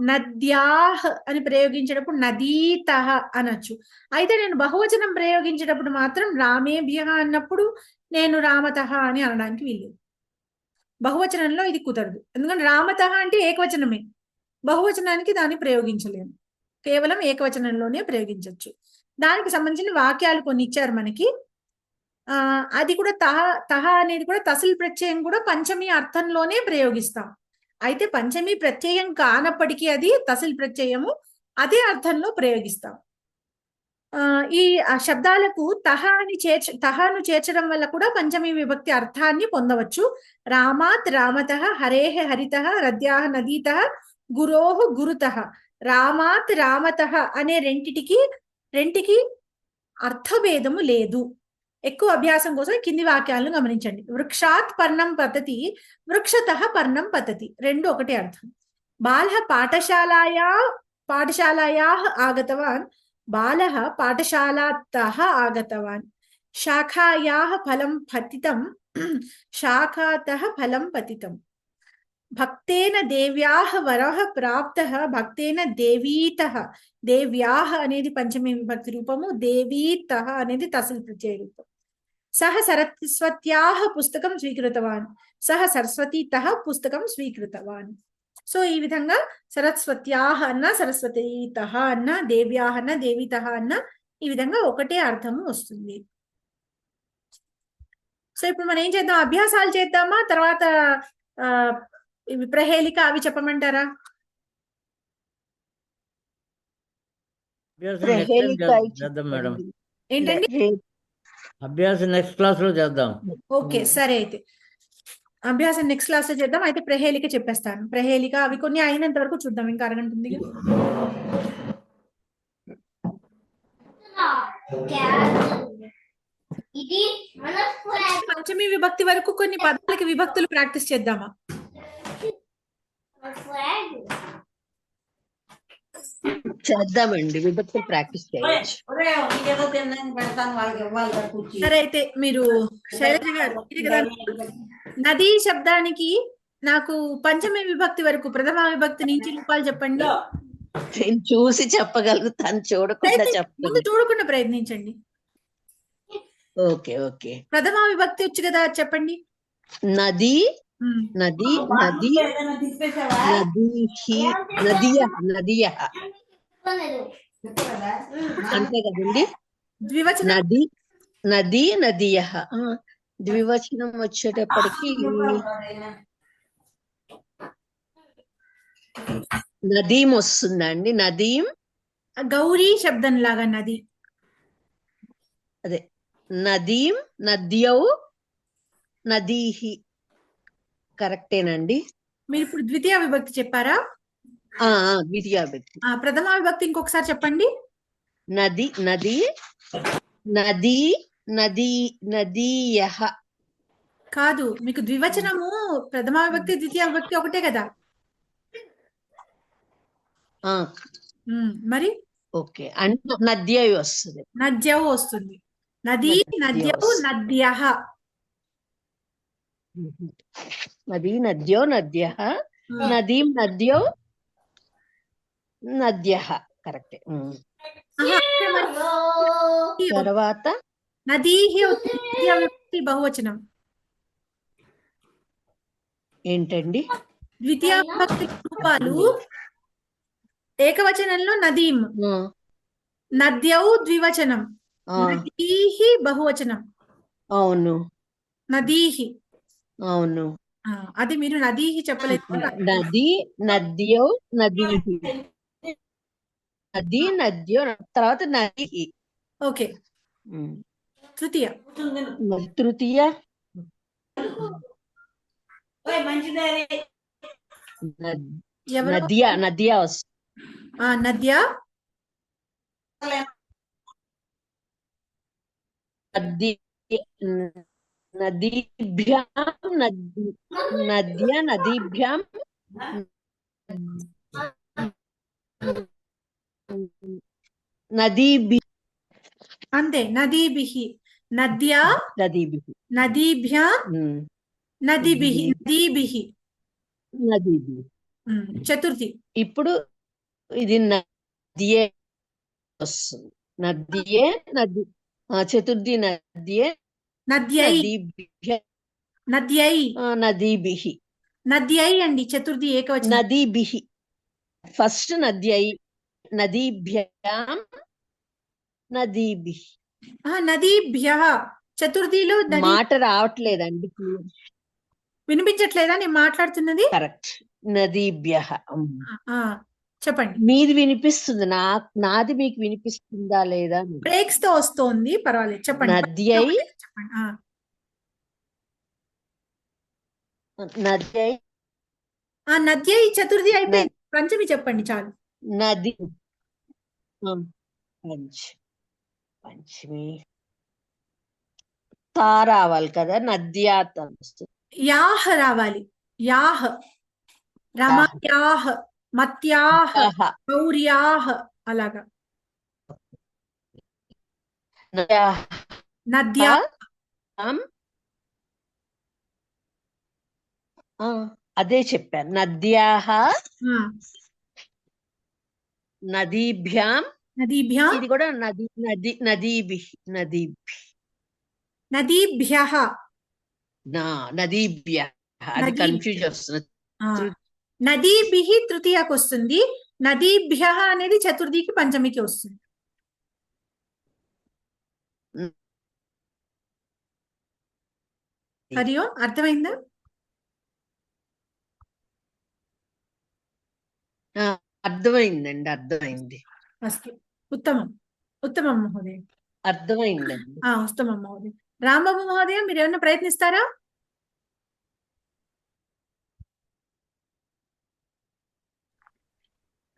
Speaker 2: నద్యాహ్ అని ప్రయోగించేటప్పుడు నదీతః అనొచ్చు. అయితే నేను బహువచనం ప్రయోగించేటప్పుడు మాత్రం రామేభ్యః అన్నప్పుడు నేను రామతః అని అనడానికి వీల్లేదు. బహువచనంలో ఇది కుదరదు, ఎందుకంటే రామతః అంటే ఏకవచనమే, బహువచనానికి దాన్ని ప్రయోగించలేము, కేవలం ఏకవచనంలోనే ప్రయోగించవచ్చు. దానికి సంబంధించిన వాక్యాలు కొన్ని ఇచ్చారు మనకి. అది కూడా తహ అనేది కూడా తసిల్ ప్రత్యయం కూడా పంచమి అర్థంలోనే ప్రయోగిస్తాం. అయితే పంచమి ప్రత్యయం కానప్పటికీ అది తసిల్ ప్రత్యయము, అదే అర్థంలో ప్రయోగిస్తాం. ఈ శబ్దాలకు తహాను చేర్చడం వల్ల కూడా పంచమి విభక్తి అర్థాన్ని పొందవచ్చు. రామాత్ రామతః, హరేహ హరితః, రద్యాహ నదీతః, గురోహ గురుతః. రామాత్ రామతః అనే రెంటికి అర్థభేదము లేదు. ఎక్కువ అభ్యాసం కోసం కింది వాక్యాలను గమనించండి. వృక్షాత్ పర్ణం పతతి, వృక్షతః పర్ణం పతతి, రెండు ఒకటే అర్థం. బాలః పాఠశాలాయాః ఆగతవాన్, బాలః పాఠశాలాతః ఆగతవాన్. శాఖాయాః ఫలం పతితం, శాఖాతః ఫలం పతితం. భక్తేన దేవ్యాః వరః ప్రాప్తః, భక్తేన దేవీతః. దేవ్యాః అనేది పంచమి విభక్తి రూపము, దేవీతః అనేది తసిల్ ప్రత్యయ రూపం. సహ సరస్వత్యాః పుస్తకం స్వీకృతవాన్, సహ సరస్వతీతః పుస్తకం స్వీకృతవాన్. సో ఈ విధంగా సరస్వత్యాః అన్న, సరస్వతీతః అన్న, దేవ్యాః అన్న, దేవీతః అన్న, ఈ విధంగా ఒకటే అర్థము వస్తుంది. సో ఇప్పుడు మనం ఏం చేద్దాం, అభ్యాసాలు చేద్దామా, తర్వాత ఇవి ప్రహేళిక అవి చెప్పమంటారా?
Speaker 17: చేద్దాం మేడం.
Speaker 2: ఏంటండి?
Speaker 17: అభ్యాసం నెక్స్ట్ క్లాస్ లో చేద్దాం.
Speaker 2: ఓకే సరే, అయితే అభ్యాసం నెక్స్ట్ క్లాస్ లో చేద్దాం. అయితే ప్రహేళిక చెప్పేస్తాను. ప్రహేళిక అవి కొన్ని అయినంత వరకు చూద్దాం, ఇంకా అరగంట ఉంది కదా. పంచమి విభక్తి వరకు కొన్ని పదాలకి విభక్తులు ప్రాక్టీస్ చేద్దామా?
Speaker 14: చేద్దామండి, విభక్తులు ప్రాక్టీస్ చేయవచ్చు.
Speaker 2: సరే, అయితే మీరు శైలజ గారు ఇది కదా, నదీ శబ్దానికి నాకు పంచమి విభక్తి వరకు ప్రథమ విభక్తి నుంచి రూపాలు చెప్పండి.
Speaker 14: నేను చూసి చెప్పగలుగుతాను, చూడకుండా
Speaker 2: ముందు చూడకుండా ప్రయత్నించండి.
Speaker 14: Okay okay.
Speaker 2: ప్రథమ విభక్తి వచ్చు కదా, చెప్పండి.
Speaker 14: నది, నది, నది, నదియ, అంతే కదండి.
Speaker 2: ద్వివచనం
Speaker 14: నది, నది, నదియ. ద్వివచనం వచ్చేటప్పటికి నదీం వస్తుందండి. నదీం
Speaker 2: గౌరీ శబ్దం లాగా నది.
Speaker 14: అదే నదీం, నద్యౌ, నదీహి, కరెక్టేనండి.
Speaker 2: మీరు ఇప్పుడు ద్వితీయ విభక్తి చెప్పారా?
Speaker 14: ద్వితీయ విభక్తి.
Speaker 2: ప్రథమ విభక్తి ఇంకొకసారి చెప్పండి.
Speaker 14: నది, నది, నది, నది, నదీయః.
Speaker 2: కాదు, మీకు ద్వివచనము ప్రథమ విభక్తి ద్వితీయ విభక్తి ఒకటే కదా. మరి
Speaker 14: ఓకే, అంటే నద్యౌ వస్తుంది.
Speaker 2: నద్యౌ వస్తుంది. నదీ, నద్యౌ, నద్యః.
Speaker 14: నదీ, నద్యౌ, నద్యః. నదీం, నద్యౌ, నద్యః, కరెక్టే. తర్వాత
Speaker 2: నదీహి ద్వితీయ విభక్తి బహువచనం
Speaker 14: ఏంటండి?
Speaker 2: ద్వితీయ విభక్తి రూపాలు ఏకవచనంలో నదీం, నద్యౌ ద్వివచనం, నదీహి బహువచనం.
Speaker 14: అవును,
Speaker 2: నదీహి.
Speaker 14: అవును,
Speaker 2: అది మీరు నదీహి చెప్పలేదు.
Speaker 14: నది, నద్యౌ, నదీహి. నది, నద్యౌ, తర్వాత నదీహి.
Speaker 2: ఓకే. తృతీయ.
Speaker 14: తృతీయ నదియా, నదియా వస్తుంది.
Speaker 2: నద్యా,
Speaker 14: నదీభ్యాం, నద్య, నదీభ్యాం, నదీభి,
Speaker 2: అంతే. నదీభిః, నద్యా,
Speaker 14: నదీభిః,
Speaker 2: నదీభ్యాం, నదీభిః, నదీభిః,
Speaker 14: నదీభిః,
Speaker 2: చతుర్థి.
Speaker 14: ఇప్పుడు ఇది నదియే వస్తుంది. నదియే నది, చతుర్థి నదియే
Speaker 2: నద్యై నద్యై
Speaker 14: నదీభిహి.
Speaker 2: నద్యై అండి చతుర్థి ఏకవచనం.
Speaker 14: నదీభిహి ఫస్ట్ నద్యై, నదీభ్యాం నదీభిహి.
Speaker 2: నదీభ్యః చతుర్థిలో
Speaker 14: మాట రావట్లేదండి,
Speaker 2: వినిపించట్లేదా నేను మాట్లాడుతున్నది?
Speaker 14: కరెక్ట్. నదీభ్యః.
Speaker 2: చెప్పండి.
Speaker 14: మీది వినిపిస్తుంది, నాది మీకు వినిపిస్తుందా లేదా?
Speaker 2: బ్రేక్స్ తో వస్తోంది, పర్వాలేదు చెప్పండి.
Speaker 14: నద్యై నద్యై
Speaker 2: నద్యై చతుర్థి అయిపోయింది, పంచమి చెప్పండి చాలు.
Speaker 14: నది పంచమి తా రావాలి కదా, నద్యాత్ వస్తుంది.
Speaker 2: యాహ్ రావాలి, యాహ్. రమయాహ్, మత్యాహ్, గౌర్యాహ్ అలాగా. నద్యా
Speaker 14: అదే చెప్పాను. నద్యాహ నదీభ్యాం,
Speaker 2: నదీభ్యాం
Speaker 14: ఇది కూడా నది నది నదీభిః
Speaker 2: నదీభ్యః
Speaker 14: నదీభ్యః. అది కన్ఫ్యూజ్ వస్తుంది.
Speaker 2: నదీభిః తృతీయకు వస్తుంది, నదీభ్యః అనేది చతుర్థికి పంచమికి వస్తుంది. హరి ఓం, అర్థమైందా?
Speaker 14: అర్థమైందండి, అర్థమైంది.
Speaker 2: అస్తు, ఉత్తమం ఉత్తమం మహోదయ,
Speaker 14: అర్థమైందండి.
Speaker 2: ఉత్తమం మహోదయ. రాంబాబు మహోదయ మీరు ఏమైనా ప్రయత్నిస్తారా?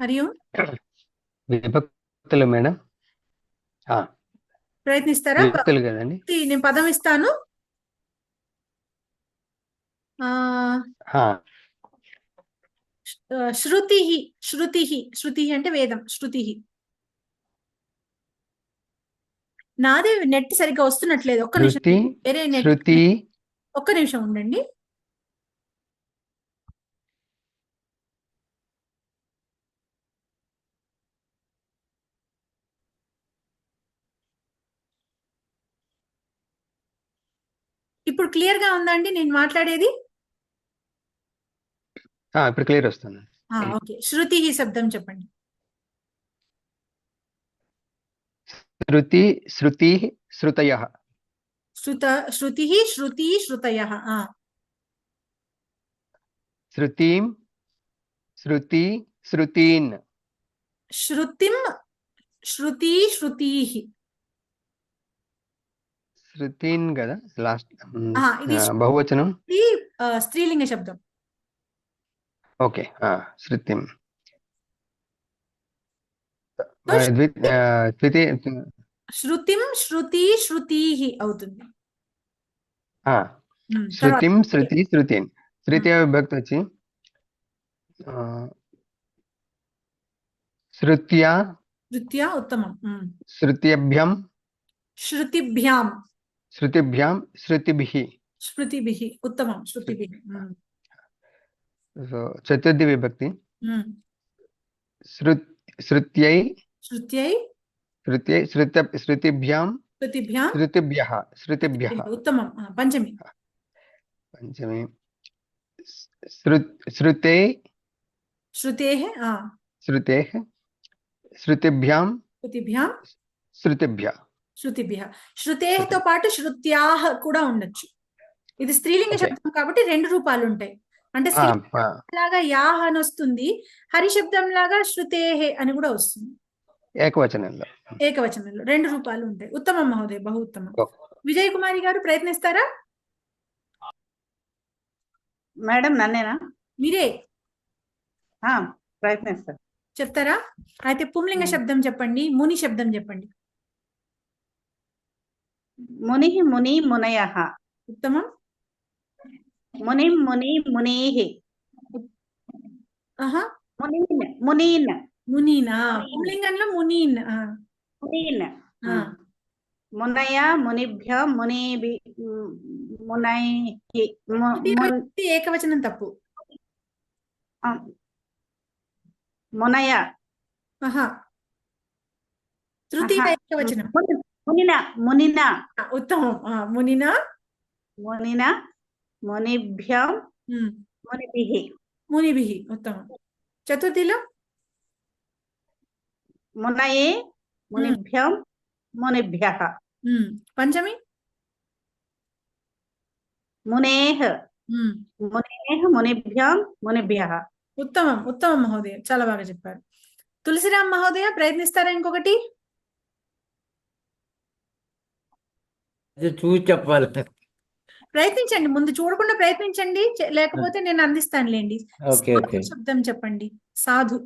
Speaker 2: హరి ఓం.
Speaker 5: విభక్తులు మేడం,
Speaker 2: ప్రయత్నిస్తారా?
Speaker 5: విభక్తులు కదండి.
Speaker 2: నేను పదం ఇస్తాను. శృతి, శృతి, శృతి అంటే వేదం. శృతి. నాదే నెట్ సరిగ్గా వస్తున్నట్లేదు, ఒక్క నిమిషం. వేరే నెట్, ఒక్క నిమిషం ఉండండి. ఇప్పుడు క్లియర్ గా ఉందా అండి నేను మాట్లాడేది?
Speaker 5: ఇప్పుడు క్లియర్ వస్తుంది.
Speaker 2: ఓకే. శృతి శబ్దం చెప్పండి.
Speaker 5: శృతి, శృతి, శృతయః.
Speaker 2: శృతి, శృతి, శ్రుతయః.
Speaker 5: శృతిం, శృతి, శృతీన్.
Speaker 2: శృతిం, శృతి, శృతీః.
Speaker 5: శృతీన్ కదా లాస్ట్,
Speaker 2: ఇది
Speaker 5: బహువచనం,
Speaker 2: స్త్రీలింగ శబ్దం.
Speaker 5: ఓకే. శృతిం.
Speaker 2: శృతిం, శృతి, శృతీః అవుతుంది.
Speaker 5: శృతిం, శృతి, శృతీన్. తృతీయ విభక్తి వచ్చి శృత్యా,
Speaker 2: శృత్యా ఉత్తమం.
Speaker 5: శృత్యభ్యం,
Speaker 2: శృతిభ్యాం,
Speaker 5: శృతిభ్యాం, శృతిభిః.
Speaker 2: శృతిభిః ఉత్తమం. శృతిభిః.
Speaker 5: చతుర్థి విభక్తి శృత్యై,
Speaker 2: శృత్యై,
Speaker 5: శృత్యై, శృతిభ్యాం,
Speaker 2: శృతిభ్యాం,
Speaker 5: శృతిభ్యః, శృతిభ్యః.
Speaker 2: ఉత్తమం. పంచమి.
Speaker 5: పంచమి శృతే,
Speaker 2: శృతేః,
Speaker 5: శృతేః, శృతిభ్యాం,
Speaker 2: శృతిభ్యాం,
Speaker 5: శృతిభ్యః.
Speaker 2: శృతిభ్యః. శృతేఃతో పాటు శృత్యాః కూడా ఉండొచ్చు. ఇది స్త్రీలింగ శబ్దం కాబట్టి రెండు రూపాలు ఉంటాయి. అంటే లాగా యాహ్ అని వస్తుంది, హరి శబ్దం లాగా శృతేః అని కూడా వస్తుంది.
Speaker 5: ఏకవచనంలో,
Speaker 2: ఏకవచనంలో రెండు రూపాలు ఉంటాయి. ఉత్తమం మహోదయ, బహు ఉత్తమం. విజయ్ కుమారి గారు ప్రయత్నిస్తారా?
Speaker 8: మేడం నన్నేనా?
Speaker 2: మీరే
Speaker 8: ప్రయత్నిస్తారు.
Speaker 2: చెప్తారా? అయితే పుంలింగ శబ్దం చెప్పండి, ముని శబ్దం చెప్పండి.
Speaker 8: ముని, ముని, మునయః.
Speaker 2: ఉత్తమం.
Speaker 8: ముని, ముని, మునీః. మునీన్, మునీన్.
Speaker 2: మునీనా? పుంలింగంలో మునీన్.
Speaker 8: మునీన్. మునయ, మునిభ్య, మునీభి, మునైః.
Speaker 2: ఏకవచనం తప్పు.
Speaker 8: మునయ
Speaker 2: ఆహా తృతీయ ఏకవచనం.
Speaker 8: మునిన మునిన
Speaker 2: ఉత్తమం. మునిన
Speaker 8: మునిన మునిభ్యం మునిభిః
Speaker 2: మునిభిః ఉత్తమం. చతుర్థిలో
Speaker 8: మునయే మునిభ్యం మునిభ్యః.
Speaker 2: పంచమి
Speaker 8: మునేః మునేః మునిభ్యం మునిభ్యః.
Speaker 2: ఉత్తమం ఉత్తమం మహోదయ, చాలా బాగా చెప్పారు. తులసిరామ్ మహోదయ ప్రయత్నిస్తారా ఇంకొకటి?
Speaker 17: చూసి చెప్పాలి.
Speaker 2: ప్రయత్నించండి, ముందు చూడకుండా ప్రయత్నించండి, లేకపోతే నేను అందిస్తానులేండి.
Speaker 17: Okay okay.
Speaker 2: శబ్దం చెప్పండి. సాధు.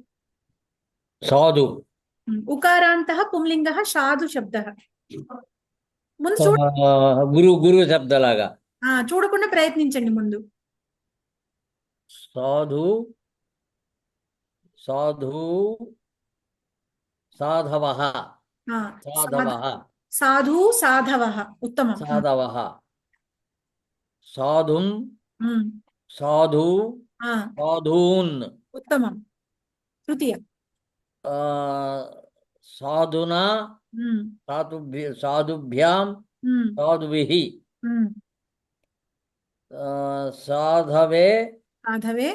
Speaker 17: సాధు.
Speaker 2: ఉకారాంతః పుంలింగః సాధు శబ్దః. ముందు
Speaker 17: గురు గురు శబ్దలాగా.
Speaker 2: చూడకుండా ప్రయత్నించండి ముందు.
Speaker 17: సాధు సాధు సాధవః సాధవః
Speaker 2: సాధు సాధవః. ఉత్తమం.
Speaker 17: సాధవః. సాధుం సాధు సాధూన్.
Speaker 2: ఉత్తమం. తృతీయ
Speaker 17: సాధునా సాధుభ్యాం సాధుభిః. సాధవే
Speaker 2: సాధవే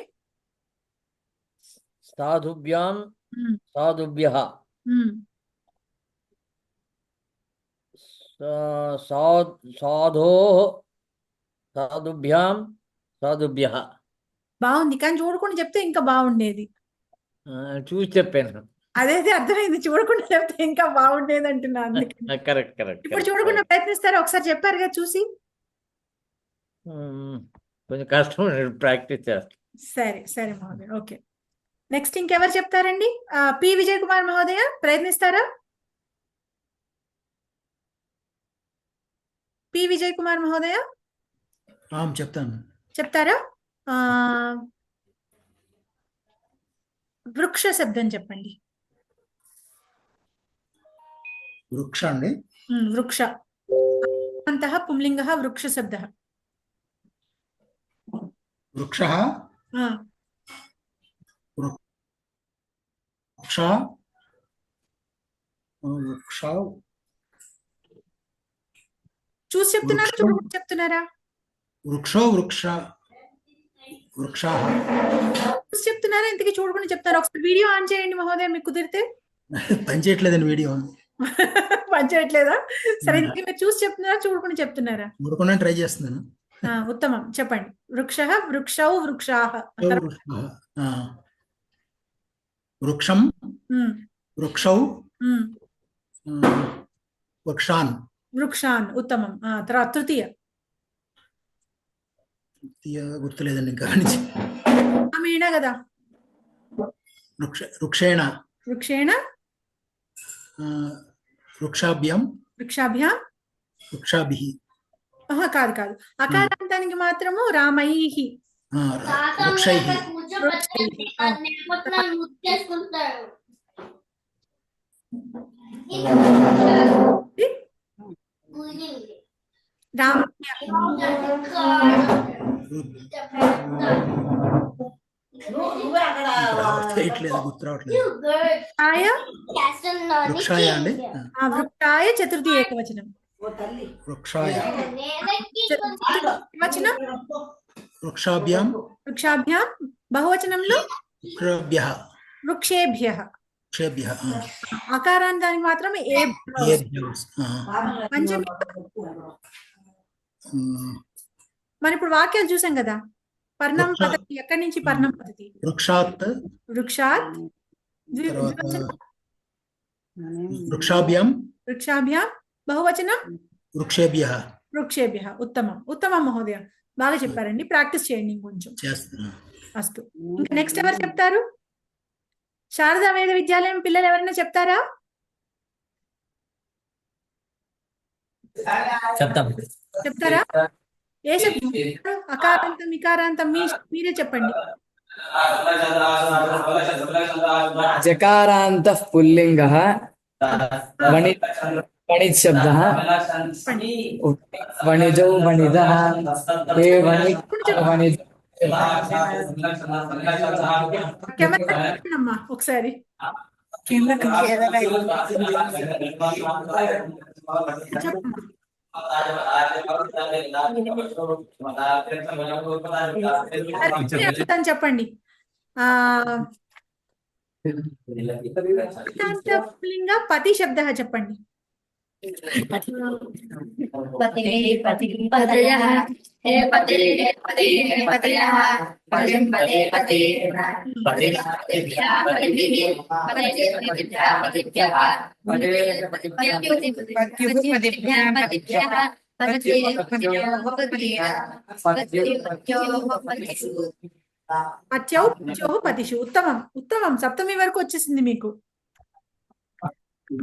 Speaker 17: సాధుభ్యాం సాధుభ్యః. సాధోః సాధుభ్యాం సాధుభ్యః.
Speaker 2: బాగుంది, కానీ చూడకుండా చెప్తే ఇంకా బాగుండేది.
Speaker 17: చూసి చెప్పాను.
Speaker 2: అదే అర్థమైంది, చూడకుండా చెప్తే ఇంకా బాగుండేది అంటున్నా. అందుకని
Speaker 17: కరెక్ట్ కరెక్ట్.
Speaker 2: ఇప్పుడు చూడకుండా ప్రయత్నిస్తారా? ఒకసారి చెప్పారు కదా చూసి.
Speaker 17: కొంచెం కష్టం, ప్రాక్టీస్ చేస్తాను.
Speaker 2: సరే సరే మహోదయ, ఓకే. నెక్స్ట్ ఇంకెవరు చెప్తారండి? పి విజయ్ కుమార్ మహోదయ ప్రయత్నిస్తారా? పి విజయ్ కుమార్ మహోదయ
Speaker 7: చెప్తాను.
Speaker 2: చెప్తారా? వృక్ష శబ్దం చెప్పండి.
Speaker 7: వృక్ష అండి.
Speaker 2: వృక్ష అంతః పుంలింగః వృక్ష శబ్దః.
Speaker 7: వృక్షః వృక్ష వృక్ష.
Speaker 2: చూసి చెప్తున్నారా చూడకుండా చెప్తున్నారా?
Speaker 7: వృక్షో వృక్ష వృక్షాః.
Speaker 2: చూసి చెప్తున్నారా ఇంతకీ చూడకుండా చెప్తారా? ఒకసారి వీడియో ఆన్ చేయండి మహోదయ, మీకు కుదిరితే.
Speaker 7: పని చేయట్లేదండి వీడియో.
Speaker 2: పని చేయట్లేదా? సరే, ఇంతకీ మీరు చూసి చెప్తున్నారా చూడకుండా చెప్తున్నారా?
Speaker 7: చూడకుండా ట్రై చేస్తున్నాను.
Speaker 2: ఉత్తమం, చెప్పండి. వృక్షః వృక్షౌ వృక్షాః.
Speaker 7: వృక్షం వృక్షౌ వృక్షాన్.
Speaker 2: వృక్షాన్. ఉత్తమం. తర్వాత తృతీయ
Speaker 7: గుర్తులేదండి ఇంకా.
Speaker 2: మీనా కదా.
Speaker 7: వృక్షేణ
Speaker 2: వృక్షేణ
Speaker 7: వృక్షాభ్యాం
Speaker 2: వృక్షాభ్యాం
Speaker 7: వృక్షాభిః.
Speaker 2: కాదు కాదు, అకారాంతానికి మాత్రము రామైః
Speaker 7: వృక్షైః. గుర్తు రావట్లేదు. వృక్షాయ అండి.
Speaker 2: వృక్షాయ చతుర్థి ఏకవచనం.
Speaker 7: వృక్షాయ
Speaker 2: వచనం
Speaker 7: వృక్షాభ్యాం
Speaker 2: వృక్షాభ్యాం. బహువచనంలో
Speaker 7: వృక్షేభ్యః
Speaker 2: వృక్షేభ్యః. అకారాంతానికి మాత్రం పంచమి. మరి ఇప్పుడు వాక్యాలు చూసాం కదా. పర్ణం పద్ధతి ఎక్కడి నుంచి? పర్ణం పద్ధతి.
Speaker 7: వృక్షాత్
Speaker 2: వృక్షాత్.
Speaker 7: వృక్షాభ్యాం
Speaker 2: వృక్షాభ్యాం. బహువచనం
Speaker 7: వృక్షేభ్యః.
Speaker 2: వృక్షేభ్యః. ఉత్తమం ఉత్తమం మహోదయ, బాగా చెప్పారండి. ప్రాక్టీస్ చేయండి ఇంకొంచెం. అస్తు. ఇంకా నెక్స్ట్ ఎవరు చెప్తారు? శారదా వేద విద్యాలయం పిల్లలు ఎవరైనా చెప్తారా? చెప్తారా? ఏ శబ్దం? అకారాంతం ఇకారాంతం మీరే చెప్పండి.
Speaker 18: జకారాంతః పుల్లింగః వణిజ్ శబ్దః. వణిజౌ వణిజః. ఏ వణిజ్
Speaker 2: కెమెరా అమ్మా ఒకసారి చెప్పండి. పుల్లింగ పతి శబ్ద చెప్పండి. పత్యౌ పత్యోః పతిషు. ఉత్తమం ఉత్తమం. సప్తమి వరకు వచ్చేసింది మీకు.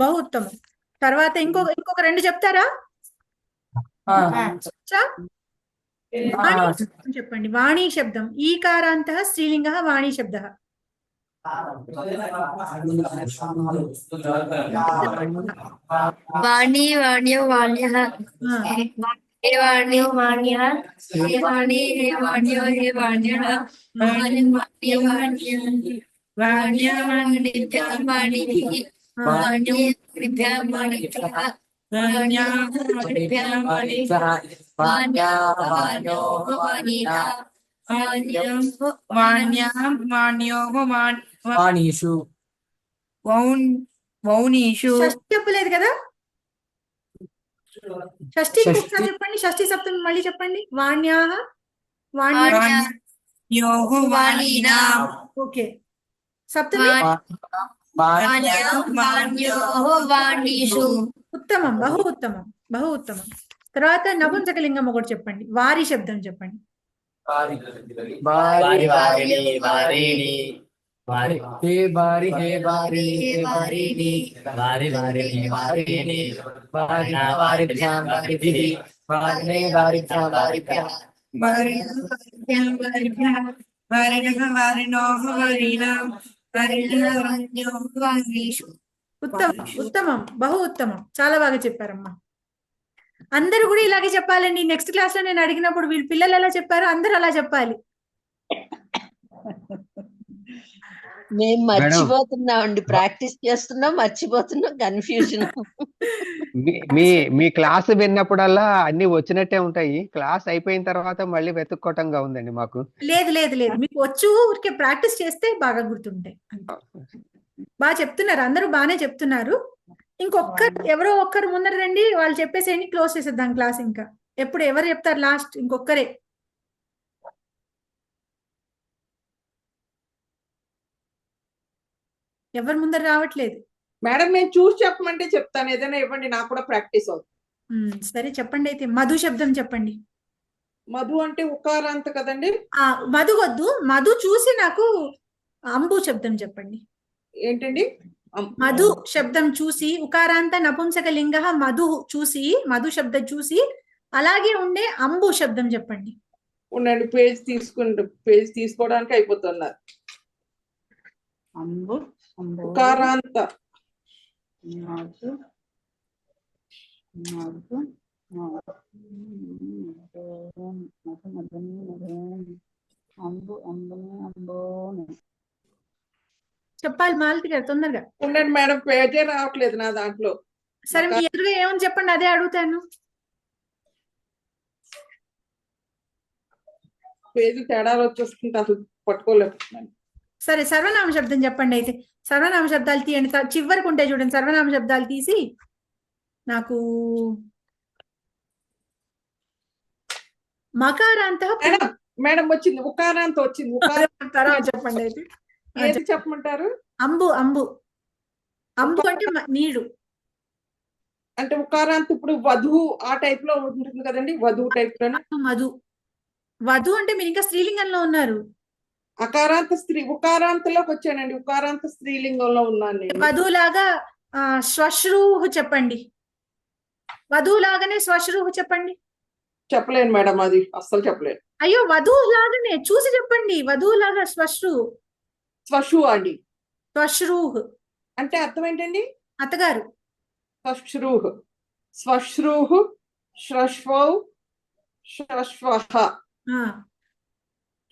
Speaker 2: బహు ఉత్తమం. తర్వాత ఇంకొక రెండు చెప్తారా? చెప్పండి. వాణీ శబ్దం. ఈకారాంత స్త్రీలింగ వాణీ శబ్ద.
Speaker 15: వాణి వాణ్యో వాణ్యః హే వాణ్యో వాణ్యః హే వాణి హే వాణ్యో హే వాణ్యః వాణి వాణ్యో వాణ్యః వాణ్యో వాణిభ్యః వాణిభిః వాణ్యేభ్యః వాణిభ్యః వాణ్యాః వాణిభ్యః వాణిభ్యః వాణ్యాః వాణ్యోః వాణీనాః వాణ్యాః వాణ్యోః
Speaker 18: వాణీషు
Speaker 15: వౌనీషు.
Speaker 2: షష్ఠి చెప్పలేదు కదా? షష్ఠి ఒకసారి చెప్పండి. షష్ఠి సప్తమి మళ్ళీ చెప్పండి. వాణ్యాః
Speaker 15: వాణ్యోః వాణీనాః.
Speaker 2: ఓకే. సప్తమి
Speaker 15: వాణ్యోః వాణీషు.
Speaker 2: ఉత్తమం. బహు ఉత్తమం. బహు ఉత్తమం. తర్వాత నపుంసకలింగం ఒకటి చెప్పండి. వారి శబ్దం చెప్పండి.
Speaker 16: వారి వారిణి వారిణి
Speaker 18: హే వారి హే వారి
Speaker 15: హే వారిణి
Speaker 16: వారి వారిణి వారిణి
Speaker 18: వారిభ్యాం వారిభిః వారినే వారిభ్యాం వారిభ్యః
Speaker 2: ఉత్తమం ఉత్తమం. బహు ఉత్తమం. చాలా బాగా చెప్పారమ్మా. అందరూ కూడా ఇలాగే చెప్పాలండి. నెక్స్ట్ క్లాస్ లో నేను అడిగినప్పుడు వీళ్ళు పిల్లలు ఎలా చెప్పారో అందరూ అలా చెప్పాలి.
Speaker 14: మేము మర్చిపోతున్నాం అండి. ప్రాక్టీస్ చేస్తున్నాం, మర్చిపోతున్నాం. కన్ఫ్యూజన్.
Speaker 5: మీ క్లాస్ విన్నప్పుడల్లా అన్ని వచ్చినట్టే ఉంటాయి. క్లాస్ అయిపోయిన తర్వాత మళ్ళీ వెతుక్కోవటంగా ఉందండి మాకు.
Speaker 2: లేదు లేదు లేదు, మీకు వచ్చు. ఊరికే ప్రాక్టీస్ చేస్తే బాగా గుర్తుంటాయి. బాగా చెప్తున్నారు. అందరూ బాగానే చెప్తున్నారు. ఎవరో ఒక్కరు ముందర రండి. వాళ్ళు చెప్పేసేయండి. క్లోజ్ చేసేద్దాం క్లాస్. ఇంకా ఎవరు చెప్తారు లాస్ట్? ఇంకొక్కరే. ఎవరు ముందర రావట్లేదు.
Speaker 4: మేడం నేను చూసి చెప్పమంటే చెప్తాను. ఏదైనా ఇవ్వండి, నాకు కూడా ప్రాక్టీస్ అవుతుంది.
Speaker 2: సరే చెప్పండి. అయితే మధు శబ్దం చెప్పండి.
Speaker 4: మధు అంటే ఉకారాంత కదండి.
Speaker 2: మధు వద్దు. మధు చూసి నాకు అంబు శబ్దం చెప్పండి.
Speaker 4: ఏంటండి?
Speaker 2: మధు శబ్దం చూసి ఉకారాంత నపుంసక లింగ మధు చూసి, మధు శబ్దం చూసి అలాగే ఉండే అంబు శబ్దం చెప్పండి.
Speaker 4: ఉండండి, పేజ్ తీసుకోవడానికి అయిపోతున్నారు.
Speaker 8: అంబు
Speaker 4: ఉకారాంత
Speaker 2: చెప్పాలి మాలతి గారు తొందరగా.
Speaker 4: ఉండండి మేడం, పేజే రావట్లేదు నా దాంట్లో.
Speaker 2: సరే మీ ఎదురుగా ఏమని చెప్పండి, అదే అడుగుతాను.
Speaker 4: పేజీ తేడాలు వచ్చేస్తుంటే అసలు పట్టుకోలేకపోతున్నాను.
Speaker 2: సరే సర్వనామ శబ్దం చెప్పండి. అయితే సర్వనామ శబ్దాలు తీయండి. చివరికి ఉంటాయి చూడండి. సర్వనామ శబ్దాలు తీసి నాకు మకారాంత.
Speaker 4: మేడం వచ్చింది, ఉకారాంత వచ్చింది.
Speaker 2: తర్వాత చెప్పండి. అయితే
Speaker 4: ఏది చెప్పమంటారు?
Speaker 2: అంబు. అంబు అంబు అంటే నీరు.
Speaker 4: అంటే ఉకారాంత ఇప్పుడు వధువు ఆ టైప్ లో ఉంటుంది కదండి. వధువు టైప్ లో.
Speaker 2: మధు. వధు అంటే మీరు ఇంకా స్త్రీలింగంలో ఉన్నారు.
Speaker 4: అకారాంత స్త్రీ ఉకారాంతలోకి వచ్చానండి. ఉకారాంత స్త్రీలింగంలో ఉన్నాను నేను.
Speaker 2: వధువులాగా శ్వశ్రూహు చెప్పండి. వధువులాగానే శ్వశ్రూహు చెప్పండి.
Speaker 4: చెప్పలేను మేడం, అది అస్సలు చెప్పలేను.
Speaker 2: అయ్యో, వధువు లాగానే చూసి చెప్పండి. వధువులాగా శ్వశ్రు.
Speaker 4: శ్వశు అండి.
Speaker 2: శ్వశ్రూహ్
Speaker 4: అంటే అర్థం ఏంటండి?
Speaker 2: అత్తగారు.
Speaker 4: శ్వశ్రూహ్, శ్వశ్రూహ్, శ్రశ్వౌ, శ్రశ్వః.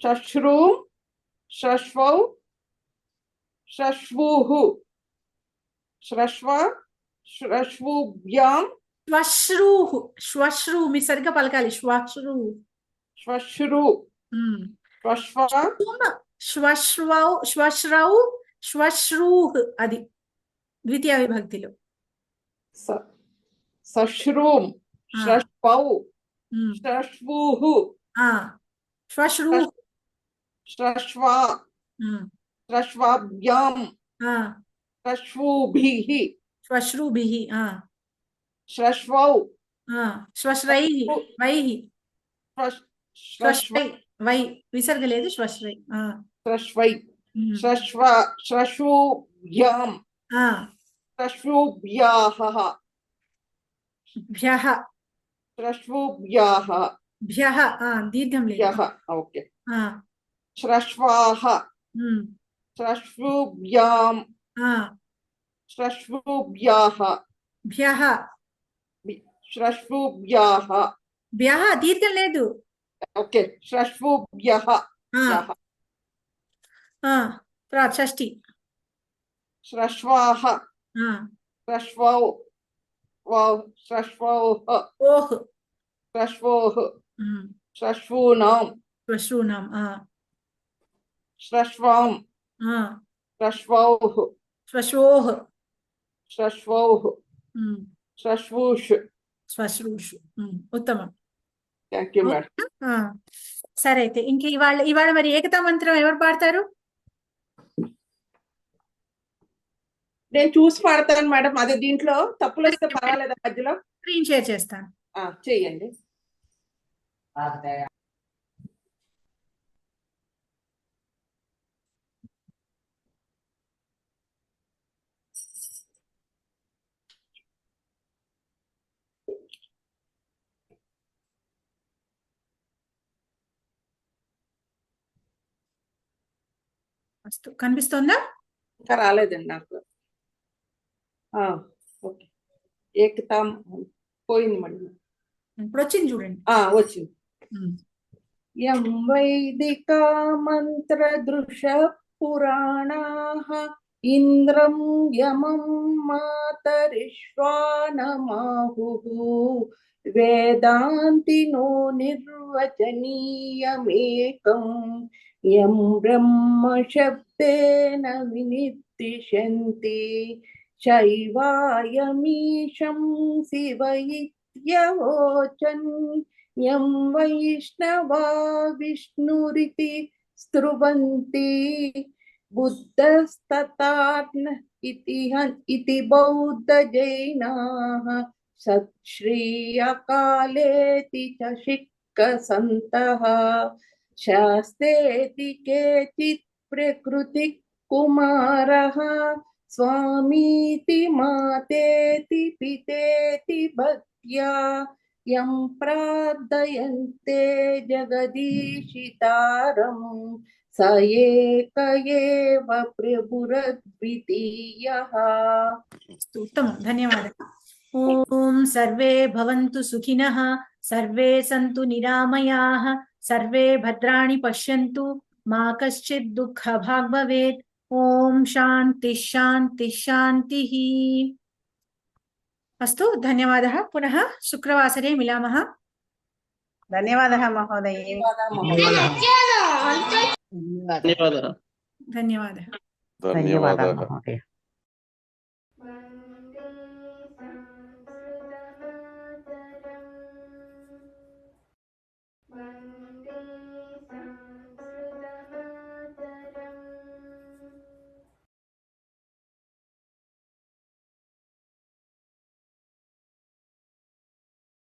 Speaker 4: श्श्रूं श्श्वौ श्श्वुः श्रश्व श्रश्वुभ्यां
Speaker 2: శ్వశ్రూః శ్వశ్రు మీరు సరిగ్గా పలకాలి శ్వశ్రు
Speaker 4: श्श्रु श्श्व
Speaker 2: శ్వశ్రౌ శ్వశ్రౌ శ్వశ్రూః అది ద్వితీయ విభక్తిలో
Speaker 4: सश्रूं श्श्वौ श्श्वुः
Speaker 2: శ్వశ్రూః
Speaker 4: श्श्व श्श्वाभ्यां श्श्वुभिः
Speaker 2: శ్వశ్రుభిః
Speaker 4: श्श्वौ
Speaker 2: శ్వశ్రైః వైః
Speaker 4: श्श्वै
Speaker 2: వై విసర్గ లేదు శ్వశ్రై
Speaker 4: श्श्वै श्श्व श्श्वुभ्यां श्श्वुभ्याः
Speaker 2: భ్యః
Speaker 4: श्श्वुभ्याः
Speaker 2: భ్యః దీర్ఘం లేదు
Speaker 4: भ्यः ओके श्श्वाः श्श्वुभ्यां श्श्वुभ्याः
Speaker 2: భ్యః
Speaker 4: श्श्वुभ्याः
Speaker 2: భ్యః దీర్ఘం లేదు
Speaker 4: ओके श्श्वुभ्यः
Speaker 2: తర్వాత షష్ఠి
Speaker 4: श्श्वाः श्श्वौ श्श्वौः
Speaker 2: ఓహ్
Speaker 4: श्श्वोः श्श्वूनां
Speaker 2: శ్వశ్రూణాం
Speaker 4: श्श्वां श्श्वौः
Speaker 2: శ్వశ్వోః
Speaker 4: श्श्वौः श्श्वूष్
Speaker 2: శ్వశ్రూషు ఉత్తమం.
Speaker 4: Thank you madam.
Speaker 2: సరే అయితే ఇంక ఇవాళ మరి ఏకతా మంత్రం ఎవరు పాడతారు?
Speaker 4: నేను చూసి పాడతాను మేడం. అదే దీంట్లో తప్పులు వస్తే పర్వాలేదా? మధ్యలో
Speaker 2: స్క్రీన్ షేర్ చేస్తాను,
Speaker 4: చెయ్యండి.
Speaker 2: కనిపిస్తుందా?
Speaker 4: ఇంకా రాలేదండి నాకు. ఓకే, ఏకతా పోయింది మేడం.
Speaker 2: ఇప్పుడు వచ్చింది చూడండి.
Speaker 4: వచ్చింది. యం వైదిక మంత్ర దృశ పురాణాః ఇంద్రం యమం మాతరిష్వానమాహుః వేదాంతినో నిర్వచనీయమేకం యం బ్రహ్మ శబ్దేన వినిర్దిశంతి శైవాయమీశం శివ ఇత్యవోచన్ యం వైష్ణవా విష్ణురితి స్తృవంతి బుద్ధస్తతాత్న ఇతి బౌద్ధ జైనాః సత్శ్రీయకాలేతి చ శిక్కసంతః శాస్తేతి కేచిత్ ప్రకృతి కుమారః స్వామీతి మాతేతి పితేతి భక్త్యా యం ప్రార్థయంతే జగదీశితారం స ఏక ఏవ ప్రభురద్వితీయః.
Speaker 2: ఉత్తమం, ధన్యవాదాలు. ఓం సర్వే భవంతు సుఖినః, సర్వే సంతు నిరామయాః, సర్వే భద్రాణి పశ్యంతు, మా కశ్చిత్ దుఃఖభాగ్ భవేత్. ఓం శాంతి శాంతి శాంతిః. अस्तु, धन्यवादः. पुनः शुक्रवासरे मिलामः.
Speaker 8: धन्यवादः महोदय.
Speaker 6: ధన్యవాదాలు.
Speaker 2: धन्यवादः.
Speaker 11: धन्यवादः महोदय.